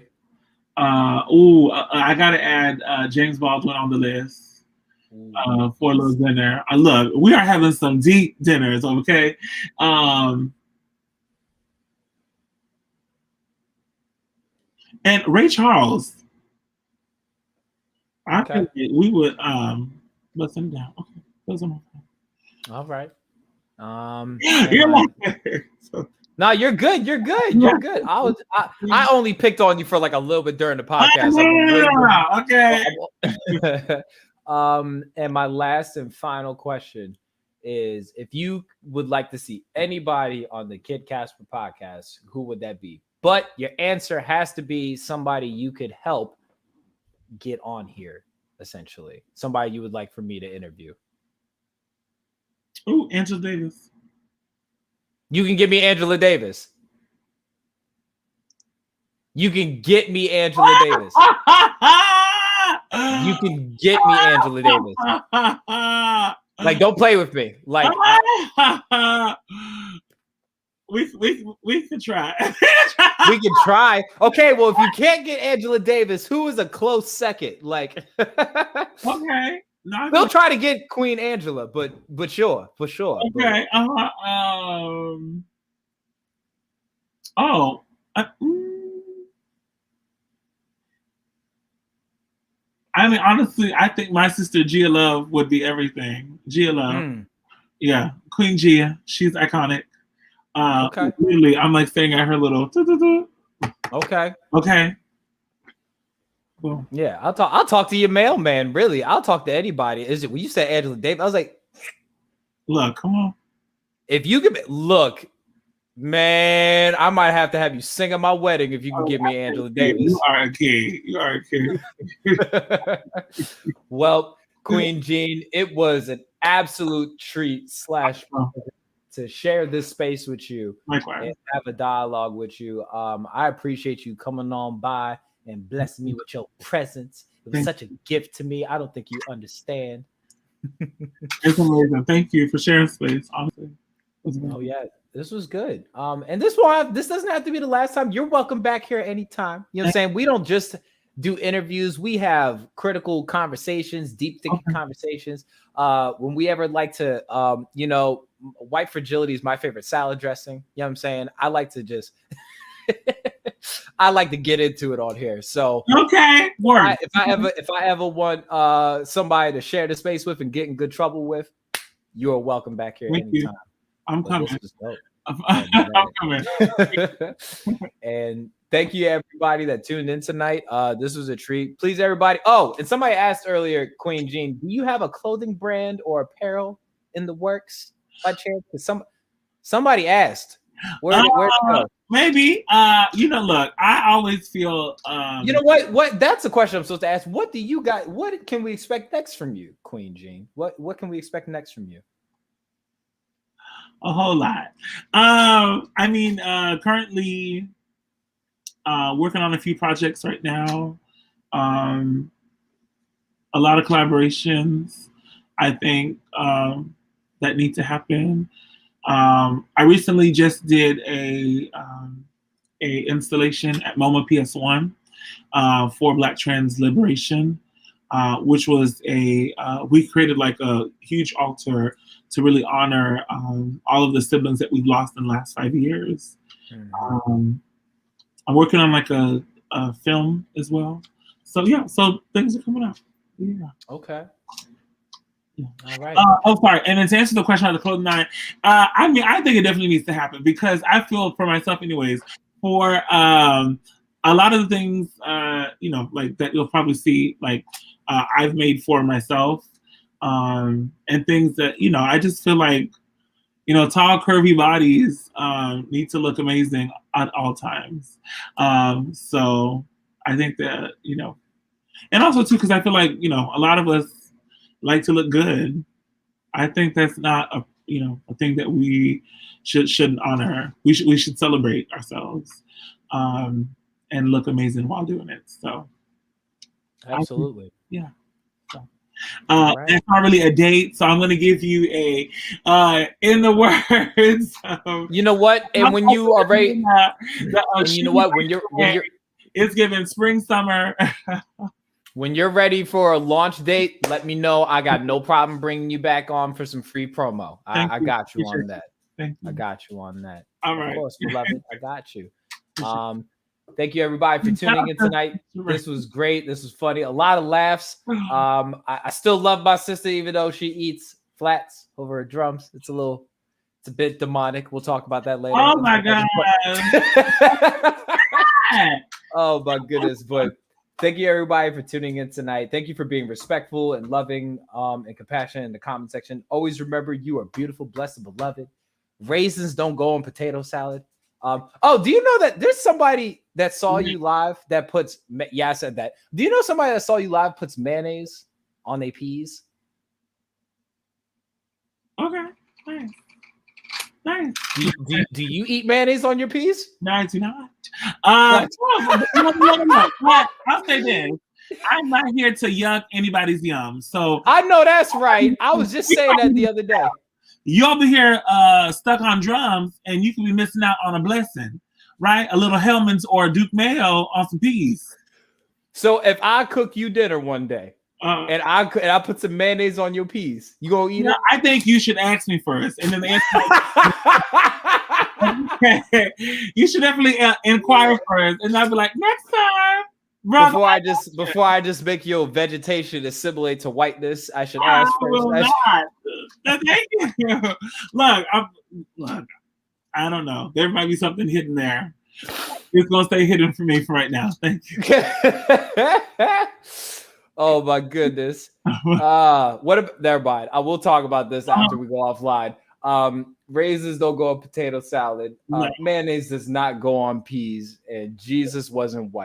I gotta add James Baldwin on the list for a little dinner. We are having some deep dinners, okay? And Ray Charles. I think we would let him down. Okay, those are my friends. All right. You're no, you're good. You're good. You're good. I only picked on you for like a little bit during the podcast. Okay. And my last and final question is: if you would like to see anybody on the Kid Casper podcast, who would that be? But your answer has to be somebody you could help get on here, essentially. Somebody you would like for me to interview. Ooh, Angela Davis. You can give me Angela Davis. You can get me Angela Davis. You can get me Angela Davis. Like, don't play with me. Like, we can try. We can try. Okay, well, if you can't get Angela Davis, who is a close second? Like, okay. No, we'll try to get Queen Angela, but sure, for sure. Okay. I I mean, honestly, I think my sister Gia Love would be everything. Gia Love. Yeah. Queen Gia. She's iconic. Okay. Literally, I'm like staring at her little. Okay. Okay. Well, Yeah, I'll talk to your mailman. Really, I'll talk to anybody. Is it when you said Angela Davis? I was like, look, come on. If you could look, man, I might have to have you sing at my wedding if you can give me Angela Davis. You are a king. You are a king. Well, Queen Jean, it was an absolute treat to share this space with you. Likewise. And have a dialogue with you. I appreciate you coming on by and blessing me with your presence. It was such a gift to me. I don't think you understand. It's amazing. Thank you for sharing space, honestly. Oh yeah, this was good. And this doesn't have to be the last time. You're welcome back here anytime. You know what I'm saying? We don't just do interviews. We have critical conversations, deep thinking conversations. When we ever like to, white fragility is my favorite salad dressing. You know what I'm saying? I like to just I like to get into it on here. So okay, if I ever want somebody to share the space with and get in good trouble with, you are welcome back here anytime. I'm coming. I'm coming. And thank you everybody that tuned in tonight. This was a treat. Please, everybody. Oh, and somebody asked earlier, Queen Jean, do you have a clothing brand or apparel in the works by chance? Somebody asked. Where to go? Maybe. Look, I always feel you know what? That's a question I'm supposed to ask. What do you got? What can we expect next from you, Queen Jean? What can we expect next from you? A whole lot. Currently working on a few projects right now. A lot of collaborations, I think, that need to happen. I recently just did a installation at MoMA PS1 for Black trans liberation, which was we created like a huge altar to really honor all of the siblings that we've lost in the last 5 years. Mm-hmm. I'm working on like a film as well. So yeah, so things are coming up. Yeah. Okay. Yeah. All right. Sorry. And then to answer the question on the clothing line, I think it definitely needs to happen because I feel for myself, anyways, for a lot of the things, like that you'll probably see, like I've made for myself, and things that I just feel like, tall, curvy bodies need to look amazing at all times. So I think that and also too, because I feel like a lot of us like to look good. I think that's not a thing that we shouldn't honor. We should celebrate ourselves and look amazing while doing it. So absolutely. Yeah. So, right. It's not really a date, so I'm going to give you a in the words. You know what? And when you are ready, you know what? When you're it's given spring, summer. When you're ready for a launch date, let me know. I got no problem bringing you back on for some free promo. I got you on that. I got you on that. All right. Of course, beloved. I got you. Thank you, everybody, for tuning in tonight. This was great. This was funny. A lot of laughs. I still love my sister, even though she eats flats over her drums. It's a bit demonic. We'll talk about that later. Oh, my God. Oh, my goodness. But thank you, everybody, for tuning in tonight. Thank you for being respectful and loving and compassionate in the comment section. Always remember, you are beautiful, blessed, and beloved. Raisins don't go on potato salad. Do you know that there's somebody that saw you live that puts, yeah, I said that. Do you know somebody that saw you live puts mayonnaise on their peas? Okay, nice. Do you eat mayonnaise on your peas? No, I do not. I'll say this. I'm not here to yuck anybody's yum. So I know that's right. I was just saying that the other day. You over here stuck on drums, and you can be missing out on a blessing, right? A little Hellman's or a Duke Mayo on some peas. So if I cook you dinner one day, and I put some mayonnaise on your peas, you gonna eat it? I think you should ask me first, and then the answer. You should definitely inquire first, and I'll be like, next time. Brother, before I just make your vegetation assimilate to whiteness, I should ask I will first. not. Thank you. Look, I don't know. There might be something hidden there. It's gonna stay hidden for me for right now. Thank you. Oh my goodness. What about never mind. I will talk about this after we go offline. Raisins don't go on potato salad. No. Mayonnaise does not go on peas, and Jesus wasn't white.